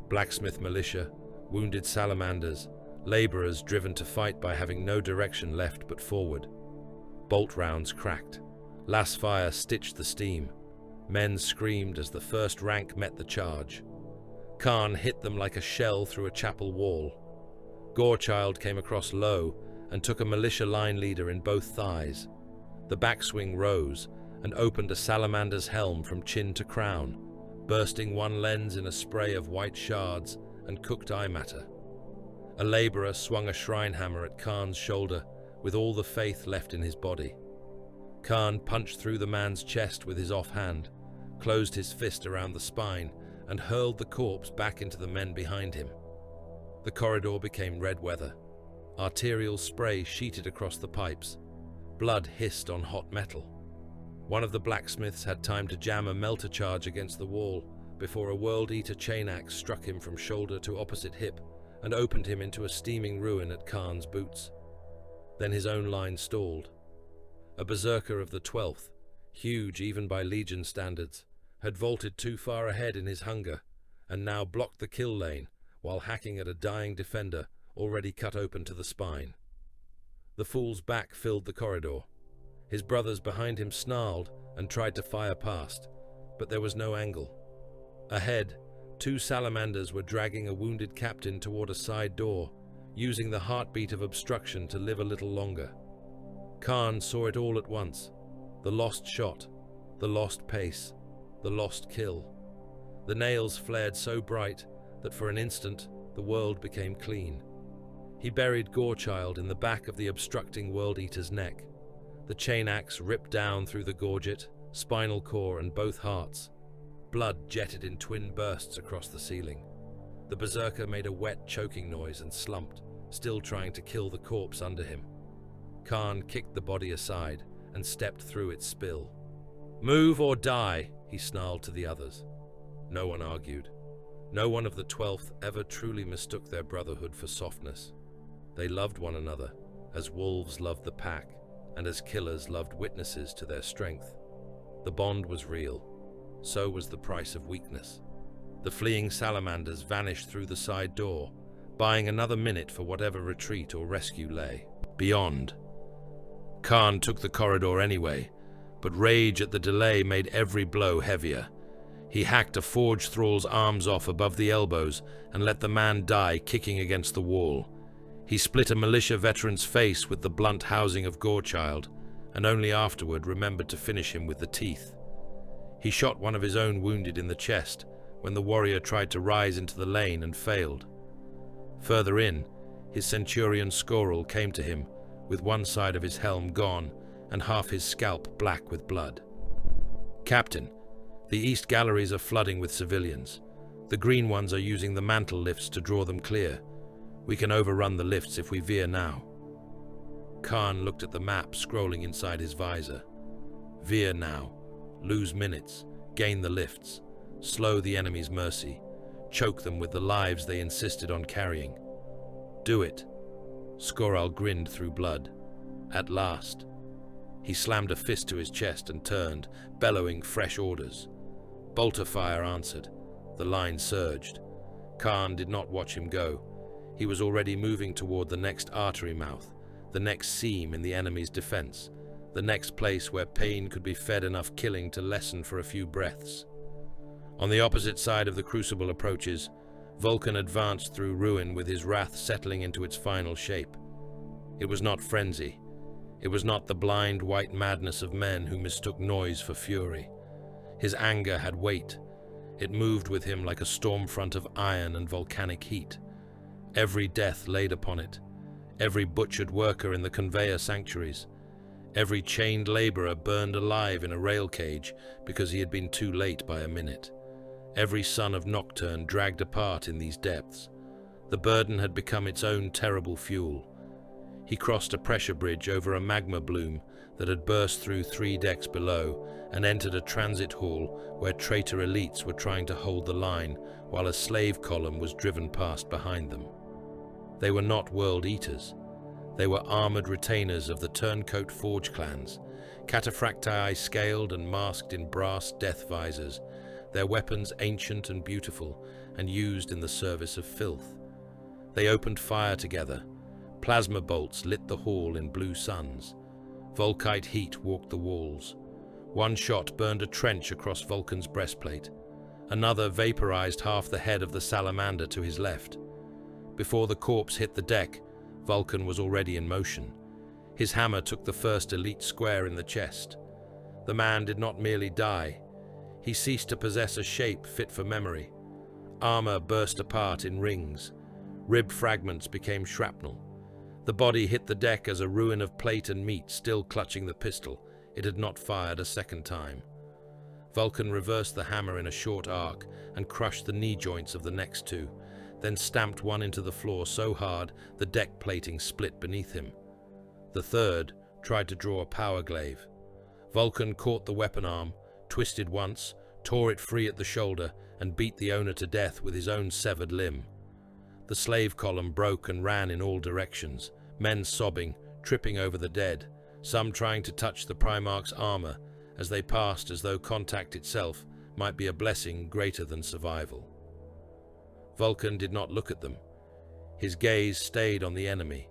Blacksmith militia, wounded salamanders, laborers driven to fight by having no direction left but forward. Bolt rounds cracked. Las fire stitched the steam. Men screamed as the first rank met the charge. Kharn hit them like a shell through a chapel wall. Gorechild came across low and took a militia line leader in both thighs. The backswing rose and opened a salamander's helm from chin to crown. bursting one lens in a spray of white shards and cooked eye matter. A laborer swung a shrine hammer at Kharn's shoulder with all the faith left in his body. Kharn punched through the man's chest with his offhand, closed his fist around the spine, and hurled the corpse back into the men behind him. The corridor became red weather. Arterial spray sheeted across the pipes. Blood hissed on hot metal. One of the blacksmiths had time to jam a melter charge against the wall before a World-Eater chain axe struck him from shoulder to opposite hip and opened him into a steaming ruin at Kharn's boots. Then his own line stalled. A berserker of the 12th, huge even by Legion standards, had vaulted too far ahead in his hunger and now blocked the kill lane while hacking at a dying defender already cut open to the spine. The fool's back filled the corridor. His brothers behind him snarled and tried to fire past, but there was no angle. Ahead, 2 salamanders were dragging a wounded captain toward a side door, using the heartbeat of obstruction to live a little longer. Kharn saw it all at once: the lost shot, the lost pace, the lost kill. The nails flared so bright that for an instant the world became clean. He buried Gorechild in the back of the obstructing World-Eater's neck. The chain axe ripped down through the gorget, spinal cord, and both hearts. Blood jetted in twin bursts across the ceiling. The berserker made a wet, choking noise and slumped, still trying to kill the corpse under him. Kharn kicked the body aside and stepped through its spill. "Move or die," he snarled to the others. No one argued. No one of the 12th ever truly mistook their brotherhood for softness. They loved one another, as wolves loved the pack, and as killers loved witnesses to their strength. The bond was real. So was the price of weakness. The fleeing salamanders vanished through the side door, buying another minute for whatever retreat or rescue lay beyond. Kharn took the corridor anyway, but rage at the delay made every blow heavier. He hacked a forge thrall's arms off above the elbows and let the man die kicking against the wall. He split a militia veteran's face with the blunt housing of Gorechild, and only afterward remembered to finish him with the teeth. He shot one of his own wounded in the chest when the warrior tried to rise into the lane and failed. Further in, his centurion Skorel came to him, with one side of his helm gone and half his scalp black with blood. "Captain, the east galleries are flooding with civilians. The green ones are using the mantle lifts to draw them clear. We can overrun the lifts if we veer now." Kharn looked at the map scrolling inside his visor. Veer now. Lose minutes. Gain the lifts. Slow the enemy's mercy. Choke them with the lives they insisted on carrying. Do it. Skorel grinned through blood. At last. He slammed a fist to his chest and turned, bellowing fresh orders. Bolter fire answered. The line surged. Kharn did not watch him go. He was already moving toward the next artery mouth, the next seam in the enemy's defense, the next place where pain could be fed enough killing to lessen for a few breaths. On the opposite side of the Crucible approaches, Vulkan advanced through ruin with his wrath settling into its final shape. It was not frenzy. It was not the blind white madness of men who mistook noise for fury. His anger had weight. It moved with him like a storm front of iron and volcanic heat. Every death laid upon it, every butchered worker in the conveyor sanctuaries, every chained laborer burned alive in a rail cage because he had been too late by a minute. Every son of Nocturne dragged apart in these depths. The burden had become its own terrible fuel. He crossed a pressure bridge over a magma bloom that had burst through 3 decks below and entered a transit hall where traitor elites were trying to hold the line while a slave column was driven past behind them. They were not world eaters. They were armored retainers of the turncoat forge clans, cataphractii scaled and masked in brass death visors, their weapons ancient and beautiful and used in the service of filth. They opened fire together. Plasma bolts lit the hall in blue suns. Volkite heat walked the walls. One shot burned a trench across Vulkan's breastplate. Another vaporized half the head of the salamander to his left. Before the corpse hit the deck, Vulkan was already in motion. His hammer took the first elite square in the chest. The man did not merely die. He ceased to possess a shape fit for memory. Armor burst apart in rings. Rib fragments became shrapnel. The body hit the deck as a ruin of plate and meat, still clutching the pistol. It had not fired a second time. Vulkan reversed the hammer in a short arc and crushed the knee joints of the next two, then stamped one into the floor so hard the deck plating split beneath him. The third tried to draw a power glaive. Vulkan caught the weapon arm, twisted once, tore it free at the shoulder, and beat the owner to death with his own severed limb. The slave column broke and ran in all directions, men sobbing, tripping over the dead, some trying to touch the Primarch's armor as they passed, as though contact itself might be a blessing greater than survival. Vulkan did not look at them. His gaze stayed on the enemy.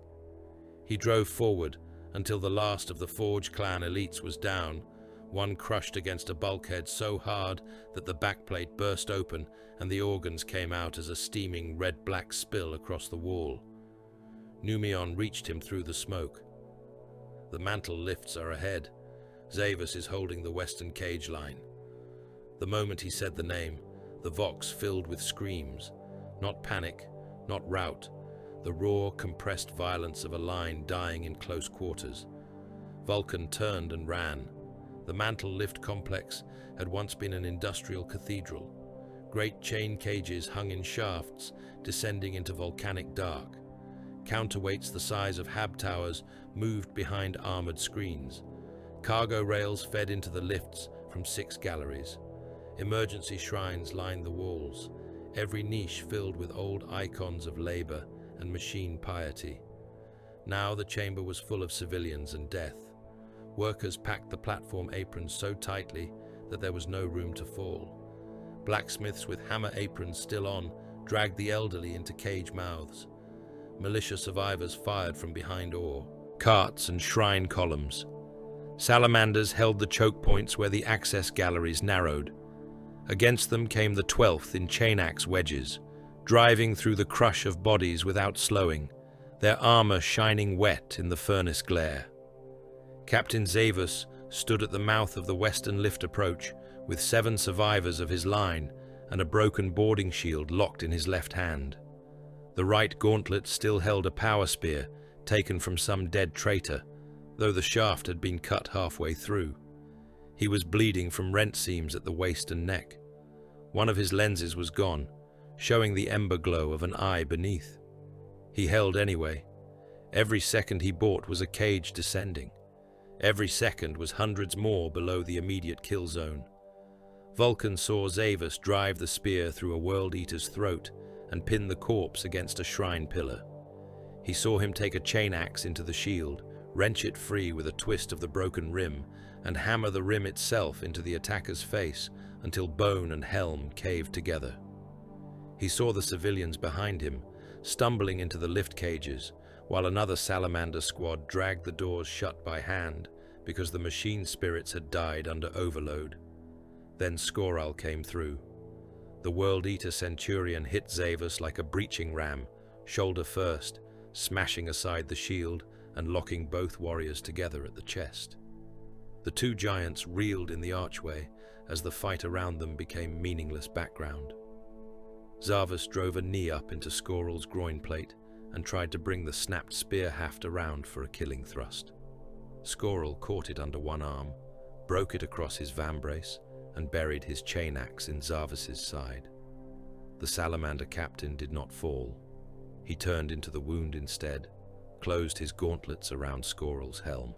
He drove forward until the last of the Forge clan elites was down, one crushed against a bulkhead so hard that the backplate burst open and the organs came out as a steaming red-black spill across the wall. Numion reached him through the smoke. The mantle lifts are ahead. Zavus is holding the western cage line. The moment he said the name, the Vox filled with screams. Not panic, not rout, the raw, compressed violence of a line dying in close quarters. Vulkan turned and ran. The mantle lift complex had once been an industrial cathedral. Great chain cages hung in shafts, descending into volcanic dark. Counterweights the size of hab towers moved behind armored screens. Cargo rails fed into the lifts from 6 galleries. Emergency shrines lined the walls, every niche filled with old icons of labor and machine piety. Now the chamber was full of civilians and death. Workers packed the platform aprons so tightly that there was no room to fall. Blacksmiths with hammer aprons still on dragged the elderly into cage mouths. Militia survivors fired from behind ore, carts and shrine columns. Salamanders held the choke points where the access galleries narrowed. Against them came the 12th in chain-axe wedges, driving through the crush of bodies without slowing, their armor shining wet in the furnace glare. Captain Zavus stood at the mouth of the western lift approach with 7 survivors of his line and a broken boarding shield locked in his left hand. The right gauntlet still held a power spear taken from some dead traitor, though the shaft had been cut halfway through. He was bleeding from rent seams at the waist and neck. One of his lenses was gone, showing the ember glow of an eye beneath. He held anyway. Every second he bought was a cage descending. Every second was hundreds more below the immediate kill zone. Vulkan saw Zavus drive the spear through a World Eater's throat and pin the corpse against a shrine pillar. He saw him take a chain axe into the shield, wrench it free with a twist of the broken rim, and hammer the rim itself into the attacker's face until bone and helm caved together. He saw the civilians behind him, stumbling into the lift cages, while another salamander squad dragged the doors shut by hand because the machine spirits had died under overload. Then Skoral came through. The World Eater Centurion hit Zavus like a breaching ram, shoulder first, smashing aside the shield and locking both warriors together at the chest. The 2 giants reeled in the archway as the fight around them became meaningless background. Zavus drove a knee up into Skoral's groin plate and tried to bring the snapped spear haft around for a killing thrust. Skoral caught it under one arm, broke it across his vambrace, and buried his chain axe in Zavus's side. The salamander captain did not fall. He turned into the wound instead, closed his gauntlets around Skoral's helm,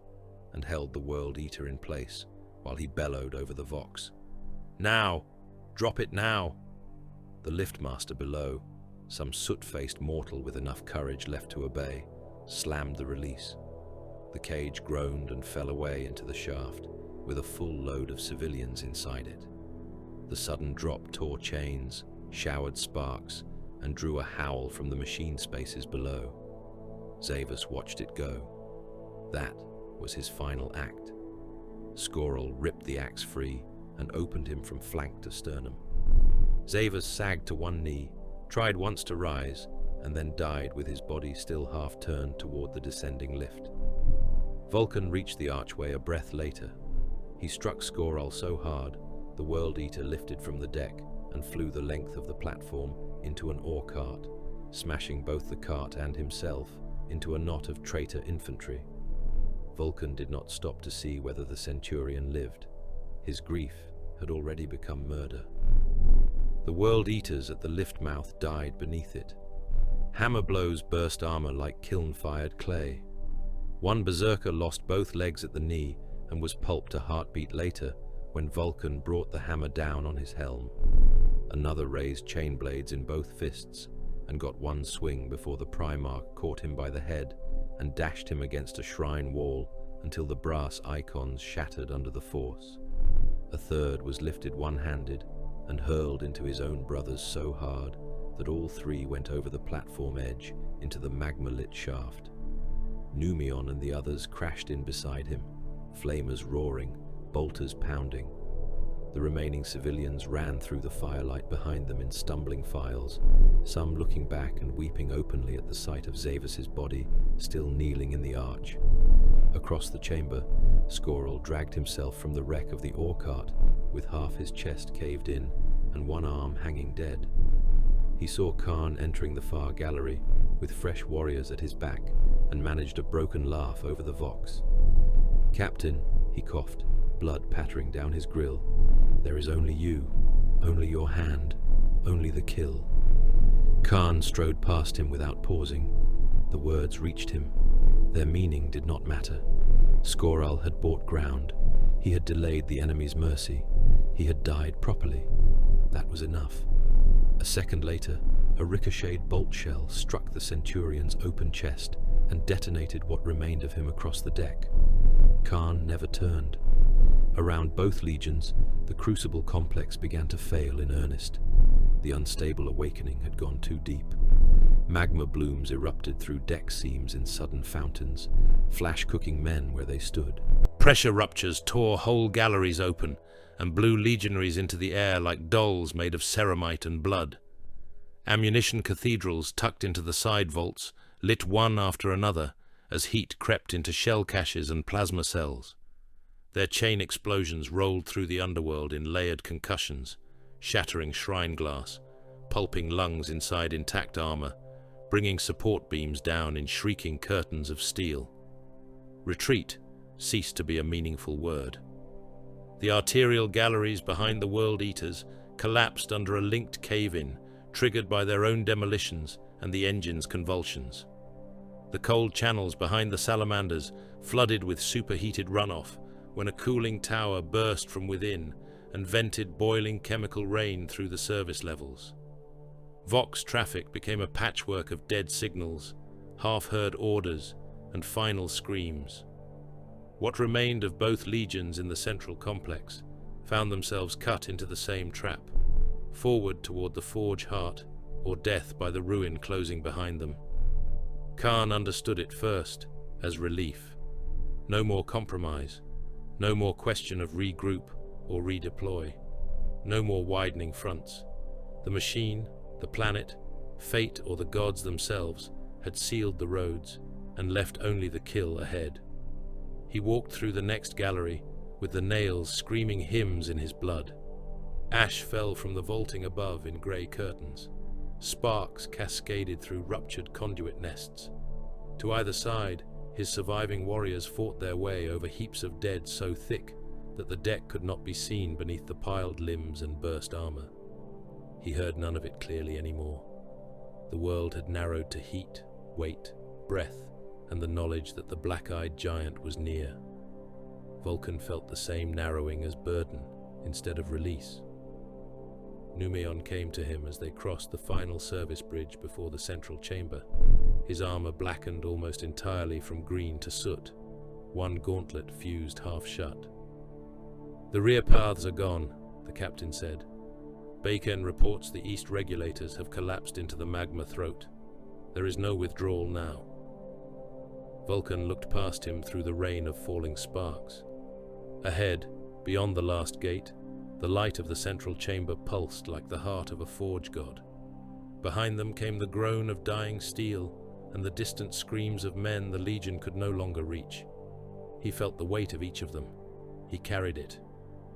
and held the World Eater in place while he bellowed over the Vox. "Now! Drop it now!" The liftmaster below, some soot-faced mortal with enough courage left to obey, slammed the release. The cage groaned and fell away into the shaft, with a full load of civilians inside it. The sudden drop tore chains, showered sparks, and drew a howl from the machine spaces below. Zavus watched it go. That was his final act. Skoral ripped the axe free and opened him from flank to sternum. Zavus sagged to one knee, tried once to rise, and then died with his body still half turned toward the descending lift. Vulkan reached the archway a breath later. He struck Skoral so hard, The World Eater lifted from the deck and flew the length of the platform into an ore cart, smashing both the cart and himself into a knot of traitor infantry. Vulkan did not stop to see whether the Centurion lived. His grief had already become murder. The World Eaters at the lift mouth died beneath it. Hammer blows burst armor like kiln-fired clay. One berserker lost both legs at the knee and was pulped a heartbeat later when Vulkan brought the hammer down on his helm. Another raised chain blades in both fists and got one swing before the Primarch caught him by the head and dashed him against a shrine wall until the brass icons shattered under the force. A third was lifted one-handed and hurled into his own brothers so hard that all three went over the platform edge into the magma-lit shaft. Numion and the others crashed in beside him, flamers roaring, bolters pounding. The remaining civilians ran through the firelight behind them in stumbling files, some looking back and weeping openly at the sight of Zavis's body still kneeling in the arch. Across the chamber, Skorel dragged himself from the wreck of the ore cart with half his chest caved in and one arm hanging dead. He saw Kharn entering the far gallery with fresh warriors at his back and managed a broken laugh over the vox. "Captain," he coughed, blood pattering down his grill. "There is only you, only your hand, only the kill." Kharn strode past him without pausing. The words reached him. Their meaning did not matter. Skorel had bought ground. He had delayed the enemy's mercy. He had died properly. That was enough. A second later, a ricocheted bolt shell struck the Centurion's open chest and detonated what remained of him across the deck. Kharn never turned. Around both legions, the Crucible complex began to fail in earnest. The unstable awakening had gone too deep. Magma blooms erupted through deck seams in sudden fountains, flash-cooking men where they stood. Pressure ruptures tore whole galleries open and blew legionaries into the air like dolls made of ceramite and blood. Ammunition cathedrals tucked into the side vaults lit one after another as heat crept into shell caches and plasma cells. Their chain explosions rolled through the underworld in layered concussions, shattering shrine glass, pulping lungs inside intact armor, bringing support beams down in shrieking curtains of steel. Retreat ceased to be a meaningful word. The arterial galleries behind the World Eaters collapsed under a linked cave-in, triggered by their own demolitions and the engine's convulsions. The cold channels behind the salamanders flooded with superheated runoff when a cooling tower burst from within and vented boiling chemical rain through the service levels. Vox traffic became a patchwork of dead signals, half-heard orders, and final screams. What remained of both legions in the central complex found themselves cut into the same trap, forward toward the Forge Heart, or death by the ruin closing behind them. Kharn understood it first, as relief. No more compromise, no more question of regroup or redeploy, no more widening fronts. The machine, the planet, fate or the gods themselves had sealed the roads and left only the kill ahead. He walked through the next gallery with the nails screaming hymns in his blood. Ash fell from the vaulting above in grey curtains. Sparks cascaded through ruptured conduit nests. To either side, his surviving warriors fought their way over heaps of dead so thick that the deck could not be seen beneath the piled limbs and burst armor. He heard none of it clearly anymore. The world had narrowed to heat, weight, breath, and the knowledge that the black-eyed giant was near. Vulkan felt the same narrowing as burden instead of release. Numion came to him as they crossed the final service bridge before the central chamber. His armor blackened almost entirely from green to soot, one gauntlet fused half shut. "The rear paths are gone," the captain said. "Bacon reports the east regulators have collapsed into the magma throat. There is no withdrawal now." Vulkan looked past him through the rain of falling sparks. Ahead, beyond the last gate, the light of the central chamber pulsed like the heart of a forge god. Behind them came the groan of dying steel and the distant screams of men the Legion could no longer reach. He felt the weight of each of them. He carried it.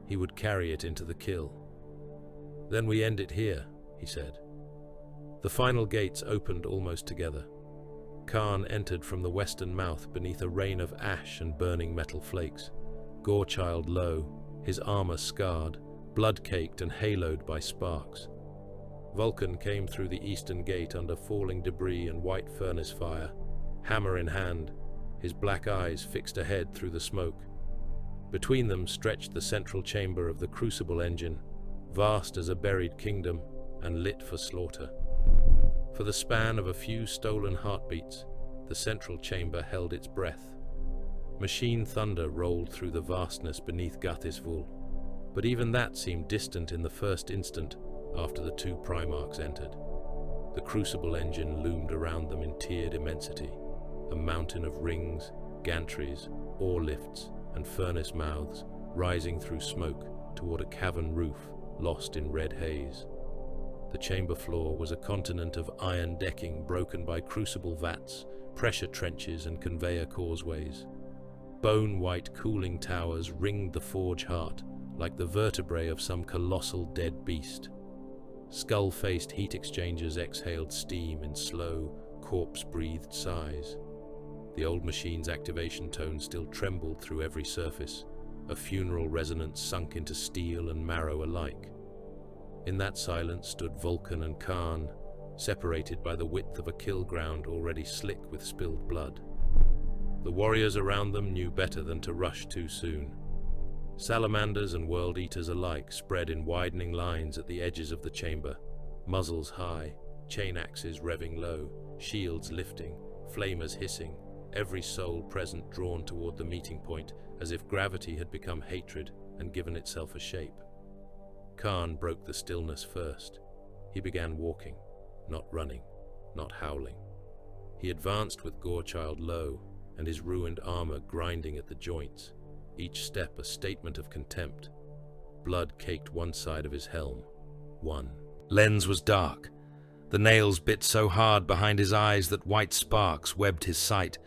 he would carry it into the kill. "Then we end it here," he said. The final gates opened almost together. Kharn entered from the western mouth beneath a rain of ash and burning metal flakes. Gorechild low, his armor scarred, blood-caked and haloed by sparks. Vulkan came through the eastern gate under falling debris and white furnace fire, hammer in hand, his black eyes fixed ahead through the smoke. Between them stretched the central chamber of the Crucible engine, vast as a buried kingdom and lit for slaughter. For the span of a few stolen heartbeats, the central chamber held its breath. Machine thunder rolled through the vastness beneath Gathisvul, but even that seemed distant in the first instant after the two Primarchs entered. The Crucible engine loomed around them in tiered immensity, a mountain of rings, gantries, ore lifts, and furnace mouths rising through smoke toward a cavern roof lost in red haze. The chamber floor was a continent of iron decking broken by crucible vats, pressure trenches, and conveyor causeways. Bone-white cooling towers ringed the forge heart like the vertebrae of some colossal dead beast. Skull-faced heat exchangers exhaled steam in slow, corpse-breathed sighs. The old machine's activation tone still trembled through every surface, a funeral resonance sunk into steel and marrow alike. In that silence stood Vulkan and Kharn, separated by the width of a kill ground already slick with spilled blood. The warriors around them knew better than to rush too soon. Salamanders and world eaters alike spread in widening lines at the edges of the chamber, muzzles high, chain axes revving low, shields lifting, flamers hissing, every soul present drawn toward the meeting point as if gravity had become hatred and given itself a shape. Kharn broke the stillness first. He began walking, not running, not howling. He advanced with Gorechild low and his ruined armor grinding at the joints, each step a statement of contempt. Blood caked one side of his helm. One. Lens was dark. The nails bit so hard behind his eyes that white sparks webbed his sight,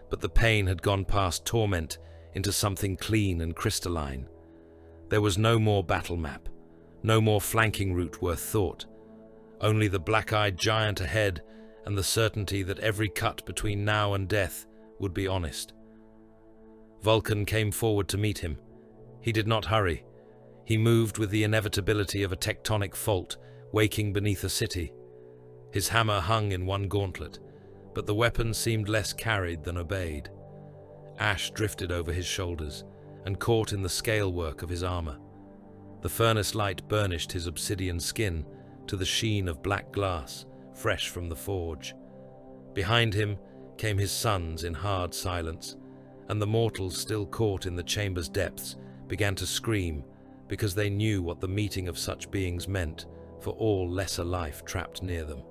but the pain had gone past torment into something clean and crystalline. There was no more battle map, no more flanking route worth thought, only the black-eyed giant ahead and the certainty that every cut between now and death would be honest. Vulkan came forward to meet him. He did not hurry. He moved with the inevitability of a tectonic fault waking beneath a city. His hammer hung in one gauntlet, but the weapon seemed less carried than obeyed. Ash drifted over his shoulders and caught in the scale work of his armor. The furnace light burnished his obsidian skin to the sheen of black glass, fresh from the forge. Behind him came his sons in hard silence, and the mortals still caught in the chamber's depths began to scream because they knew what the meeting of such beings meant for all lesser life trapped near them.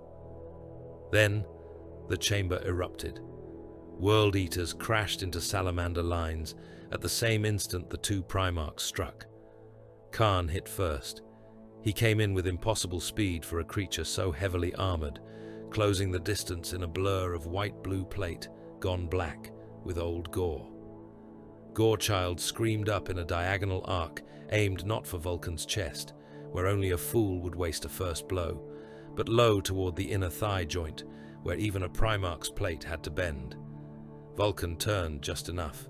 Then the chamber erupted. World Eaters crashed into salamander lines at the same instant the two Primarchs struck. Kharn hit first. He came in with impossible speed for a creature so heavily armored, closing the distance in a blur of white-blue plate gone black with old gore. Gorechild screamed up in a diagonal arc aimed not for Vulkan's chest, where only a fool would waste a first blow, but low toward the inner thigh joint, where even a Primarch's plate had to bend. Vulkan turned just enough.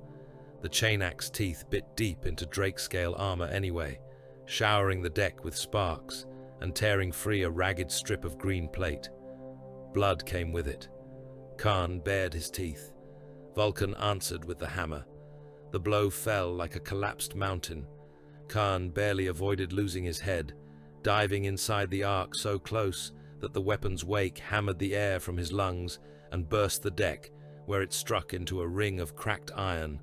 The chain-axe teeth bit deep into Drake-scale armor anyway, showering the deck with sparks and tearing free a ragged strip of green plate. Blood came with it. Kharn bared his teeth. Vulkan answered with the hammer. The blow fell like a collapsed mountain. Kharn barely avoided losing his head, diving inside the arc so close that the weapon's wake hammered the air from his lungs and burst the deck, where it struck into a ring of cracked iron.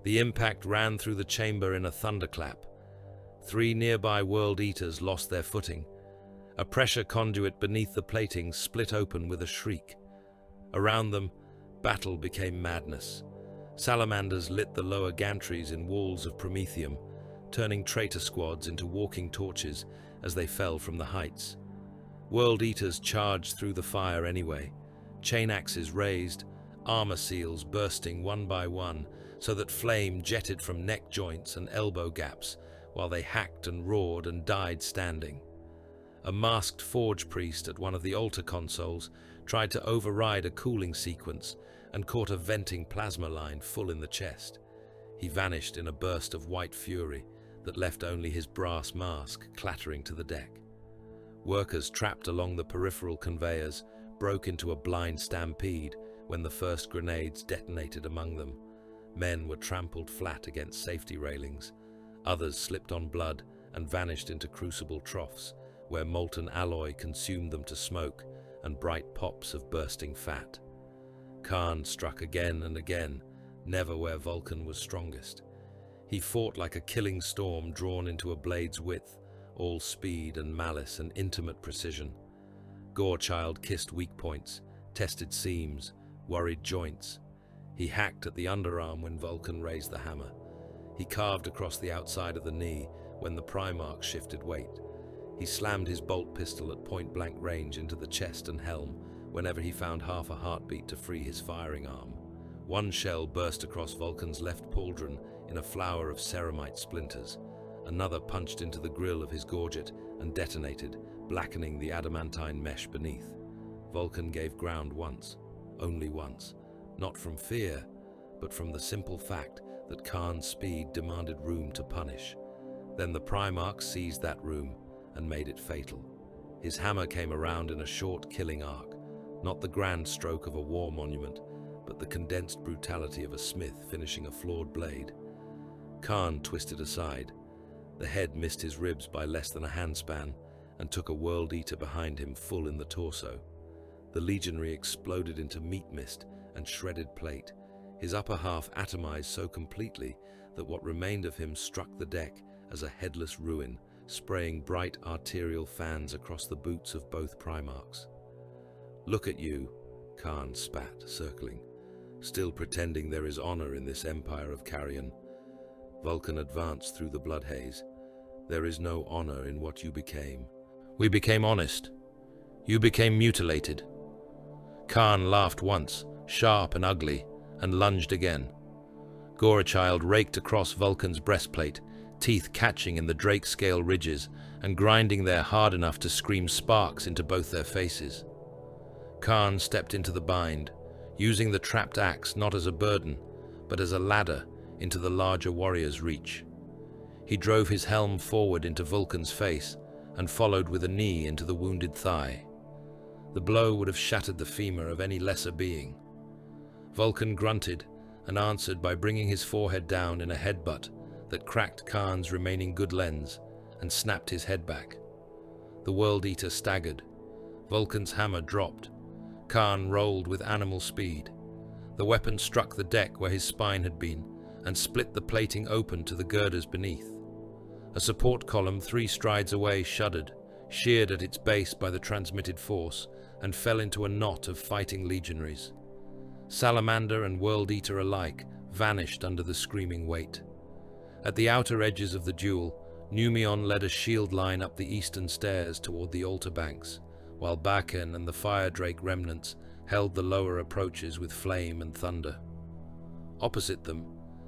The impact ran through the chamber in a thunderclap. 3 nearby World Eaters lost their footing. A pressure conduit beneath the plating split open with a shriek. Around them, battle became madness. Salamanders lit the lower gantries in walls of promethium, turning traitor squads into walking torches as they fell from the heights. World Eaters charged through the fire anyway, chain axes raised, armor seals bursting one by one so that flame jetted from neck joints and elbow gaps, while they hacked and roared and died standing. A masked forge priest at one of the altar consoles tried to override a cooling sequence and caught a venting plasma line full in the chest. He vanished in a burst of white fury that left only his brass mask clattering to the deck. Workers trapped along the peripheral conveyors broke into a blind stampede when the first grenades detonated among them. Men were trampled flat against safety railings. Others slipped on blood and vanished into crucible troughs, where molten alloy consumed them to smoke and bright pops of bursting fat. Kharn struck again and again, never where Vulkan was strongest. He fought like a killing storm drawn into a blade's width, all speed and malice and intimate precision. Gorechild kissed weak points, tested seams, worried joints. He hacked at the underarm when Vulkan raised the hammer. He carved across the outside of the knee when the Primarch shifted weight. He slammed his bolt pistol at point-blank range into the chest and helm whenever he found half a heartbeat to free his firing arm. One shell burst across Vulkan's left pauldron in a flower of ceramite splinters. Another punched into the grill of his gorget and detonated, blackening the adamantine mesh beneath. Vulkan gave ground once, only once, not from fear, but from the simple fact that Kharn's speed demanded room to punish. Then the Primarch seized that room and made it fatal. His hammer came around in a short killing arc, not the grand stroke of a war monument, but the condensed brutality of a smith finishing a flawed blade. Kharn twisted aside. The head missed his ribs by less than a handspan and took a World Eater behind him full in the torso. The legionary exploded into meat mist and shredded plate, his upper half atomized so completely that what remained of him struck the deck as a headless ruin, spraying bright arterial fans across the boots of both Primarchs. "Look at you," Kharn spat, circling, "still pretending there is honor in this empire of carrion." Vulkan advanced through the blood haze. "There is no honor in what you became." "We became honest. You became mutilated." Kharn laughed once, sharp and ugly, and lunged again. Gorechild raked across Vulkan's breastplate, teeth catching in the drake scale ridges and grinding there hard enough to scream sparks into both their faces. Kharn stepped into the bind, using the trapped axe not as a burden, but as a ladder into the larger warrior's reach. He drove his helm forward into Vulkan's face and followed with a knee into the wounded thigh. The blow would have shattered the femur of any lesser being. Vulkan grunted and answered by bringing his forehead down in a headbutt that cracked Kharn's remaining good lens and snapped his head back. The World Eater staggered. Vulkan's hammer dropped. Kharn rolled with animal speed. The weapon struck the deck where his spine had been and split the plating open to the girders beneath. A support column 3 strides away shuddered, sheared at its base by the transmitted force, and fell into a knot of fighting legionaries. Salamander and World Eater alike vanished under the screaming weight. At the outer edges of the duel, Numion led a shield line up the eastern stairs toward the altar banks, while Bakken and the Fire Drake remnants held the lower approaches with flame and thunder. Opposite them,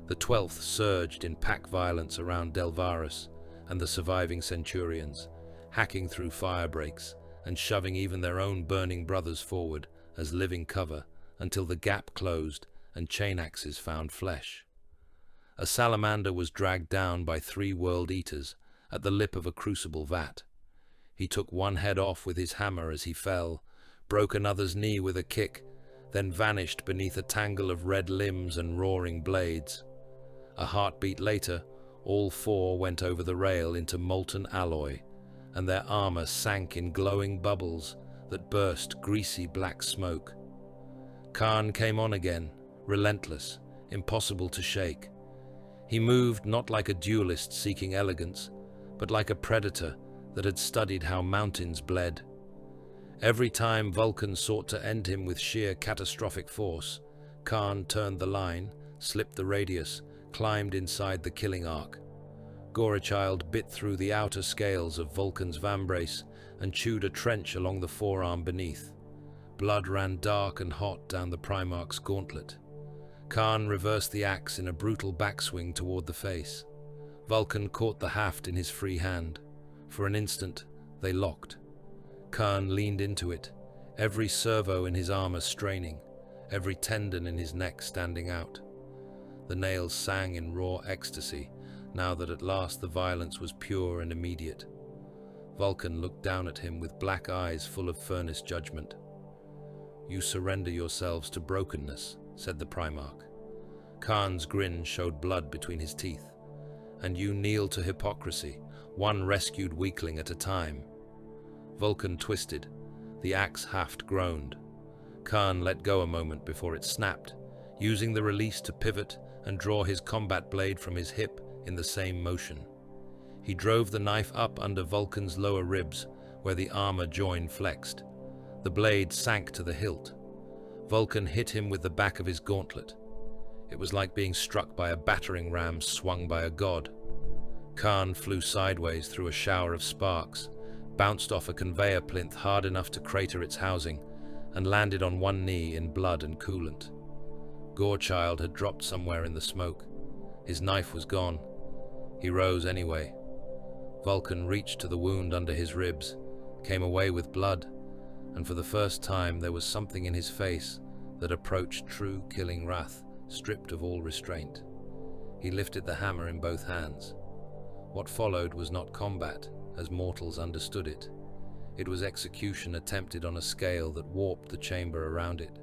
the 12th surged in pack violence around Delvarus and the surviving Centurions, hacking through fire breaks and shoving even their own burning brothers forward as living cover until the gap closed and chain axes found flesh. A salamander was dragged down by 3 World Eaters at the lip of a crucible vat. He took one head off with his hammer as he fell, broke another's knee with a kick, then vanished beneath a tangle of red limbs and roaring blades. A heartbeat later, all 4 went over the rail into molten alloy, and their armor sank in glowing bubbles that burst greasy black smoke. Kharn came on again, relentless, impossible to shake. He moved not like a duelist seeking elegance, but like a predator that had studied how mountains bled. Every time Vulkan sought to end him with sheer catastrophic force, Kharn turned the line, slipped the radius, climbed inside the killing arc. Gorechild bit through the outer scales of Vulkan's vambrace and chewed a trench along the forearm beneath. Blood ran dark and hot down the Primarch's gauntlet. Kharn reversed the axe in a brutal backswing toward the face. Vulkan caught the haft in his free hand. For an instant, they locked. Kharn leaned into it, every servo in his armor straining, every tendon in his neck standing out. The nails sang in raw ecstasy, now that at last the violence was pure and immediate. Vulkan looked down at him with black eyes full of furnace judgment. "You surrender yourselves to brokenness," said the Primarch. Kharn's grin showed blood between his teeth. "And you kneel to hypocrisy, one rescued weakling at a time." Vulkan twisted. The axe haft groaned. Kharn let go a moment before it snapped, using the release to pivot and draw his combat blade from his hip in the same motion. He drove the knife up under Vulkan's lower ribs, where the armor join flexed. The blade sank to the hilt. Vulkan hit him with the back of his gauntlet. It was like being struck by a battering ram swung by a god. Kharn flew sideways through a shower of sparks, bounced off a conveyor plinth hard enough to crater its housing, and landed on one knee in blood and coolant. Gorechild had dropped somewhere in the smoke. His knife was gone. He rose anyway. Vulkan reached to the wound under his ribs, came away with blood, and for the first time there was something in his face that approached true killing wrath, stripped of all restraint. He lifted the hammer in both hands. What followed was not combat, as mortals understood it. It was execution attempted on a scale that warped the chamber around it.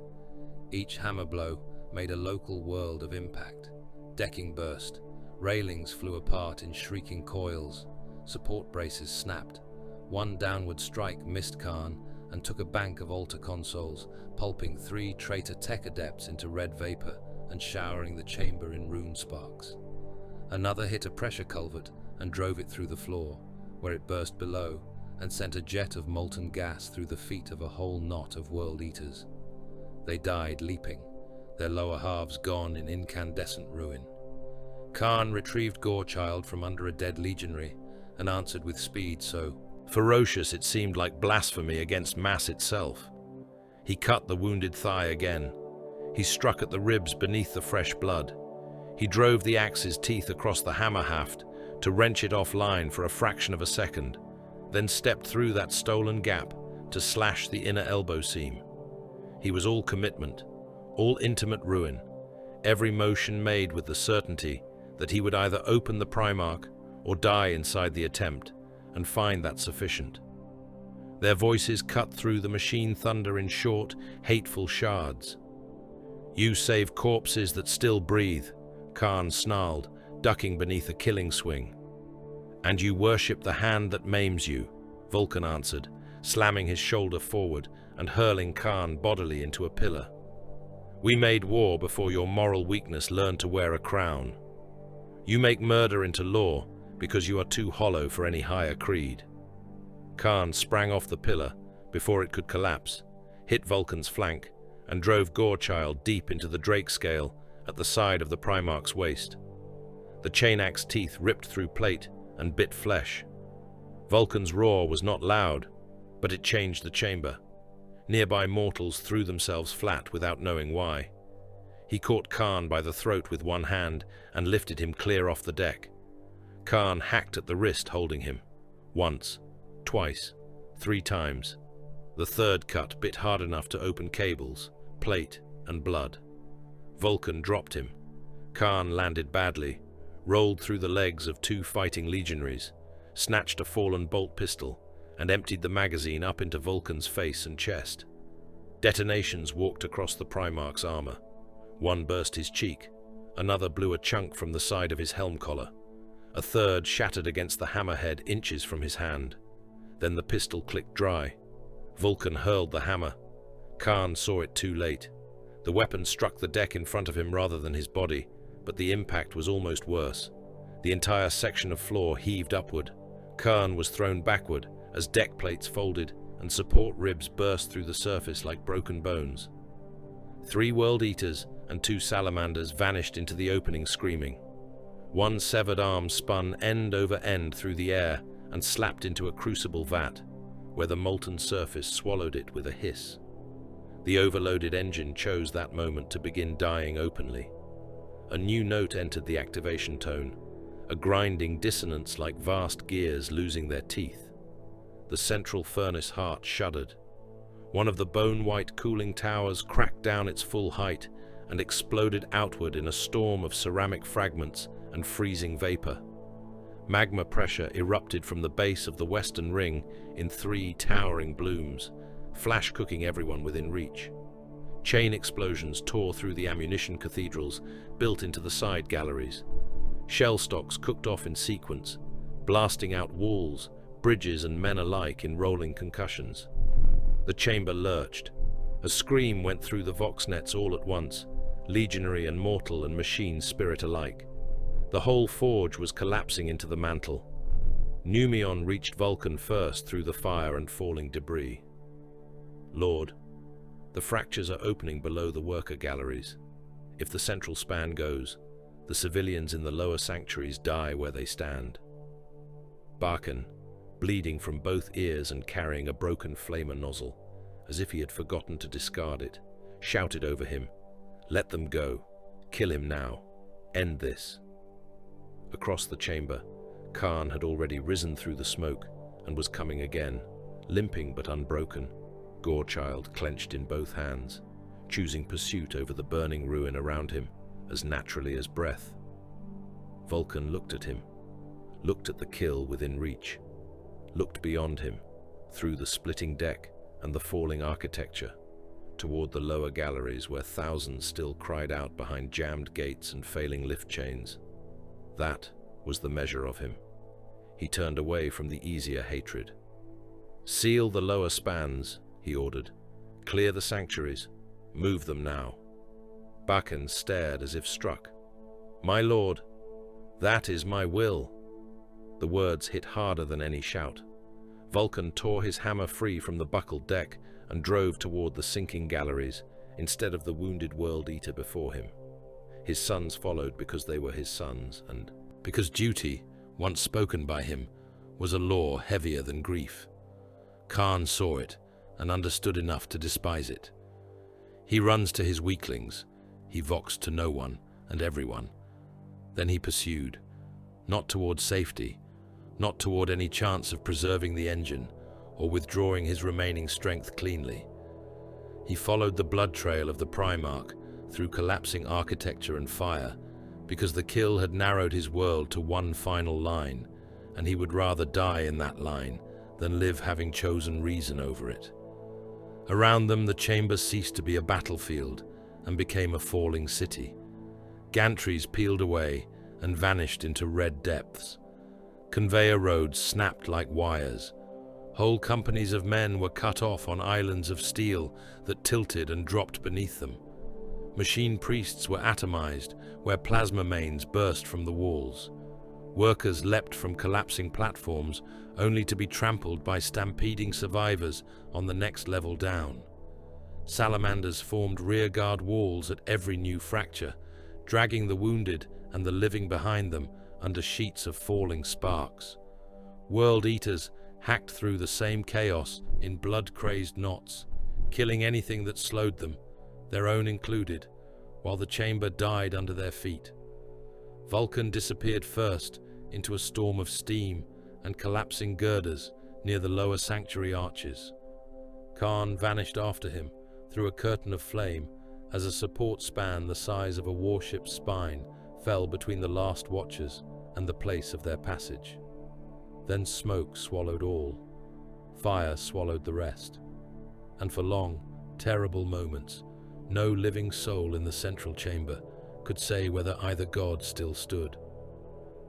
Each hammer blow made a local world of impact. Decking burst, railings flew apart in shrieking coils, support braces snapped. One downward strike missed Kharn and took a bank of altar consoles, pulping 3 traitor tech adepts into red vapor and showering the chamber in rune sparks. Another hit a pressure culvert and drove it through the floor, where it burst below and sent a jet of molten gas through the feet of a whole knot of world eaters. They died leaping, their lower halves gone in incandescent ruin. Kharn retrieved Gorechild from under a dead legionary and answered with speed so ferocious it seemed like blasphemy against mass itself. He cut the wounded thigh again. He struck at the ribs beneath the fresh blood. He drove the axe's teeth across the hammer haft to wrench it offline for a fraction of a second, then stepped through that stolen gap to slash the inner elbow seam. He was all commitment, all intimate ruin, every motion made with the certainty that he would either open the Primarch or die inside the attempt, and find that sufficient. Their voices cut through the machine thunder in short, hateful shards. "You save corpses that still breathe," Kharn snarled, ducking beneath a killing swing. "And you worship the hand that maims you," Vulkan answered, slamming his shoulder forward and hurling Kharn bodily into a pillar. "We made war before your moral weakness learned to wear a crown. You make murder into law because you are too hollow for any higher creed." Kharn sprang off the pillar before it could collapse, hit Vulkan's flank, and drove Gorechild deep into the drake scale at the side of the Primarch's waist. The chain axe teeth ripped through plate and bit flesh. Vulkan's roar was not loud, but it changed the chamber. Nearby mortals threw themselves flat without knowing why. He caught Kharn by the throat with one hand and lifted him clear off the deck. Kharn hacked at the wrist holding him. Once, twice, 3 times. The third cut bit hard enough to open cables, plate, and blood. Vulkan dropped him. Kharn landed badly, rolled through the legs of 2 fighting legionaries, snatched a fallen bolt pistol, and emptied the magazine up into Vulkan's face and chest. Detonations walked across the Primarch's armor. One burst his cheek, another blew a chunk from the side of his helm collar. A third shattered against the hammerhead inches from his hand. Then the pistol clicked dry. Vulkan hurled the hammer. Kharn saw it too late. The weapon struck the deck in front of him rather than his body, but the impact was almost worse. The entire section of floor heaved upward. Kharn was thrown backward as deck plates folded and support ribs burst through the surface like broken bones. 3 world eaters and 2 salamanders vanished into the opening screaming. One severed arm spun end over end through the air and slapped into a crucible vat, where the molten surface swallowed it with a hiss. The overloaded engine chose that moment to begin dying openly. A new note entered the activation tone, a grinding dissonance like vast gears losing their teeth. The central furnace heart shuddered. One of the bone-white cooling towers cracked down its full height and exploded outward in a storm of ceramic fragments and freezing vapor. Magma pressure erupted from the base of the western ring in 3 towering blooms, flash-cooking everyone within reach. Chain explosions tore through the ammunition cathedrals built into the side galleries. Shell stocks cooked off in sequence, blasting out walls, bridges and men alike in rolling concussions. The chamber lurched. A scream went through the voxnets all at once, legionary and mortal and machine spirit alike. The whole forge was collapsing into the mantle. Numion reached Vulkan first through the fire and falling debris. Lord, the fractures are opening below the worker galleries. If the central span goes, the civilians in the lower sanctuaries die where they stand. Vulkan, bleeding from both ears and carrying a broken flamer nozzle, as if he had forgotten to discard it, shouted over him, "Let them go. Kill him now. End this." Across the chamber, Kharn had already risen through the smoke and was coming again, limping but unbroken, Gorechild clenched in both hands, choosing pursuit over the burning ruin around him as naturally as breath. Vulkan looked at him, looked at the kill within reach, looked beyond him, through the splitting deck and the falling architecture, toward the lower galleries where thousands still cried out behind jammed gates and failing lift chains. That was the measure of him. He turned away from the easier hatred. "Seal the lower spans," he ordered. "Clear the sanctuaries. Move them now." Vulkan stared as if struck. "My lord, that is my will." The words hit harder than any shout. Vulkan tore his hammer free from the buckled deck and drove toward the sinking galleries, instead of the wounded World Eater before him. His sons followed because they were his sons, and because duty, once spoken by him, was a law heavier than grief. Kharn saw it and understood enough to despise it. He runs to his weaklings, he voxed to no one and everyone. Then he pursued, not toward safety, not toward any chance of preserving the engine or withdrawing his remaining strength cleanly. He followed the blood trail of the Primarch through collapsing architecture and fire, because the kill had narrowed his world to one final line, and he would rather die in that line than live having chosen reason over it. Around them the chamber ceased to be a battlefield and became a falling city. Gantries peeled away and vanished into red depths. Conveyor roads snapped like wires. Whole companies of men were cut off on islands of steel that tilted and dropped beneath them. Machine priests were atomized where plasma mains burst from the walls. Workers leapt from collapsing platforms only to be trampled by stampeding survivors on the next level down. Salamanders formed rearguard walls at every new fracture, dragging the wounded and the living behind them under sheets of falling sparks. World Eaters hacked through the same chaos in blood-crazed knots, killing anything that slowed them, their own included, while the chamber died under their feet. Vulkan disappeared first into a storm of steam and collapsing girders near the lower sanctuary arches. Kharn vanished after him through a curtain of flame as a support span the size of a warship's spine fell between the last watchers and the place of their passage. Then smoke swallowed all. Fire swallowed the rest. And for long, terrible moments, no living soul in the central chamber could say whether either god still stood.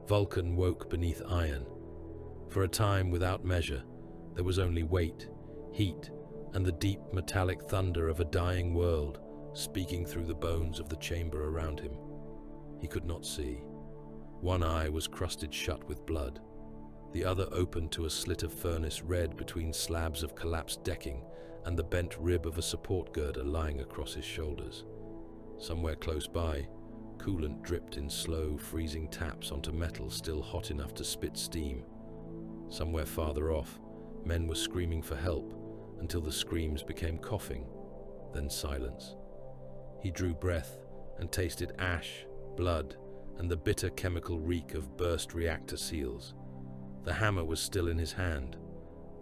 Vulkan woke beneath iron. For a time without measure, there was only weight, heat, and the deep metallic thunder of a dying world speaking through the bones of the chamber around him. He could not see. One eye was crusted shut with blood. The other open to a slit of furnace red between slabs of collapsed decking and the bent rib of a support girder lying across his shoulders. Somewhere close by, coolant dripped in slow, freezing taps onto metal still hot enough to spit steam. Somewhere farther off, men were screaming for help until the screams became coughing, then silence. He drew breath and tasted ash, blood, and the bitter chemical reek of burst reactor seals. The hammer was still in his hand.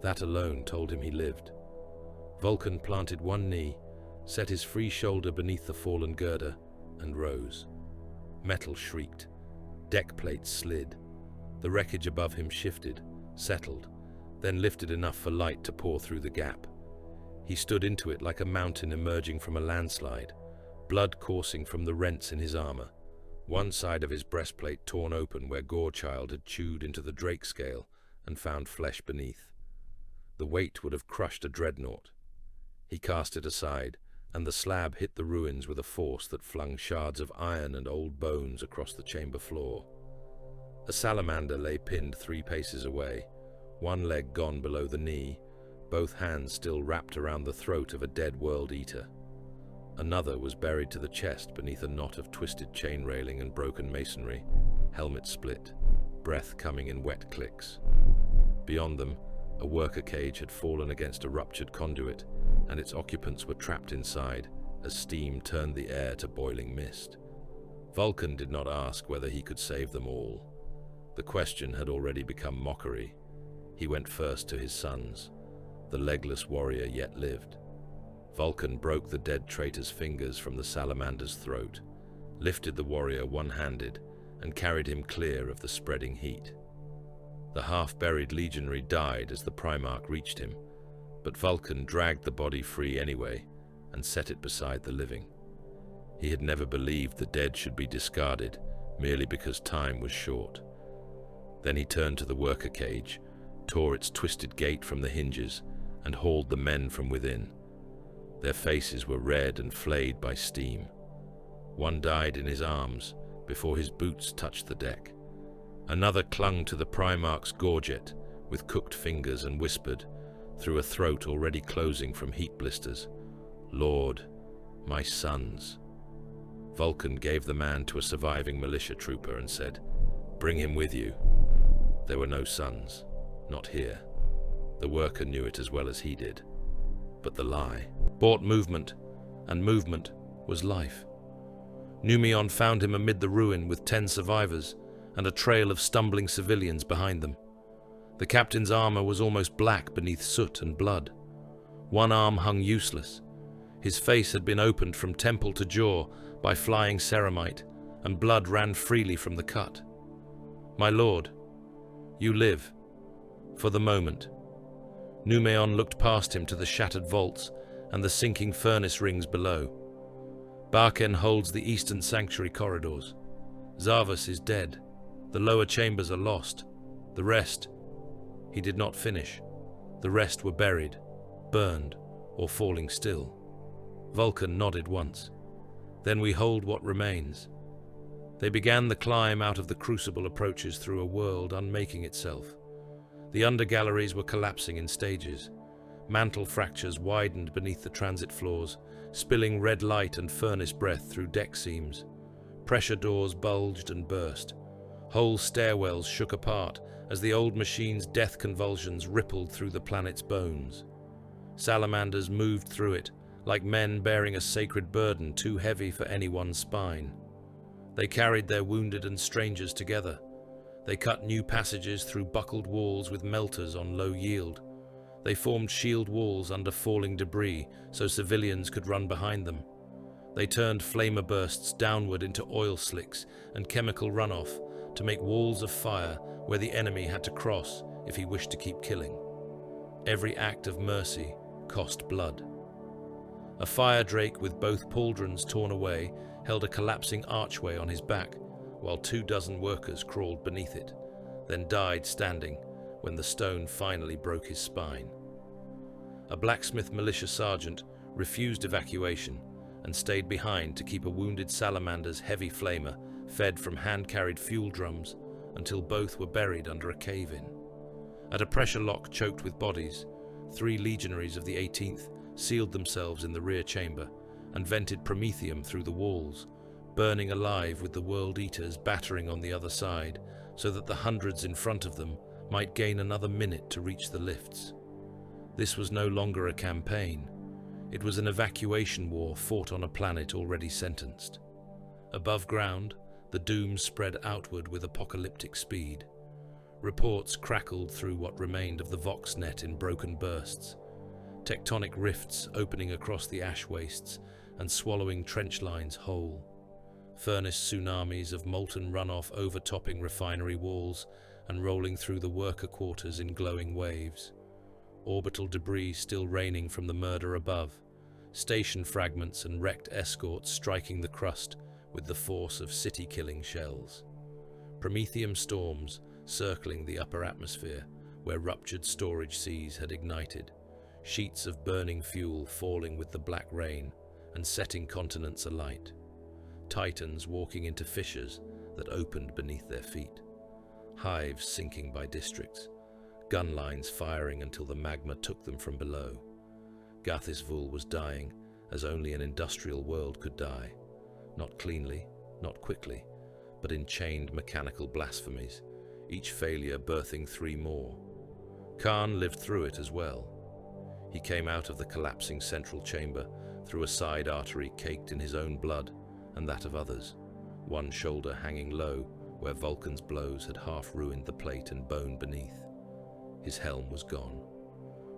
That alone told him he lived. Vulkan planted one knee, set his free shoulder beneath the fallen girder, and rose. Metal shrieked. Deck plates slid. The wreckage above him shifted, settled, then lifted enough for light to pour through the gap. He stood into it like a mountain emerging from a landslide, blood coursing from the rents in his armor. One side of his breastplate torn open where Gorechild had chewed into the drake scale and found flesh beneath. The weight would have crushed a dreadnought. He cast it aside, and the slab hit the ruins with a force that flung shards of iron and old bones across the chamber floor. A salamander lay pinned 3 paces away, one leg gone below the knee, both hands still wrapped around the throat of a dead world eater. Another was buried to the chest beneath a knot of twisted chain railing and broken masonry, helmet split, breath coming in wet clicks. Beyond them, a worker cage had fallen against a ruptured conduit, and its occupants were trapped inside as steam turned the air to boiling mist. Vulkan did not ask whether he could save them all. The question had already become mockery. He went first to his sons. The legless warrior yet lived. Vulkan broke the dead traitor's fingers from the salamander's throat, lifted the warrior one-handed, and carried him clear of the spreading heat. The half-buried legionary died as the Primarch reached him, but Vulkan dragged the body free anyway and set it beside the living. He had never believed the dead should be discarded merely because time was short. Then he turned to the worker cage, tore its twisted gate from the hinges, and hauled the men from within. Their faces were red and flayed by steam. One died in his arms before his boots touched the deck. Another clung to the Primarch's gorget with cooked fingers and whispered, through a throat already closing from heat blisters, "Lord, my sons." Vulkan gave the man to a surviving militia trooper and said, "Bring him with you." There were no sons, not here. The worker knew it as well as he did. But the lie bought movement, and movement was life. Numion found him amid the ruin with 10 survivors and a trail of stumbling civilians behind them. The captain's armor was almost black beneath soot and blood. One arm hung useless. His face had been opened from temple to jaw by flying ceramite, and blood ran freely from the cut. "My lord, you live. For the moment." Numion looked past him to the shattered vaults and the sinking furnace rings below. Barken holds the eastern sanctuary corridors. Zarvas is dead. The lower chambers are lost. The rest... He did not finish. The rest were buried, burned, or falling still. Vulkan nodded once. "Then we hold what remains." They began the climb out of the Crucible approaches through a world unmaking itself. The undergalleries were collapsing in stages. Mantle fractures widened beneath the transit floors, spilling red light and furnace breath through deck seams. Pressure doors bulged and burst. Whole stairwells shook apart as the old machine's death convulsions rippled through the planet's bones. Salamanders moved through it, like men bearing a sacred burden too heavy for any one spine. They carried their wounded and strangers together. They cut new passages through buckled walls with melters on low yield. They formed shield walls under falling debris so civilians could run behind them. They turned flamer bursts downward into oil slicks and chemical runoff to make walls of fire where the enemy had to cross if he wished to keep killing. Every act of mercy cost blood. A fire drake with both pauldrons torn away held a collapsing archway on his back, while 24 workers crawled beneath it, then died standing when the stone finally broke his spine. A blacksmith militia sergeant refused evacuation and stayed behind to keep a wounded salamander's heavy flamer fed from hand-carried fuel drums until both were buried under a cave-in. At a pressure lock choked with bodies, 3 legionaries of the 18th sealed themselves in the rear chamber and vented promethium through the walls, burning alive with the world eaters battering on the other side so that the hundreds in front of them might gain another minute to reach the lifts. This was no longer a campaign. It was an evacuation war fought on a planet already sentenced. Above ground, The doom spread outward with apocalyptic speed. Reports crackled through what remained of the Vox net in broken bursts, tectonic rifts opening across the ash wastes and swallowing trench lines whole, furnace tsunamis of molten runoff overtopping refinery walls and rolling through the worker quarters in glowing waves, orbital debris still raining from the murder above, station fragments and wrecked escorts striking the crust with the force of city-killing shells. Prometheum storms circling the upper atmosphere where ruptured storage seas had ignited, sheets of burning fuel falling with the black rain and setting continents alight, titans walking into fissures that opened beneath their feet, hives sinking by districts, gun lines firing until the magma took them from below. Gathisvul was dying as only an industrial world could die, not cleanly, not quickly, but in chained mechanical blasphemies, each failure birthing 3 more. Kharn lived through it as well. He came out of the collapsing central chamber through a side artery caked in his own blood and that of others, one shoulder hanging low where Vulkan's blows had half ruined the plate and bone beneath. His helm was gone.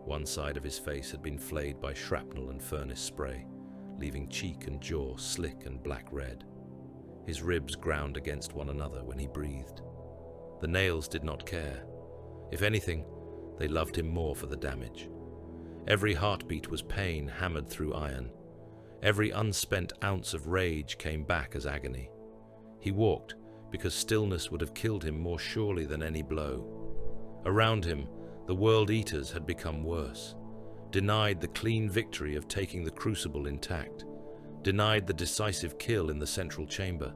One side of his face had been flayed by shrapnel and furnace spray, leaving cheek and jaw slick and black red. His ribs ground against one another when he breathed. The nails did not care. If anything, they loved him more for the damage. Every heartbeat was pain hammered through iron. Every unspent ounce of rage came back as agony. He walked because stillness would have killed him more surely than any blow. Around him, the World Eaters had become worse, denied the clean victory of taking the Crucible intact, denied the decisive kill in the central chamber,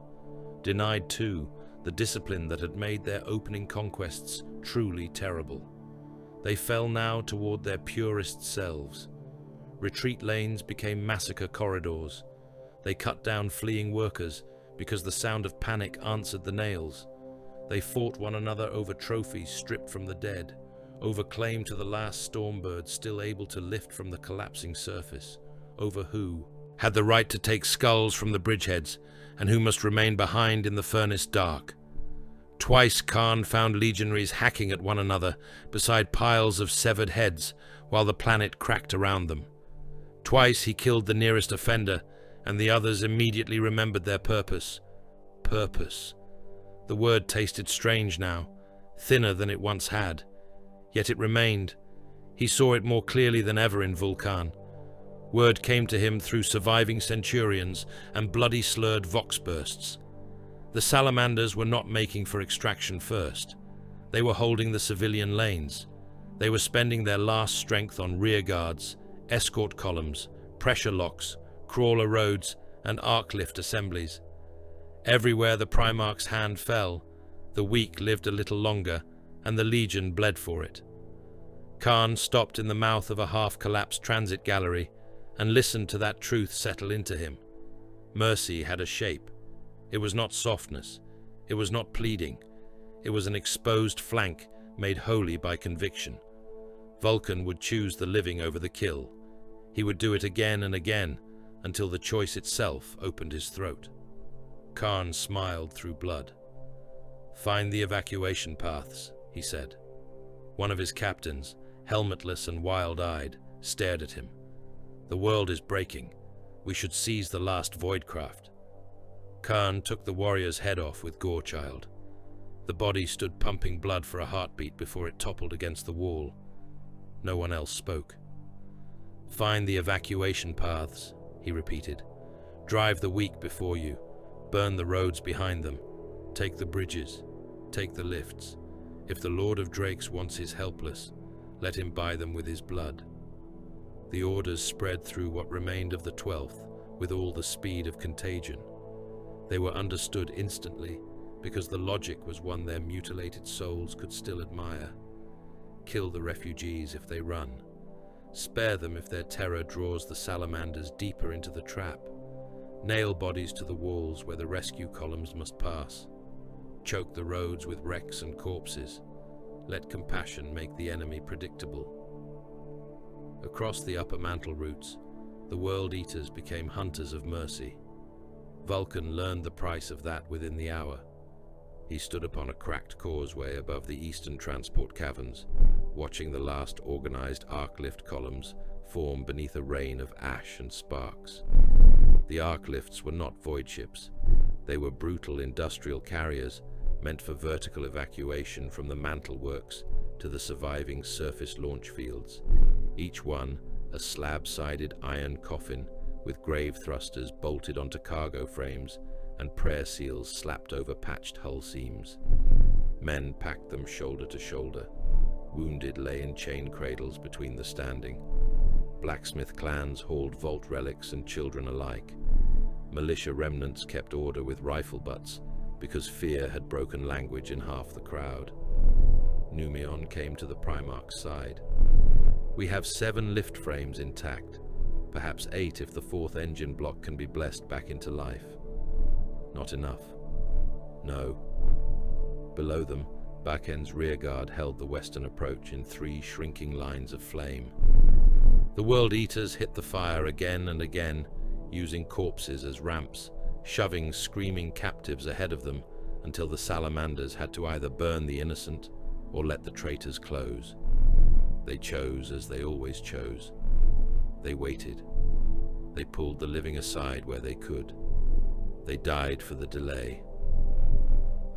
denied, too, the discipline that had made their opening conquests truly terrible. They fell now toward their purest selves. Retreat lanes became massacre corridors. They cut down fleeing workers because the sound of panic answered the nails. They fought one another over trophies stripped from the dead, over claim to the last stormbird still able to lift from the collapsing surface, over who had the right to take skulls from the bridgeheads and who must remain behind in the furnace dark. Twice Kharn found legionaries hacking at one another beside piles of severed heads while the planet cracked around them. Twice he killed the nearest offender, and the others immediately remembered their purpose. Purpose. The word tasted strange now, thinner than it once had. Yet it remained. He saw it more clearly than ever in Vulkan. Word came to him through surviving centurions and bloody slurred vox bursts. The salamanders were not making for extraction first. They were holding the civilian lanes. They were spending their last strength on rear guards, escort columns, pressure locks, crawler roads, and arc lift assemblies. Everywhere the Primarch's hand fell, the weak lived a little longer, and the Legion bled for it. Kharn stopped in the mouth of a half-collapsed transit gallery and listened to that truth settle into him. Mercy had a shape. It was not softness. It was not pleading. It was an exposed flank made holy by conviction. Vulkan would choose the living over the kill. He would do it again and again until the choice itself opened his throat. Kharn smiled through blood. "Find the evacuation paths," he said. One of his captains, helmetless and wild-eyed, stared at him. "The world is breaking. We should seize the last Voidcraft." Kharn took the warrior's head off with Gorechild. The body stood pumping blood for a heartbeat before it toppled against the wall. No one else spoke. "Find the evacuation paths," he repeated. "Drive the weak before you. Burn the roads behind them. Take the bridges. Take the lifts. If the Lord of Drakes wants his helpless, let him buy them with his blood." The orders spread through what remained of the 12th with all the speed of contagion. They were understood instantly because the logic was one their mutilated souls could still admire. Kill the refugees if they run. Spare them if their terror draws the salamanders deeper into the trap. Nail bodies to the walls where the rescue columns must pass. Choke the roads with wrecks and corpses. Let compassion make the enemy predictable. Across the upper mantle routes, the World Eaters became hunters of mercy. Vulkan learned the price of that within the hour. He stood upon a cracked causeway above the eastern transport caverns, watching the last organized arc lift columns form beneath a rain of ash and sparks. The arc lifts were not void ships. They were brutal industrial carriers meant for vertical evacuation from the mantle works to the surviving surface launch fields. Each one a slab-sided iron coffin with grave thrusters bolted onto cargo frames and prayer seals slapped over patched hull seams. Men packed them shoulder to shoulder. Wounded lay in chain cradles between the standing. Blacksmith clans hauled vault relics and children alike. Militia remnants kept order with rifle butts because fear had broken language in half the crowd. Numion came to the Primarch's side. "We have 7 lift frames intact, perhaps 8 if the 4th engine block can be blessed back into life." Not enough. No. Below them, Baken's rearguard held the western approach in 3 shrinking lines of flame. The World Eaters hit the fire again and again, using corpses as ramps, shoving screaming captives ahead of them until the salamanders had to either burn the innocent or let the traitors close. They chose as they always chose. They waited. They pulled the living aside where they could. They died for the delay.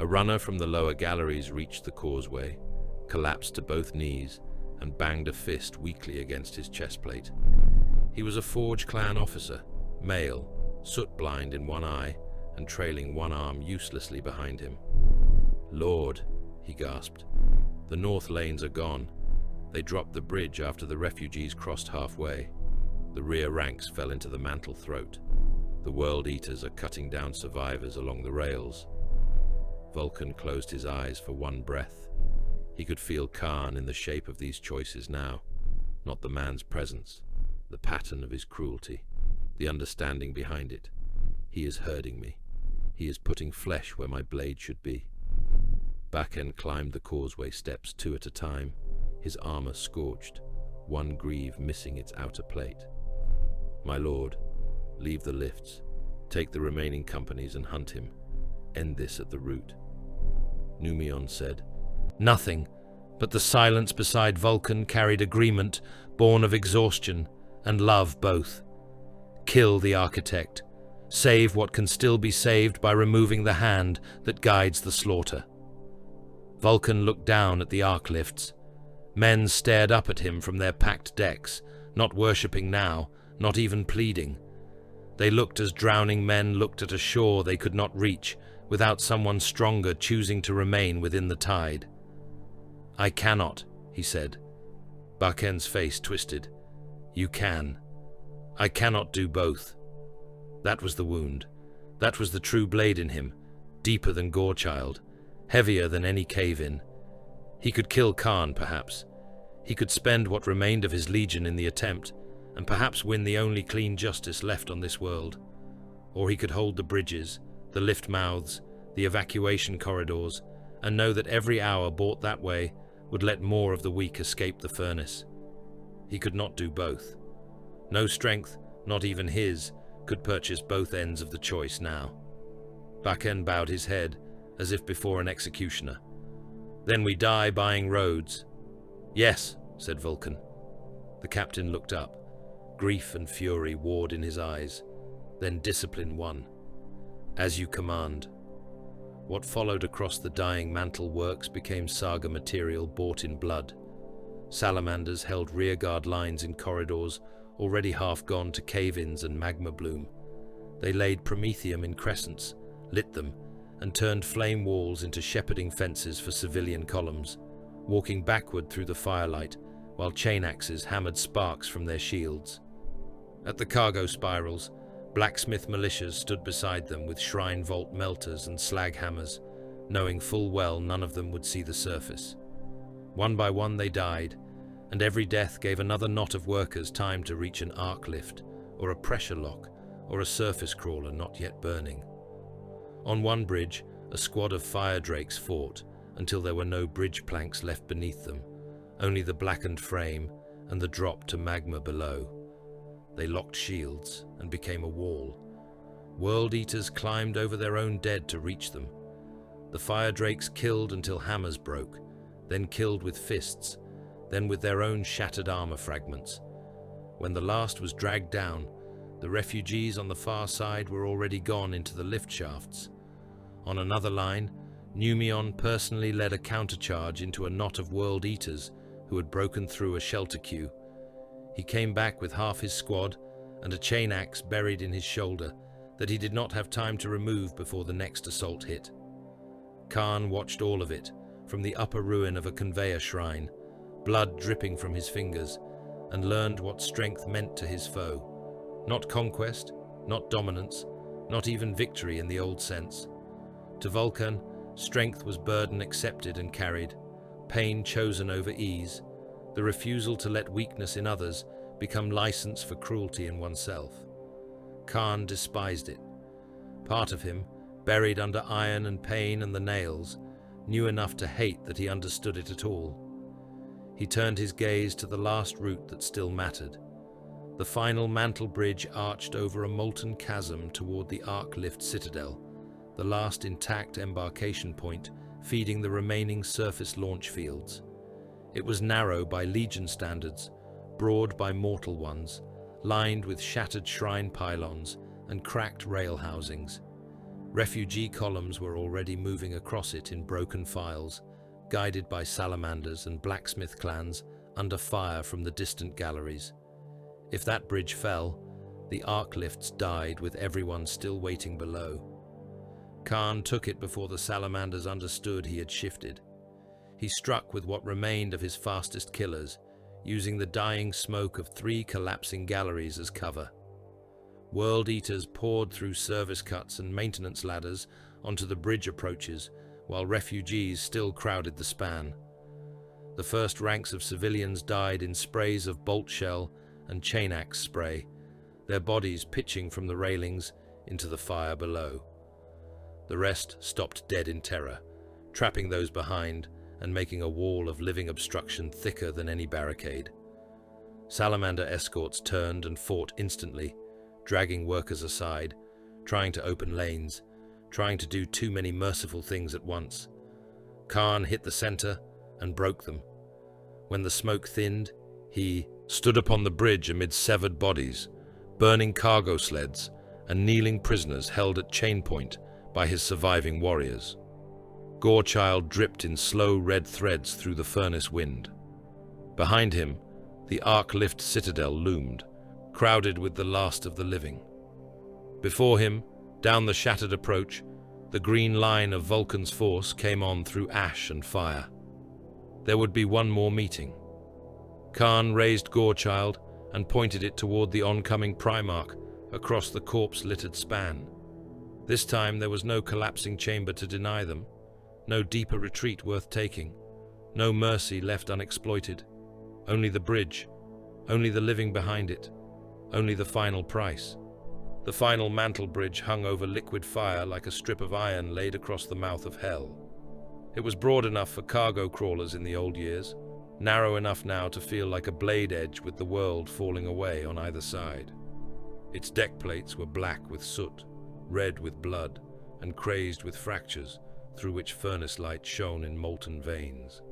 A runner from the lower galleries reached the causeway, collapsed to both knees, and banged a fist weakly against his chestplate. He was a Forge clan officer, male, soot-blind in one eye, and trailing one arm uselessly behind him. "Lord," he gasped, "the north lanes are gone. They dropped the bridge after the refugees crossed halfway. The rear ranks fell into the mantle throat. The World Eaters are cutting down survivors along the rails." Vulkan closed his eyes for one breath. He could feel Kharn in the shape of these choices now, not the man's presence, the pattern of his cruelty, the understanding behind it. "He is herding me. He is putting flesh where my blade should be." Baken climbed the causeway steps 2 at a time, his armor scorched, one greave missing its outer plate. "My lord, leave the lifts. Take the remaining companies and hunt him. End this at the root." Numion said. Nothing but the silence beside Vulkan carried agreement born of exhaustion and love both. Kill the architect. Save what can still be saved by removing the hand that guides the slaughter. Vulkan looked down at the arc lifts. Men stared up at him from their packed decks, not worshipping now, not even pleading. They looked as drowning men looked at a shore they could not reach, without someone stronger choosing to remain within the tide. "I cannot," he said. Baken's face twisted. "You can. I cannot do both." That was the wound. That was the true blade in him, deeper than Gorechild, heavier than any cave-in. He could kill Kharn, perhaps. He could spend what remained of his legion in the attempt, and perhaps win the only clean justice left on this world. Or he could hold the bridges, the lift mouths, the evacuation corridors, and know that every hour bought that way would let more of the weak escape the furnace. He could not do both. No strength, not even his, could purchase both ends of the choice now. Baken bowed his head, as if before an executioner. "Then we die buying roads." "Yes," said Vulkan. The captain looked up. Grief and fury warred in his eyes. Then discipline won. "As you command." What followed across the dying mantle works became saga material bought in blood. Salamanders held rearguard lines in corridors, already half gone to cave-ins and magma bloom. They laid promethium in crescents, lit them, and turned flame walls into shepherding fences for civilian columns, walking backward through the firelight while chain axes hammered sparks from their shields. At the cargo spirals, blacksmith militias stood beside them with shrine vault melters and slag hammers, knowing full well none of them would see the surface. One by one they died, and every death gave another knot of workers time to reach an arc lift, or a pressure lock, or a surface crawler not yet burning. On one bridge, a squad of fire drakes fought until there were no bridge planks left beneath them, only the blackened frame and the drop to magma below. They locked shields and became a wall. World Eaters climbed over their own dead to reach them. The fire drakes killed until hammers broke, then killed with fists, then with their own shattered armor fragments. When the last was dragged down, the refugees on the far side were already gone into the lift shafts. On another line, Numion personally led a countercharge into a knot of World Eaters who had broken through a shelter queue. He came back with half his squad and a chain axe buried in his shoulder that he did not have time to remove before the next assault hit. Kharn watched all of it from the upper ruin of a conveyor shrine, blood dripping from his fingers, and learned what strength meant to his foe. Not conquest, not dominance, not even victory in the old sense. To Vulkan, strength was burden accepted and carried, pain chosen over ease, the refusal to let weakness in others become license for cruelty in oneself. Kharn despised it. Part of him, buried under iron and pain and the nails, knew enough to hate that he understood it at all. He turned his gaze to the last route that still mattered. The final mantle bridge arched over a molten chasm toward the Arc Lift Citadel, the last intact embarkation point feeding the remaining surface launch fields. It was narrow by Legion standards, broad by mortal ones, lined with shattered shrine pylons and cracked rail housings. Refugee columns were already moving across it in broken files, guided by salamanders and blacksmith clans under fire from the distant galleries. If that bridge fell, the arc lifts died with everyone still waiting below. Kharn took it before the salamanders understood he had shifted. He struck with what remained of his fastest killers, using the dying smoke of 3 collapsing galleries as cover. World Eaters poured through service cuts and maintenance ladders onto the bridge approaches, while refugees still crowded the span. The first ranks of civilians died in sprays of bolt shell and chain axe spray, their bodies pitching from the railings into the fire below. The rest stopped dead in terror, trapping those behind and making a wall of living obstruction thicker than any barricade. Salamander escorts turned and fought instantly, dragging workers aside, trying to open lanes, trying to do too many merciful things at once. Kharn hit the center and broke them. When the smoke thinned, he stood upon the bridge amid severed bodies, burning cargo sleds, and kneeling prisoners held at chain point by his surviving warriors. Gorechild dripped in slow red threads through the furnace wind. Behind him, the Arc Lift Citadel loomed, crowded with the last of the living. Before him, down the shattered approach, the green line of Vulkan's force came on through ash and fire. There would be one more meeting. Kharn raised Gorechild and pointed it toward the oncoming Primarch across the corpse-littered span. This time there was no collapsing chamber to deny them, no deeper retreat worth taking, no mercy left unexploited. Only the bridge, only the living behind it, only the final price. The final mantle bridge hung over liquid fire like a strip of iron laid across the mouth of hell. It was broad enough for cargo crawlers in the old years, narrow enough now to feel like a blade edge with the world falling away on either side. Its deck plates were black with soot, red with blood, and crazed with fractures through which furnace light shone in molten veins.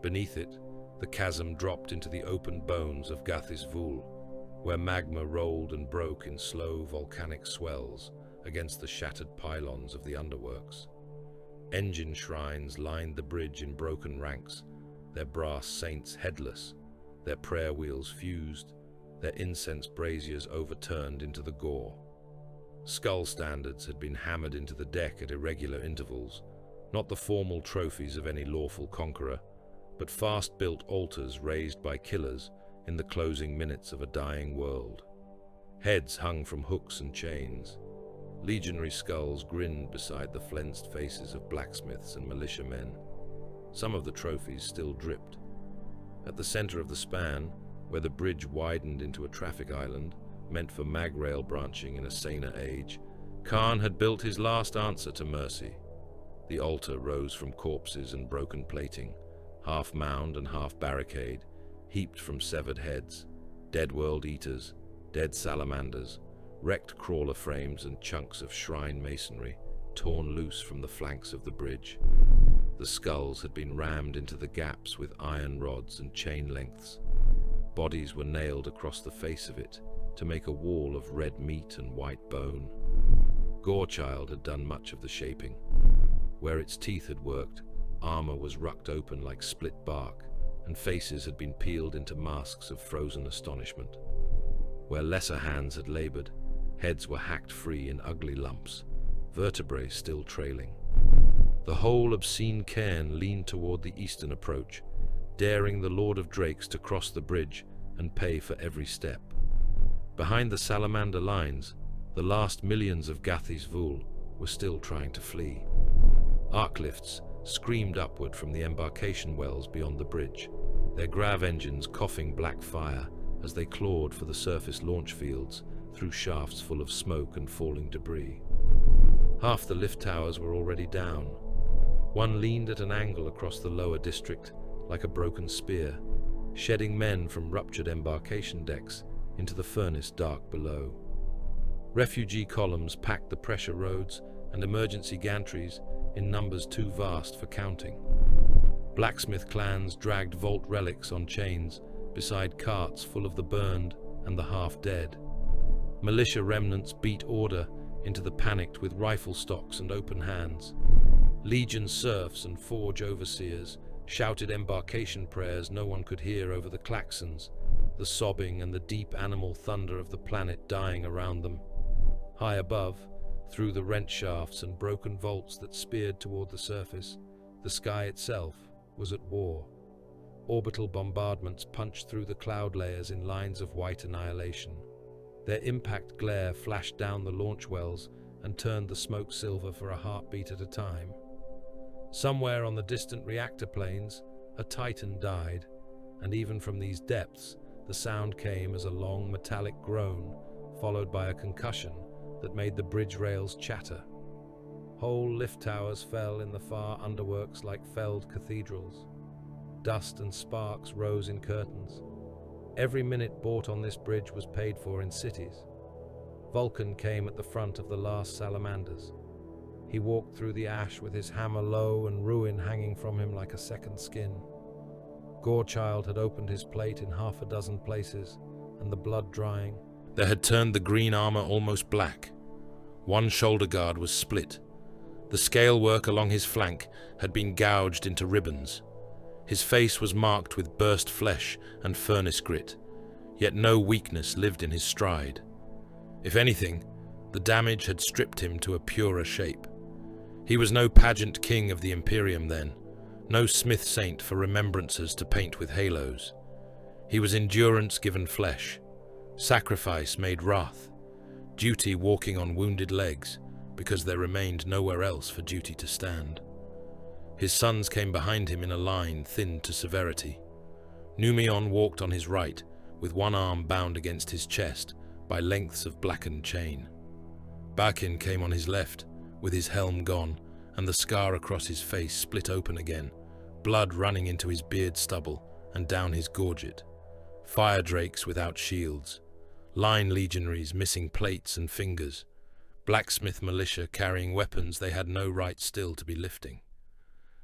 Beneath it, the chasm dropped into the open bones of Gathis Vul, where magma rolled and broke in slow volcanic swells against the shattered pylons of the underworks. Engine shrines lined the bridge in broken ranks, their brass saints headless, their prayer wheels fused, their incense braziers overturned into the gore. Skull standards had been hammered into the deck at irregular intervals, not the formal trophies of any lawful conqueror, but fast-built altars raised by killers in the closing minutes of a dying world. Heads hung from hooks and chains. Legionary skulls grinned beside the flensed faces of blacksmiths and militiamen. Some of the trophies still dripped. At the center of the span, where the bridge widened into a traffic island, meant for mag rail branching in a saner age, Kharn had built his last answer to mercy. The altar rose from corpses and broken plating, half mound and half barricade, heaped from severed heads, dead world eaters, dead salamanders, wrecked crawler frames and chunks of shrine masonry torn loose from the flanks of the bridge. The skulls had been rammed into the gaps with iron rods and chain lengths. Bodies were nailed across the face of it to make a wall of red meat and white bone. Gorechild had done much of the shaping. Where its teeth had worked, armor was rucked open like split bark, and faces had been peeled into masks of frozen astonishment. Where lesser hands had labored, heads were hacked free in ugly lumps, vertebrae still trailing. The whole obscene cairn leaned toward the eastern approach, daring the Lord of Drakes to cross the bridge and pay for every step. Behind the salamander lines, the last millions of Gathis Vul were still trying to flee. Arc lifts screamed upward from the embarkation wells beyond the bridge, their grav engines coughing black fire as they clawed for the surface launch fields through shafts full of smoke and falling debris. Half the lift towers were already down. One leaned at an angle across the lower district, like a broken spear, shedding men from ruptured embarkation decks into the furnace dark below. Refugee columns packed the pressure roads and emergency gantries in numbers too vast for counting. Blacksmith clans dragged vault relics on chains beside carts full of the burned and the half-dead. Militia remnants beat order into the panicked with rifle stocks and open hands. Legion serfs and forge overseers shouted embarkation prayers no one could hear over the klaxons, the sobbing and the deep animal thunder of the planet dying around them. High above, through the rent shafts and broken vaults that speared toward the surface, the sky itself was at war. Orbital bombardments punched through the cloud layers in lines of white annihilation. Their impact glare flashed down the launch wells and turned the smoke silver for a heartbeat at a time. Somewhere on the distant reactor planes, a Titan died, and even from these depths, the sound came as a long metallic groan, followed by a concussion that made the bridge rails chatter. Whole lift towers fell in the far underworks like felled cathedrals. Dust and sparks rose in curtains. Every minute bought on this bridge was paid for in cities. Vulkan came at the front of the last salamanders. He walked through the ash with his hammer low and ruin hanging from him like a second skin. Gorechild had opened his plate in half a dozen places, and the blood drying. There had turned the green armor almost black. One shoulder guard was split. The scale work along his flank had been gouged into ribbons. His face was marked with burst flesh and furnace grit, yet no weakness lived in his stride. If anything, the damage had stripped him to a purer shape. He was no pageant king of the Imperium then, no smith saint for remembrances to paint with halos. He was endurance given flesh, sacrifice made wrath, duty walking on wounded legs because there remained nowhere else for duty to stand. His sons came behind him in a line thinned to severity. Numion walked on his right, with one arm bound against his chest by lengths of blackened chain. Bakin came on his left, with his helm gone, and the scar across his face split open again, blood running into his beard stubble and down his gorget. Fire drakes without shields, line legionaries missing plates and fingers, blacksmith militia carrying weapons they had no right still to be lifting.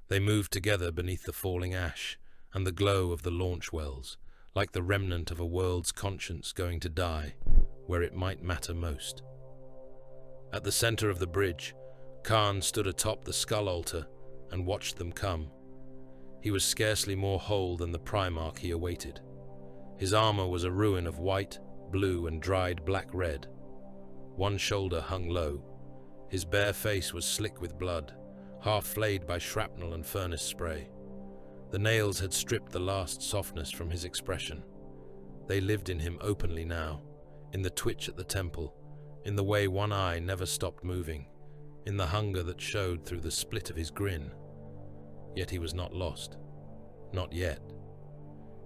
They moved together beneath the falling ash and the glow of the launch wells, like the remnant of a world's conscience going to die where it might matter most. At the center of the bridge, Kharn stood atop the skull altar and watched them come. He was scarcely more whole than the Primarch he awaited. His armor was a ruin of white, blue, and dried black-red. One shoulder hung low. His bare face was slick with blood, half flayed by shrapnel and furnace spray. The nails had stripped the last softness from his expression. They lived in him openly now, in the twitch at the temple, in the way one eye never stopped moving, in the hunger that showed through the split of his grin. Yet he was not lost. Not yet.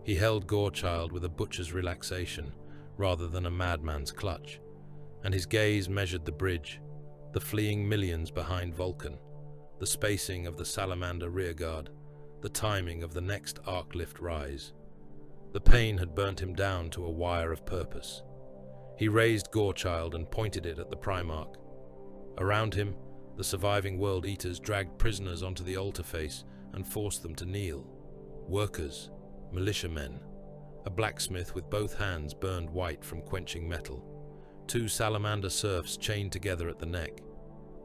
He held Gorechild with a butcher's relaxation rather than a madman's clutch, and his gaze measured the bridge, the fleeing millions behind Vulkan, the spacing of the salamander rearguard, the timing of the next arc lift rise. The pain had burnt him down to a wire of purpose. He raised Gorechild and pointed it at the Primarch. Around him, the surviving World Eaters dragged prisoners onto the altar face and forced them to kneel. Workers, militiamen, a blacksmith with both hands burned white from quenching metal, 2 salamander serfs chained together at the neck.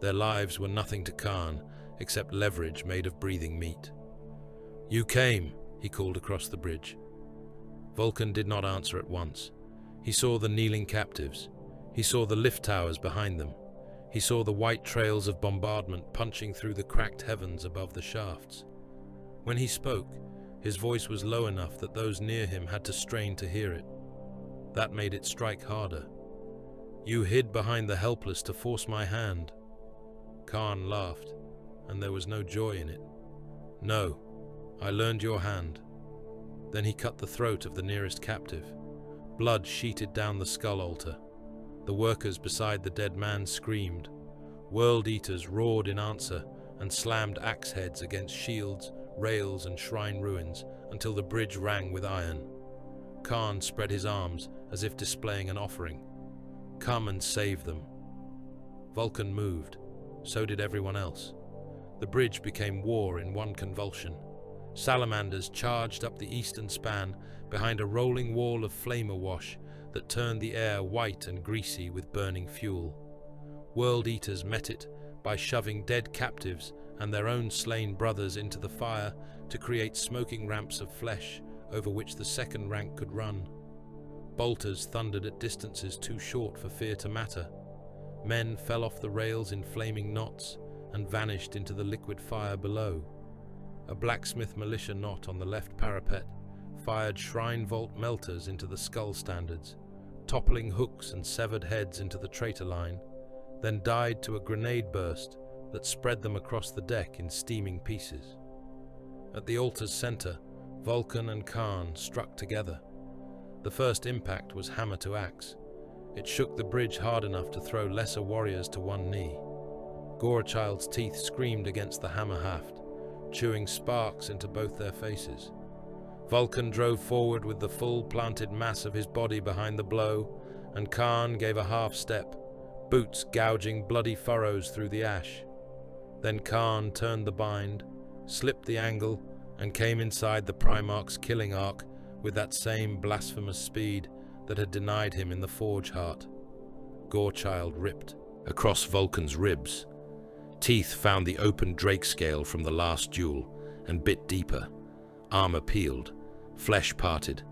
Their lives were nothing to Kharn except leverage made of breathing meat. "You came," he called across the bridge. Vulkan did not answer at once. He saw the kneeling captives. He saw the lift towers behind them. He saw the white trails of bombardment punching through the cracked heavens above the shafts. When he spoke, his voice was low enough that those near him had to strain to hear it. That made it strike harder. "You hid behind the helpless to force my hand." Kharn laughed, and there was no joy in it. "No, I learned your hand." Then he cut the throat of the nearest captive. Blood sheeted down the skull altar. The workers beside the dead man screamed. World Eaters roared in answer and slammed axe heads against shields, rails, and shrine ruins until the bridge rang with iron. Kharn spread his arms as if displaying an offering. "Come and save them." Vulkan moved. So did everyone else. The bridge became war in one convulsion. Salamanders charged up the eastern span behind a rolling wall of flame awash that turned the air white and greasy with burning fuel. World Eaters met it by shoving dead captives and their own slain brothers into the fire to create smoking ramps of flesh over which the second rank could run. Bolters thundered at distances too short for fear to matter. Men fell off the rails in flaming knots and vanished into the liquid fire below. A blacksmith militia knot on the left parapet fired shrine vault melters into the skull standards, toppling hooks and severed heads into the traitor line, then died to a grenade burst that spread them across the deck in steaming pieces. At the altar's center, Vulkan and Kharn struck together. The first impact was hammer to axe. It shook the bridge hard enough to throw lesser warriors to one knee. Gorechild's teeth screamed against the hammer haft, chewing sparks into both their faces. Vulkan drove forward with the full planted mass of his body behind the blow, and Kharn gave a half step, boots gouging bloody furrows through the ash. Then Kharn turned the bind, slipped the angle, and came inside the Primarch's killing arc with that same blasphemous speed that had denied him in the Forge Heart. Gorechild ripped across Vulkan's ribs. Teeth found the open drake scale from the last duel and bit deeper. Armor peeled, flesh parted,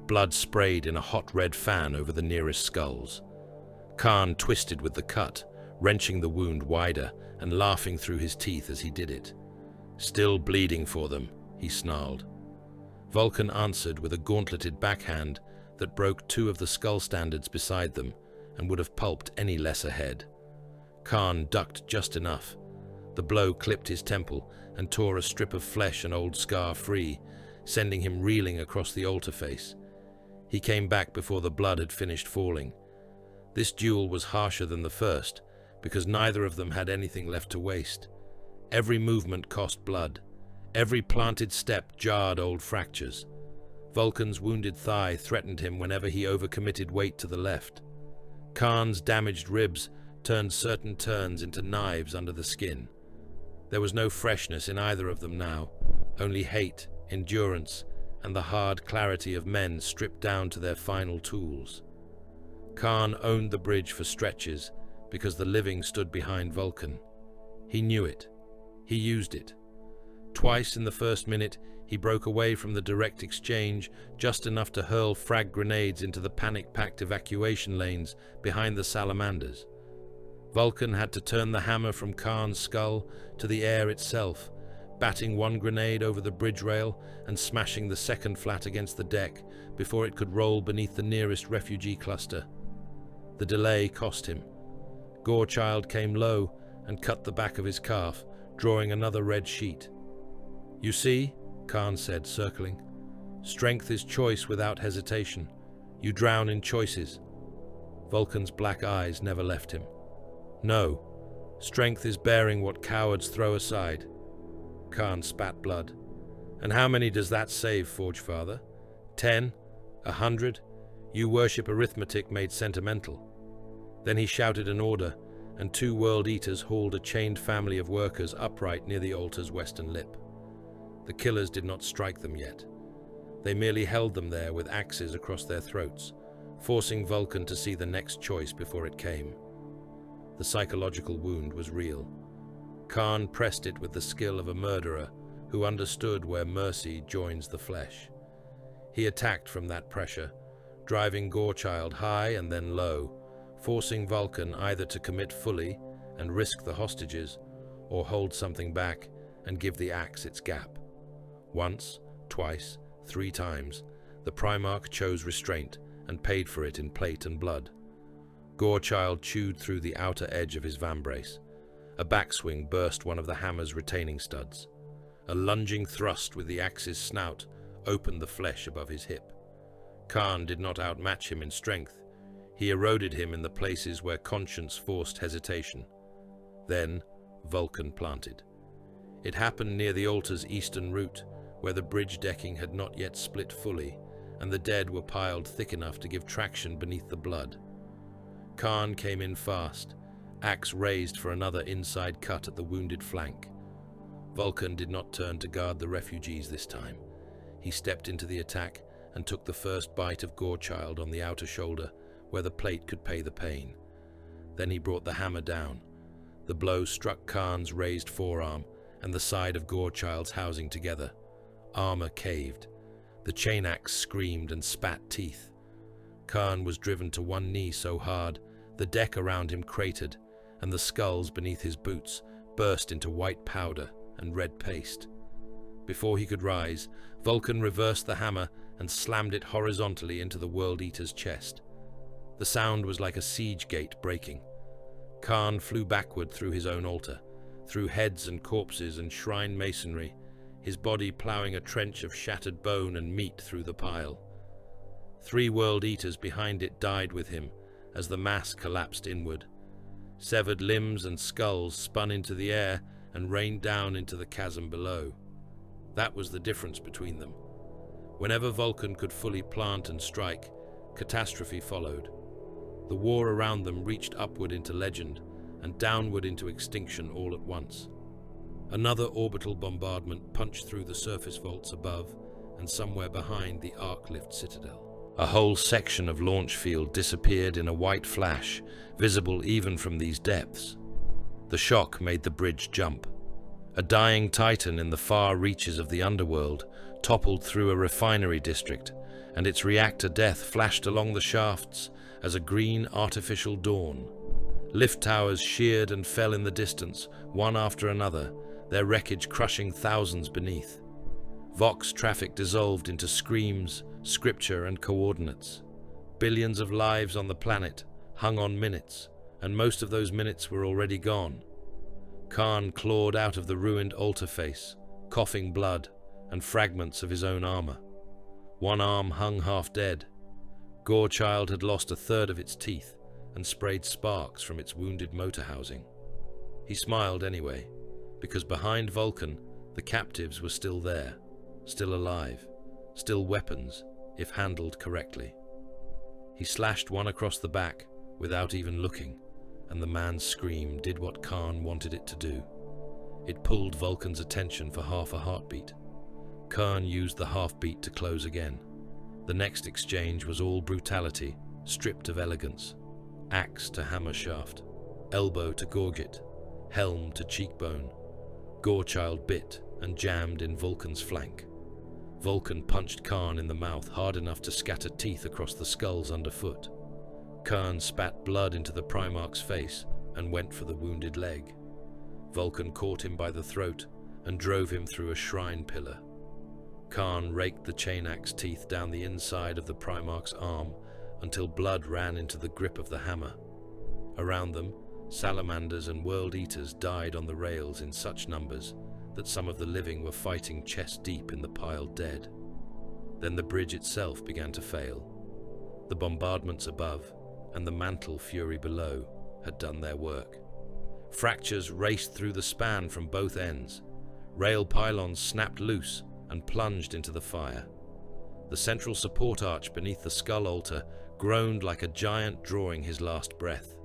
blood sprayed in a hot red fan over the nearest skulls. Kharn twisted with the cut, wrenching the wound wider and laughing through his teeth as he did it. "Still bleeding for them," he snarled. Vulkan answered with a gauntleted backhand that broke 2 of the skull standards beside them and would have pulped any lesser head. Kharn ducked just enough. The blow clipped his temple and tore a strip of flesh and old scar free, sending him reeling across the altar face. He came back before the blood had finished falling. This duel was harsher than the first, because neither of them had anything left to waste. Every movement cost blood. Every planted step jarred old fractures. Vulkan's wounded thigh threatened him whenever he overcommitted weight to the left. Kharn's damaged ribs turned certain turns into knives under the skin. There was no freshness in either of them now, only hate, endurance, and the hard clarity of men stripped down to their final tools. Kharn owned the bridge for stretches because the living stood behind Vulkan. He knew it. He used it. Twice in the first minute, he broke away from the direct exchange just enough to hurl frag grenades into the panic-packed evacuation lanes behind the salamanders. Vulkan had to turn the hammer from Kharn's skull to the air itself, batting one grenade over the bridge rail and smashing the second flat against the deck before it could roll beneath the nearest refugee cluster. The delay cost him. Gorechild came low and cut the back of his calf, drawing another red sheet. "You see," Kharn said, circling. "Strength is choice without hesitation. You drown in choices." Vulkan's black eyes never left him. "No, strength is bearing what cowards throw aside." Kharn spat blood. "And how many does that save, Forge Father? 10? 100? You worship arithmetic made sentimental." Then he shouted an order, and 2 World Eaters hauled a chained family of workers upright near the altar's western lip. The killers did not strike them yet. They merely held them there with axes across their throats, forcing Vulkan to see the next choice before it came. The psychological wound was real. Kharn pressed it with the skill of a murderer who understood where mercy joins the flesh. He attacked from that pressure, driving Gorechild high and then low, forcing Vulkan either to commit fully and risk the hostages, or hold something back and give the axe its gap. Once, twice, 3 times, the Primarch chose restraint and paid for it in plate and blood. Gorechild chewed through the outer edge of his vambrace. A backswing burst one of the hammer's retaining studs. A lunging thrust with the axe's snout opened the flesh above his hip. Kharn did not outmatch him in strength. He eroded him in the places where conscience forced hesitation. Then Vulkan planted. It happened near the altar's eastern root, where the bridge decking had not yet split fully, and the dead were piled thick enough to give traction beneath the blood. Kharn came in fast, axe raised for another inside cut at the wounded flank. Vulkan did not turn to guard the refugees this time. He stepped into the attack and took the first bite of Gorechild on the outer shoulder, where the plate could pay the pain. Then he brought the hammer down. The blow struck Kharn's raised forearm and the side of Gorechild's housing together. Armor caved. The chain axe screamed and spat teeth. Kharn was driven to one knee so hard, the deck around him cratered, and the skulls beneath his boots burst into white powder and red paste. Before he could rise, Vulkan reversed the hammer and slammed it horizontally into the World Eater's chest. The sound was like a siege gate breaking. Kharn flew backward through his own altar, through heads and corpses and shrine masonry, his body ploughing a trench of shattered bone and meat through the pile. 3 World Eaters behind it died with him as the mass collapsed inward. Severed limbs and skulls spun into the air and rained down into the chasm below. That was the difference between them. Whenever Vulkan could fully plant and strike, catastrophe followed. The war around them reached upward into legend and downward into extinction all at once. Another orbital bombardment punched through the surface vaults above and somewhere behind the arc-lift citadel. A whole section of launch field disappeared in a white flash, visible even from these depths. The shock made the bridge jump. A dying titan in the far reaches of the underworld toppled through a refinery district, and its reactor death flashed along the shafts as a green artificial dawn. Lift towers sheared and fell in the distance, one after another, their wreckage crushing thousands beneath. Vox traffic dissolved into screams, scripture, and coordinates. Billions of lives on the planet hung on minutes, and most of those minutes were already gone. Kharn clawed out of the ruined altar face, coughing blood and fragments of his own armor. One arm hung half dead. Gorechild had lost a third of its teeth and sprayed sparks from its wounded motor housing. He smiled anyway, because behind Vulkan, the captives were still there, still alive, still weapons, if handled correctly. He slashed one across the back without even looking, and the man's scream did what Kharn wanted it to do. It pulled Vulkan's attention for half a heartbeat. Kharn used the half-beat to close again. The next exchange was all brutality, stripped of elegance. Axe to hammer shaft, elbow to gorget, helm to cheekbone. Gorechild bit and jammed in Vulkan's flank. Vulkan punched Kharn in the mouth hard enough to scatter teeth across the skulls underfoot. Kharn spat blood into the Primarch's face and went for the wounded leg. Vulkan caught him by the throat and drove him through a shrine pillar. Kharn raked the chain axe teeth down the inside of the Primarch's arm until blood ran into the grip of the hammer. Around them, salamanders and world eaters died on the rails in such numbers that some of the living were fighting chest deep in the piled dead. Then the bridge itself began to fail. The bombardments above and the mantle fury below had done their work. Fractures raced through the span from both ends. Rail pylons snapped loose and plunged into the fire. The central support arch beneath the skull altar groaned like a giant drawing his last breath.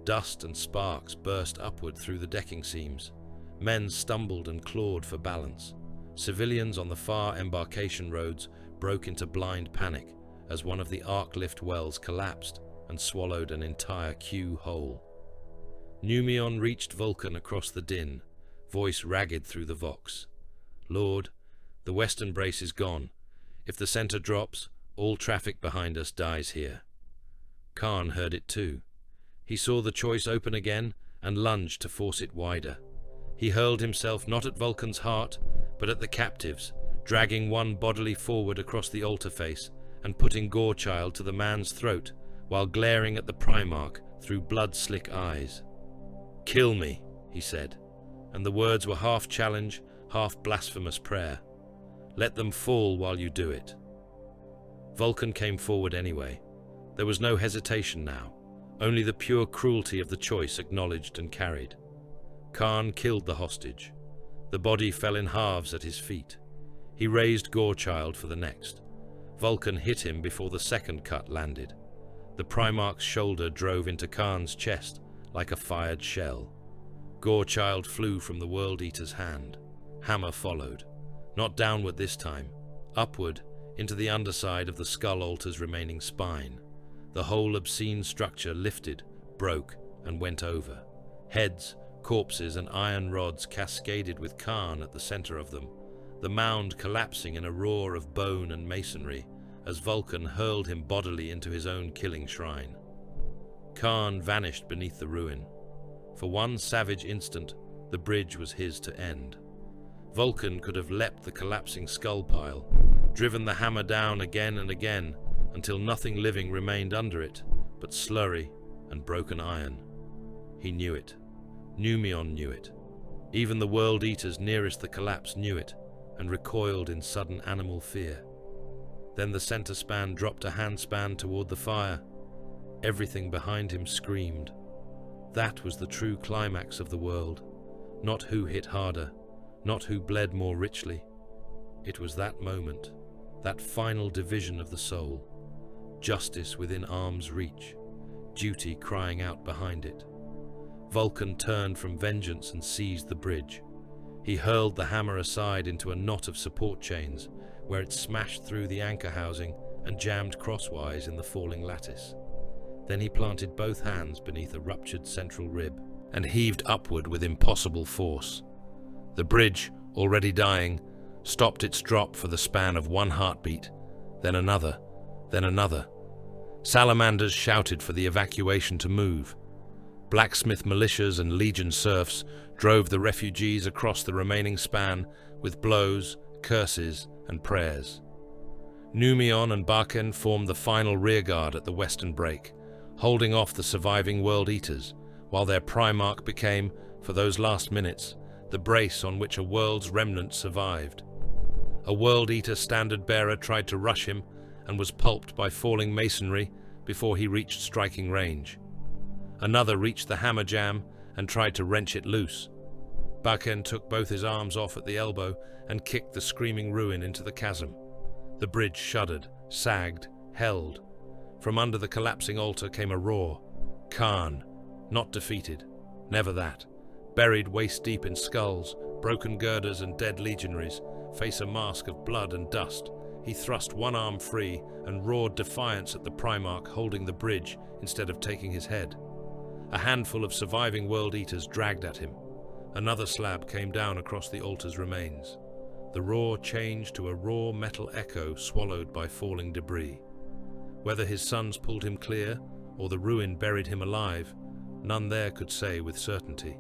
Dust and sparks burst upward through the decking seams. Men stumbled and clawed for balance. Civilians on the far embarkation roads broke into blind panic as one of the arc lift wells collapsed and swallowed an entire queue whole. Numion reached Vulkan across the din, voice ragged through the vox. "Lord, the western brace is gone. If the center drops, all traffic behind us dies here." Kharn heard it too. He saw the choice open again and lunged to force it wider. He hurled himself not at Vulkan's heart, but at the captives, dragging one bodily forward across the altar face and putting Gorechild to the man's throat while glaring at the Primarch through blood-slick eyes. "Kill me," he said, and the words were half challenge, half blasphemous prayer. "Let them fall while you do it." Vulkan came forward anyway. There was no hesitation now, only the pure cruelty of the choice acknowledged and carried. Kharn killed the hostage. The body fell in halves at his feet. He raised Gorechild for the next. Vulkan hit him before the second cut landed. The Primarch's shoulder drove into Kharn's chest like a fired shell. Gorechild flew from the World Eater's hand. Hammer followed, not downward this time, upward into the underside of the skull altar's remaining spine. The whole obscene structure lifted, broke, and went over. Heads, corpses, and iron rods cascaded with Kharn at the center of them, the mound collapsing in a roar of bone and masonry as Vulkan hurled him bodily into his own killing shrine. Kharn vanished beneath the ruin. For one savage instant, the bridge was his to end. Vulkan could have leapt the collapsing skull pile, driven the hammer down again and again until nothing living remained under it but slurry and broken iron. He knew it. Numion knew it. Even the World Eaters nearest the collapse knew it and recoiled in sudden animal fear. Then the center span dropped a handspan toward the fire. Everything behind him screamed. That was the true climax of the world. Not who hit harder, not who bled more richly. It was that moment, that final division of the soul. Justice within arm's reach, duty crying out behind it. Vulkan turned from vengeance and seized the bridge. He hurled the hammer aside into a knot of support chains, where it smashed through the anchor housing and jammed crosswise in the falling lattice. Then he planted both hands beneath a ruptured central rib and heaved upward with impossible force. The bridge, already dying, stopped its drop for the span of one heartbeat, then another, then another. Salamanders shouted for the evacuation to move. Blacksmith militias and legion serfs drove the refugees across the remaining span with blows, curses, and prayers. Numion and Baken formed the final rearguard at the western break, holding off the surviving World Eaters, while their Primarch became, for those last minutes, the brace on which a world's remnant survived. A World Eater standard-bearer tried to rush him and was pulped by falling masonry before he reached striking range. Another reached the hammer jam and tried to wrench it loose. Baken took both his arms off at the elbow and kicked the screaming ruin into the chasm. The bridge shuddered, sagged, held. From under the collapsing altar came a roar. Kharn, not defeated, never that, buried waist-deep in skulls, broken girders and dead legionaries, face a mask of blood and dust. He thrust one arm free and roared defiance at the Primarch holding the bridge instead of taking his head. A handful of surviving World Eaters dragged at him. Another slab came down across the altar's remains. The roar changed to a raw metal echo swallowed by falling debris. Whether his sons pulled him clear or the ruin buried him alive, none there could say with certainty.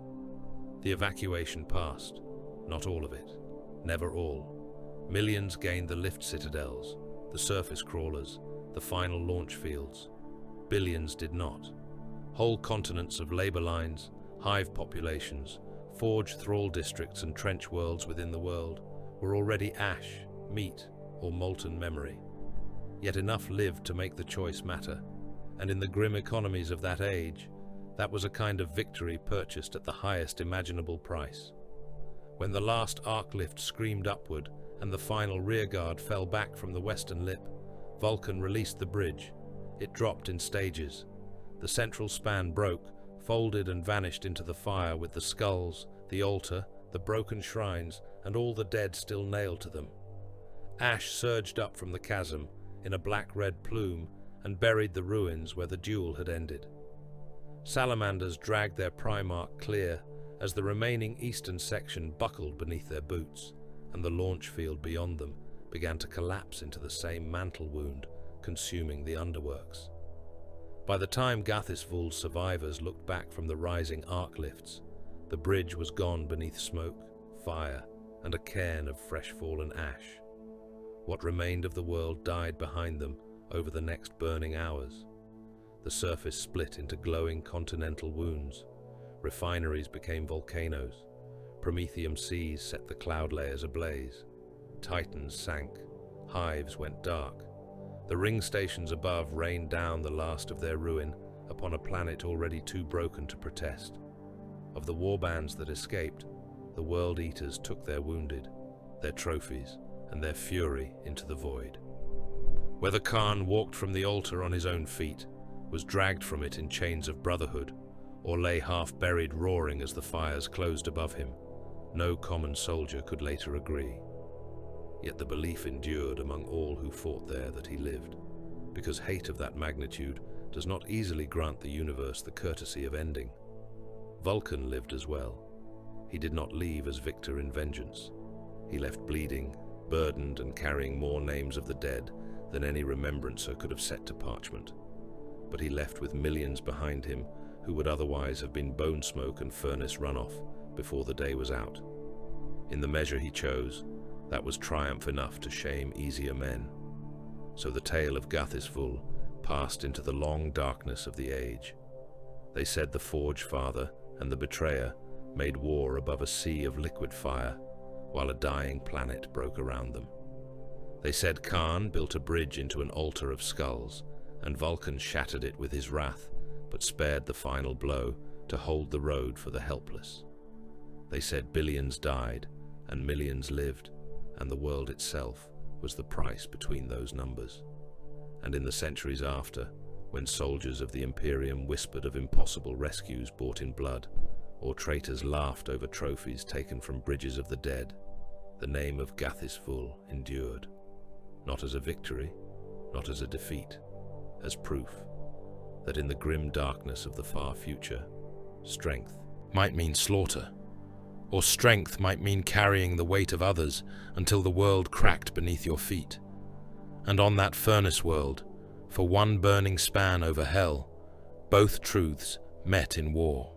The evacuation passed. Not all of it. Never all. Millions gained the lift citadels, the surface crawlers, the final launch fields. Billions did not. Whole continents of labor lines, hive populations, forge thrall districts and trench worlds within the world were already ash, meat, or molten memory. Yet enough lived to make the choice matter, and in the grim economies of that age, that was a kind of victory purchased at the highest imaginable price. When the last arc lift screamed upward and the final rearguard fell back from the western lip, Vulkan released the bridge. It dropped in stages. The central span broke, folded and vanished into the fire with the skulls, the altar, the broken shrines, and all the dead still nailed to them. Ash surged up from the chasm in a black-red plume and buried the ruins where the duel had ended. Salamanders dragged their Primarch clear as the remaining eastern section buckled beneath their boots, and the launch field beyond them began to collapse into the same mantle wound, consuming the underworks. By the time Gathisvul's survivors looked back from the rising arc lifts, the bridge was gone beneath smoke, fire, and a cairn of fresh-fallen ash. What remained of the world died behind them over the next burning hours. The surface split into glowing continental wounds. Refineries became volcanoes. Prometheum seas set the cloud layers ablaze. Titans sank. Hives went dark. The ring stations above rained down the last of their ruin upon a planet already too broken to protest. Of the warbands that escaped, the World Eaters took their wounded, their trophies, and their fury into the void. Whether Kharn walked from the altar on his own feet, was dragged from it in chains of brotherhood, or lay half-buried roaring as the fires closed above him, no common soldier could later agree. Yet the belief endured among all who fought there that he lived, because hate of that magnitude does not easily grant the universe the courtesy of ending. Vulkan lived as well. He did not leave as victor in vengeance. He left bleeding, burdened and carrying more names of the dead than any remembrancer could have set to parchment. But he left with millions behind him who would otherwise have been bone smoke and furnace runoff before the day was out. In the measure he chose, that was triumph enough to shame easier men. So the tale of Gathisvul passed into the long darkness of the age. They said the Forge Father and the Betrayer made war above a sea of liquid fire, while a dying planet broke around them. They said Kharn built a bridge into an altar of skulls, and Vulkan shattered it with his wrath, but spared the final blow to hold the road for the helpless. They said billions died, and millions lived, and the world itself was the price between those numbers. And in the centuries after, when soldiers of the Imperium whispered of impossible rescues bought in blood, or traitors laughed over trophies taken from bridges of the dead, the name of Gathisvul endured, not as a victory, not as a defeat, as proof that in the grim darkness of the far future, strength Might mean slaughter, or strength might mean carrying the weight of others until the world cracked beneath your feet. And on that furnace world, for one burning span over hell, both truths met in war.